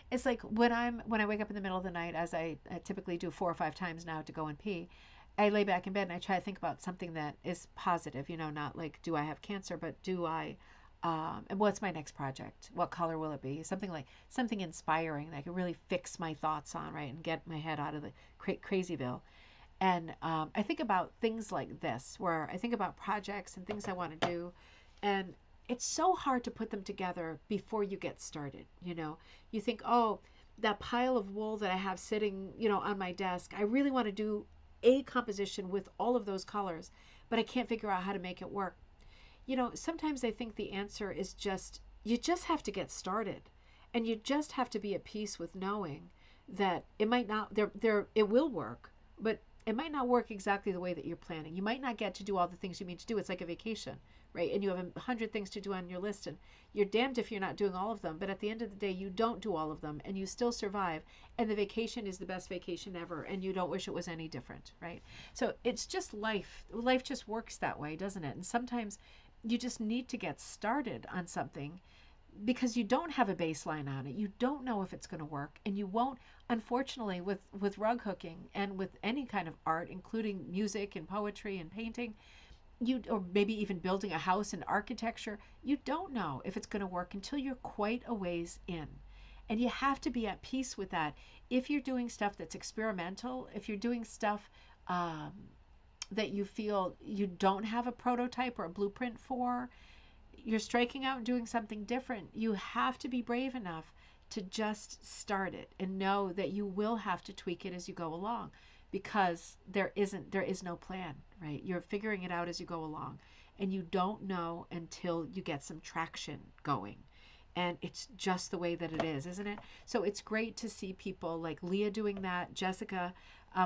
it's like when I wake up in the middle of the night, as I typically do 4 or 5 times now to go and pee. I lay back in bed and I try to think about something that is positive. Not like do I have cancer, but do I. And what's my next project? What color will it be? Something like something inspiring that I can really fix my thoughts on, right, and get my head out of the crazyville. And I think about things like this, where I think about projects and things I want to do, and it's so hard to put them together before you get started. You think, oh, that pile of wool that I have sitting, on my desk, I really want to do a composition with all of those colors, but I can't figure out how to make it work. Sometimes I think the answer is just you just have to get started, and you just have to be at peace with knowing that it might not it will work, but it might not work exactly the way that you're planning. You might not get to do all the things you mean to do. It's like a vacation, right? And you have 100 things to do on your list, and you're damned if you're not doing all of them. But at the end of the day, you don't do all of them, and you still survive. And the vacation is the best vacation ever, and you don't wish it was any different, right? So it's just life. Life just works that way, doesn't it? And sometimes you just need to get started on something because you don't have a baseline on it. You don't know if it's going to work, and you won't. Unfortunately, with rug hooking and with any kind of art, including music and poetry and painting, or maybe even building a house and architecture, you don't know if it's going to work until you're quite a ways in. And you have to be at peace with that. If you're doing stuff that's experimental, if you're doing stuff um, that you feel you don't have a prototype or a blueprint for, you're striking out and doing something different, you have to be brave enough to just start it and know that you will have to tweak it as you go along because there is no plan, right? You're figuring it out as you go along, and you don't know until you get some traction going. And it's just the way that it is, isn't it? So it's great to see people like Leah doing that, Jessica.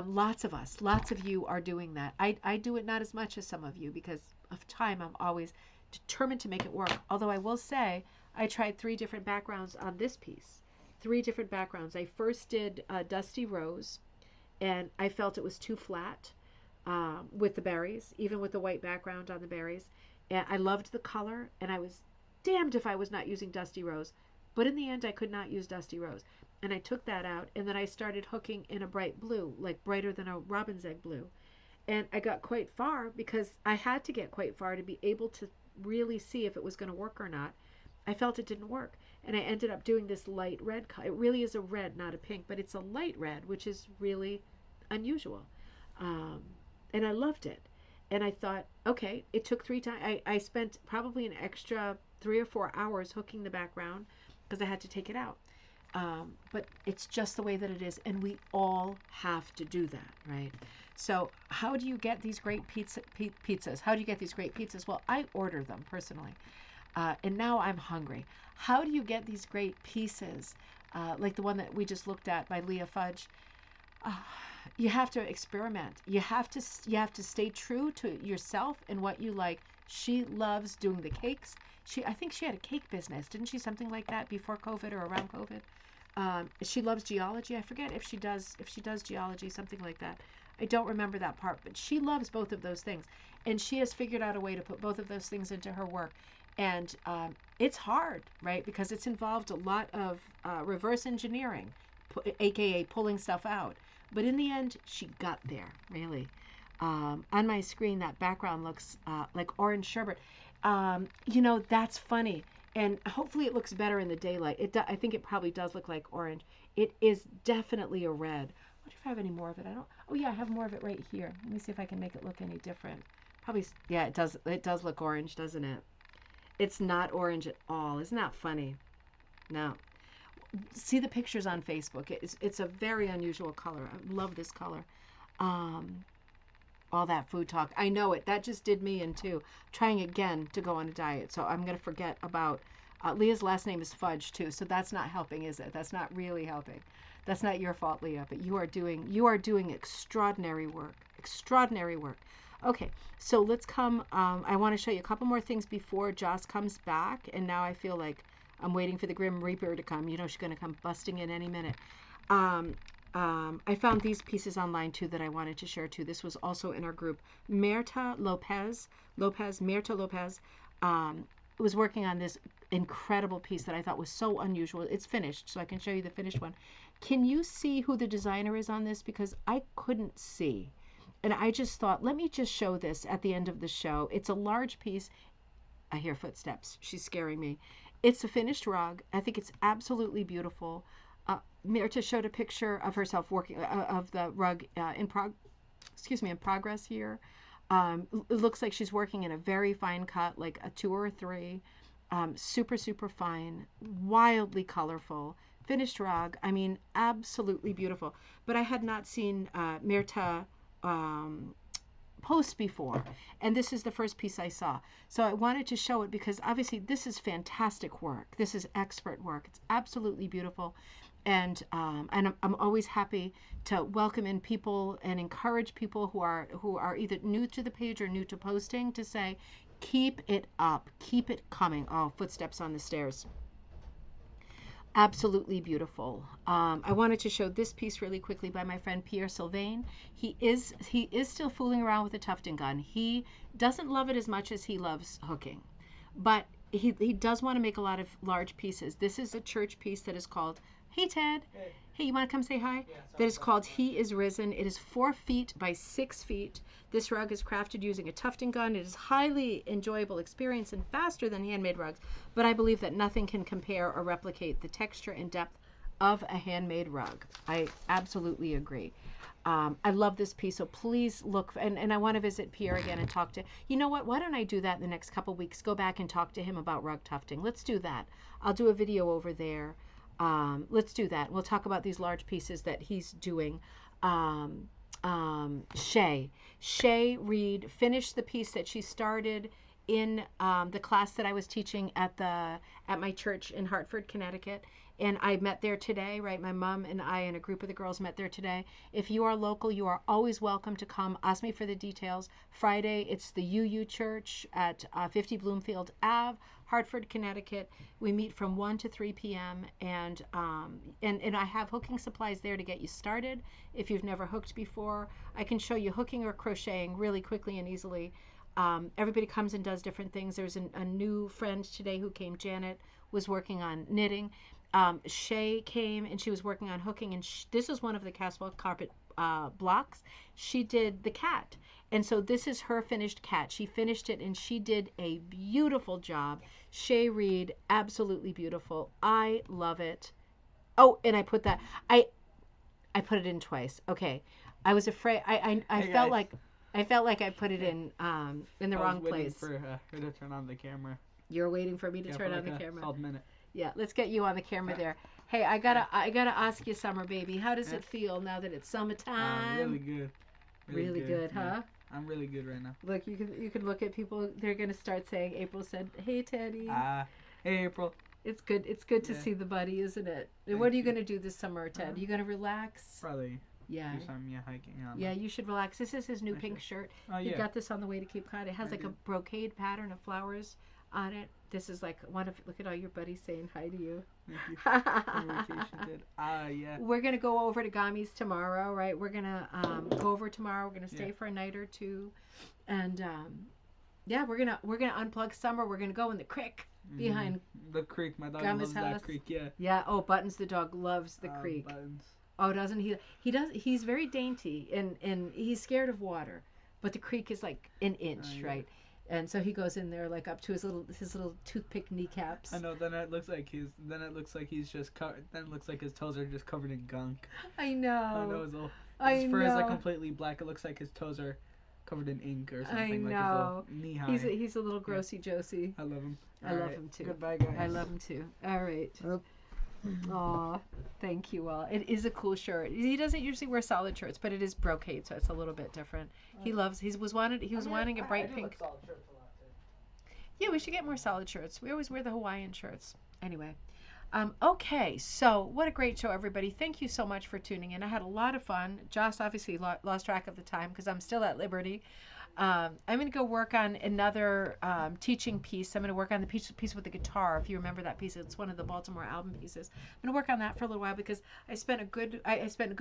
Lots of us, lots of you are doing that. I do it not as much as some of you because of time. I'm always determined to make it work. Although I will say, I tried 3 different backgrounds on this piece. 3 different backgrounds. I first did Dusty Rose, and I felt it was too flat with the berries, even with the white background on the berries. And I loved the color, and I was damned if I was not using Dusty Rose. But in the end, I could not use Dusty Rose. And I took that out, and then I started hooking in a bright blue, like brighter than a robin's egg blue. And I got quite far because I had to get quite far to be able to really see if it was going to work or not. I felt it didn't work. And I ended up doing this light red color. It really is a red, not a pink, but it's a light red, which is really unusual. Um, and I loved it. And I thought, okay, it took 3 times. I spent probably an extra 3 or 4 hours hooking the background because I had to take it out. But it's just the way that it is, and we all have to do that, right? So how do you get these great pizzas? How do you get these great pizzas? Well, I order them personally, and now I'm hungry. How do you get these great pieces, like the one that we just looked at by Leah Fudge? Uh, you have to experiment. You have to stay true to yourself and what you like. She loves doing the cakes. I think she had a cake business, didn't she? Something like that before COVID or around COVID. She loves geology. I forget if she does geology, something like that. I don't remember that part, but she loves both of those things, and she has figured out a way to put both of those things into her work. And it's hard, right? Because it's involved a lot of reverse engineering, aka pulling stuff out. But in the end, she got there, really. On my screen, that background looks like orange sherbet. That's funny. And hopefully it looks better in the daylight. I think it probably does look like orange. It is definitely a red. I wonder if I have any more of it. I don't. Oh yeah, I have more of it right here. Let me see if I can make it look any different. Probably. Yeah, it does. It does look orange, doesn't it? It's not orange at all. Isn't that funny? No. See the pictures on Facebook. It's a very unusual color. I love this color. Um, all that food talk. I know it. That just did me in too. Trying again to go on a diet. So I'm going to forget about Leah's last name is Fudge too, so that's not helping, is it? That's not really helping. That's not your fault, Leah, but you are doing extraordinary work. Extraordinary work. Okay, so let's come. I want to show you a couple more things before Joss comes back, and now I feel like I'm waiting for the Grim Reaper to come. You know she's going to come busting in any minute. I found these pieces online too that I wanted to share too. This was also in our group. Mirta Lopez, was working on this incredible piece that I thought was so unusual. It's finished, so I can show you the finished one. Can you see who the designer is on this? Because I couldn't see. And I just thought, let me just show this at the end of the show. It's a large piece. I hear footsteps. She's scaring me. It's a finished rug. I think it's absolutely beautiful. Mirta showed a picture of herself working of the rug in progress here. It looks like she's working in a very fine cut, like a 2 or a 3. Super, super fine, wildly colorful, finished rug. I mean, absolutely beautiful. But I had not seen Mirta post before, and this is the first piece I saw. So I wanted to show it because obviously this is fantastic work. This is expert work. It's absolutely beautiful. And I'm always happy to welcome in people and encourage people who are either new to the page or new to posting to say, keep it up, keep it coming. Oh, footsteps on the stairs. Absolutely beautiful. I wanted to show this piece really quickly by my friend Pierre Sylvain. He is still fooling around with a tufting gun. He doesn't love it as much as he loves hooking, but he does want to make a lot of large pieces. This is a church piece that is called, hey Ted, hey, you want to come say hi? Yeah, that is called He Is Risen. It is 4 feet by 6 feet. This rug is crafted using a tufting gun. It is highly enjoyable experience and faster than handmade rugs, but I believe that nothing can compare or replicate the texture and depth of a handmade rug. I absolutely agree. I love this piece, so please look, and I want to visit Pierre again and talk to, you know what, why don't I do that in the next couple weeks, go back and talk to him about rug tufting. Let's do that. I'll do a video over there. Let's do that. We'll talk about these large pieces that he's doing. Shay Reed finished the piece that she started in the class that I was teaching at my church in Hartford, Connecticut. And I met there today, right? My mom and I and a group of the girls met there today. If you are local, you are always welcome to come. Ask me for the details. Friday, it's the UU Church at 50 Bloomfield Ave, Hartford, Connecticut. We meet from 1 to 3 p.m. And I have hooking supplies there to get you started. If you've never hooked before, I can show you hooking or crocheting really quickly and easily. Everybody comes and does different things. There's a new friend today who came, Janet, was working on knitting. Shay came and she was working on hooking, and this is one of the Caswell carpet blocks. She did the cat, and so this is her finished cat. She finished it and she did a beautiful job. Shay Reed, absolutely beautiful. I love it. Oh, and I put it in twice. Okay, I was afraid. I Hey felt guys. like I put it in the wrong place. For her to turn on the camera. You're waiting for me to turn for on like the a camera. solid minute. Yeah, let's get you on the camera there. Hey, I gotta ask you, Summer Baby, how does it feel now that it's summertime? Really good. Really good, huh? I'm really good right now. Look, you can look at people. They're gonna start saying. April said, "Hey, Teddy." Hey, April. It's good. It's good to see the buddy, isn't it? And what are you gonna do this summer, Ted? You gonna relax? Probably. Yeah. Do some hiking. Yeah, you should relax. This is his new pink shirt. Oh yeah. He got this on the way to Cape Cod. It has like a brocade pattern of flowers on it. This is like one of, look at all your buddies saying hi to you. Thank you. Vacation did. Yeah. We're gonna go over to Gami's tomorrow, right? We're gonna go over tomorrow. We're gonna stay for a night or two, and yeah, we're gonna unplug Summer. We're gonna go in the creek behind the creek. My dog Gama's loves house. that creek. Yeah. Yeah. Oh, Buttons the dog loves the creek. Buttons. Oh, doesn't he? He does. He's very dainty, and he's scared of water, but the creek is like an inch, right? And so he goes in there like up to his little toothpick kneecaps. I know. Then it looks like he's just covered. Then it looks like his toes are just covered in gunk. I know. His fur is like completely black. It looks like his toes are covered in ink or something. I know. Like his little knee high. He's a little grossy Josie. I love him. I love him too. Goodbye, guys. I love him too. All right. Aw, thank you all. It is a cool shirt. He doesn't usually wear solid shirts, but it is brocade, so it's a little bit different. He was wanting a bright pink. Yeah, we should get more solid shirts. We always wear the Hawaiian shirts. Anyway. Okay, so what a great show, everybody. Thank you so much for tuning in. I had a lot of fun. Joss obviously lost track of the time because I'm still at Liberty. I'm going to go work on another teaching piece. I'm going to work on the piece with the guitar. If you remember that piece, it's one of the Baltimore album pieces. I'm going to work on that for a little while because I spent a good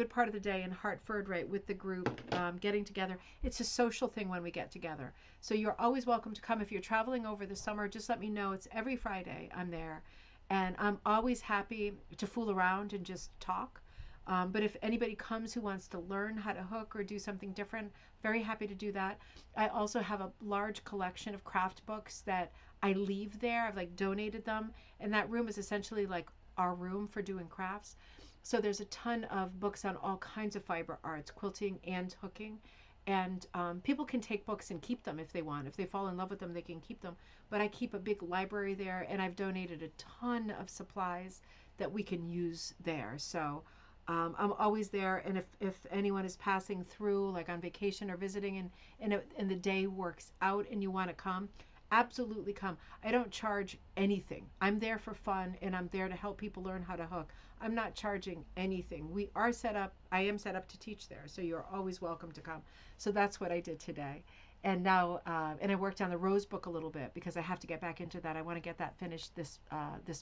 part of the day in Hartford, right, with the group, getting together. It's a social thing when we get together. So you're always welcome to come. If you're traveling over the summer, just let me know. It's every Friday. I'm there. And I'm always happy to fool around and just talk. But if anybody comes who wants to learn how to hook or do something different, very happy to do that. I also have a large collection of craft books that I leave there. I've like donated them. And that room is essentially like our room for doing crafts. So there's a ton of books on all kinds of fiber arts, quilting and hooking. And people can take books and keep them if they want. If they fall in love with them, they can keep them. But I keep a big library there, and I've donated a ton of supplies that we can use there. So I'm always there. And if anyone is passing through, like on vacation or visiting, and the day works out and you want to come, absolutely come. I don't charge anything. I'm there for fun, and I'm there to help people learn how to hook. I'm not charging anything. I am set up to teach there, so you're always welcome to come. So that's what I did today. And now, and I worked on the Rose book a little bit because I have to get back into that. I want to get that finished this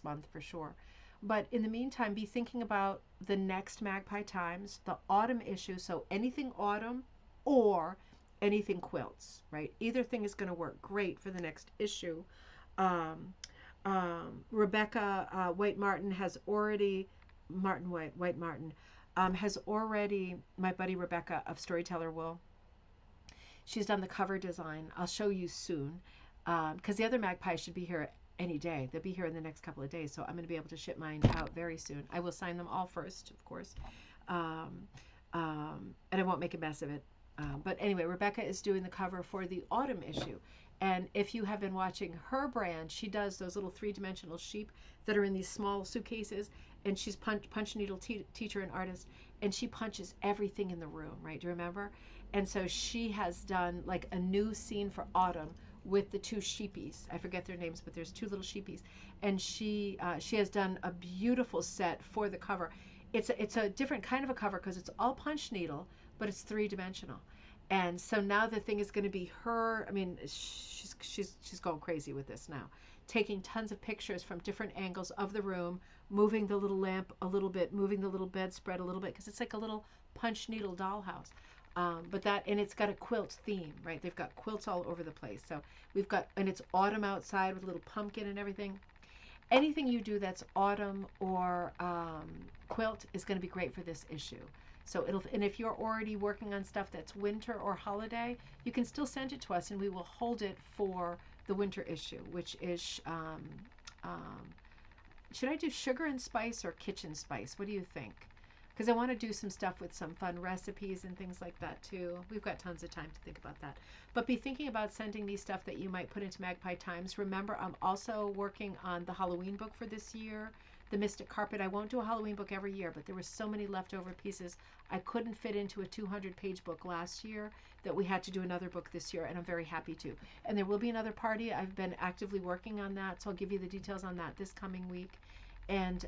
month for sure. But in the meantime, be thinking about the next Magpie Times, the autumn issue. So anything autumn or anything quilts, right? Either thing is going to work great for the next issue. Um, Rebecca White Martin has already White Martin has already, my buddy Rebecca of Storyteller Will, she's done the cover design. I'll show you soon because the other magpies should be here any day. They'll be here in the next couple of days, so I'm going to be able to ship mine out very soon. I will sign them all first, of course, and I won't make a mess of it. But anyway, Rebecca is doing the cover for the autumn issue. And if you have been watching her brand, she does those little three-dimensional sheep that are in these small suitcases. And she's punch needle teacher and artist, and she punches everything in the room, right? Do you remember? And so she has done like a new scene for autumn with the two sheepies. I forget their names, but there's two little sheepies, and she has done a beautiful set for the cover. It's a different kind of a cover because it's all punch needle, but it's three-dimensional. And so now the thing is going to be her. I mean, she's going crazy with this now, taking tons of pictures from different angles of the room, moving the little lamp a little bit, moving the little bedspread a little bit, because it's like a little punch needle dollhouse. And it's got a quilt theme, right? They've got quilts all over the place. So and it's autumn outside with a little pumpkin and everything. Anything you do that's autumn or quilt is going to be great for this issue. So and if you're already working on stuff that's winter or holiday, you can still send it to us, and we will hold it for the winter issue, which is should I do sugar and spice or kitchen spice? What do you think? Because I want to do some stuff with some fun recipes and things like that too. We've got tons of time to think about that. But be thinking about sending me stuff that you might put into Magpie Times. Remember, I'm also working on the Halloween book for this year, the Mystic Carpet. I won't do a Halloween book every year, but there were so many leftover pieces. I couldn't fit into a 200-page book last year that we had to do another book this year, and I'm very happy to. And there will be another party. I've been actively working on that, so I'll give you the details on that this coming week. And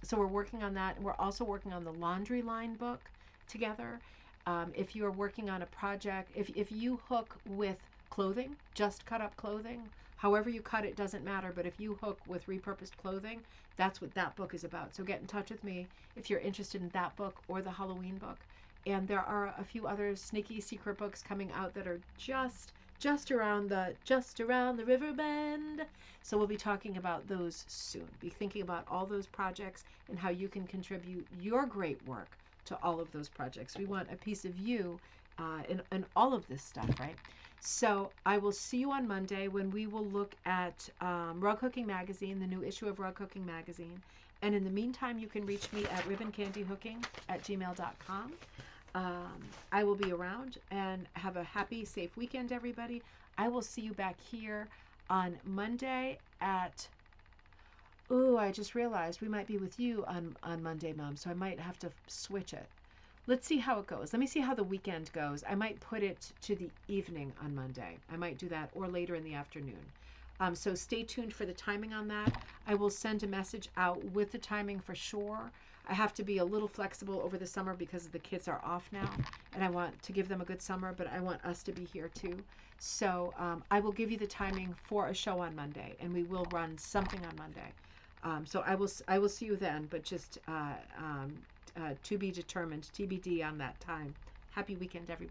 so we're working on that, and we're also working on the laundry line book together. If you're working on a project, if you hook with clothing, just cut up clothing, however you cut it doesn't matter, but if you hook with repurposed clothing, that's what that book is about. So get in touch with me if you're interested in that book or the Halloween book. And there are a few other sneaky secret books coming out that are just around the river bend. So we'll be talking about those soon. Be thinking about all those projects and how you can contribute your great work to all of those projects. We want a piece of you in all of this stuff, right? So I will see you on Monday when we will look at Rug Hooking Magazine, the new issue of Rug Hooking Magazine. And in the meantime, you can reach me at ribboncandyhooking@gmail.com. I will be around, and have a happy, safe weekend, everybody. I will see you back here on Monday at, I just realized we might be with you on Monday, Mom, so I might have to switch it. let's see how it goes. Let me see how the weekend goes. I might put it to the evening on Monday. I might do that, or later in the afternoon. So stay tuned for the timing on that. I will send a message out with the timing for sure. I have to be a little flexible over the summer because the kids are off now, and I want to give them a good summer, but I want us to be here too. So I will give you the timing for a show on Monday, and we will run something on Monday. So I will see you then, but just to be determined, TBD on that time. Happy weekend, everybody.